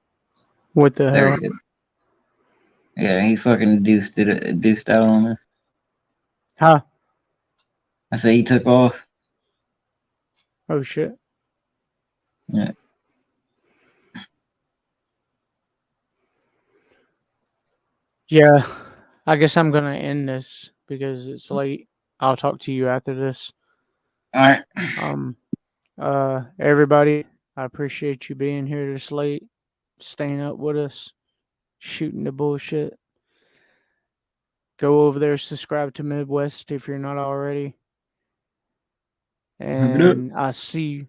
What the There hell? he is. Yeah, he fucking deuced out on us. Huh? I say he took off. Oh shit. Yeah. Yeah. I guess I'm gonna end this because it's late. I'll talk to you after this. All right. Everybody, I appreciate you being here this late, staying up with us, shooting the bullshit. Go over there, subscribe to Midwest if you're not already. And I'll see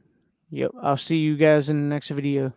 you guys in the next video.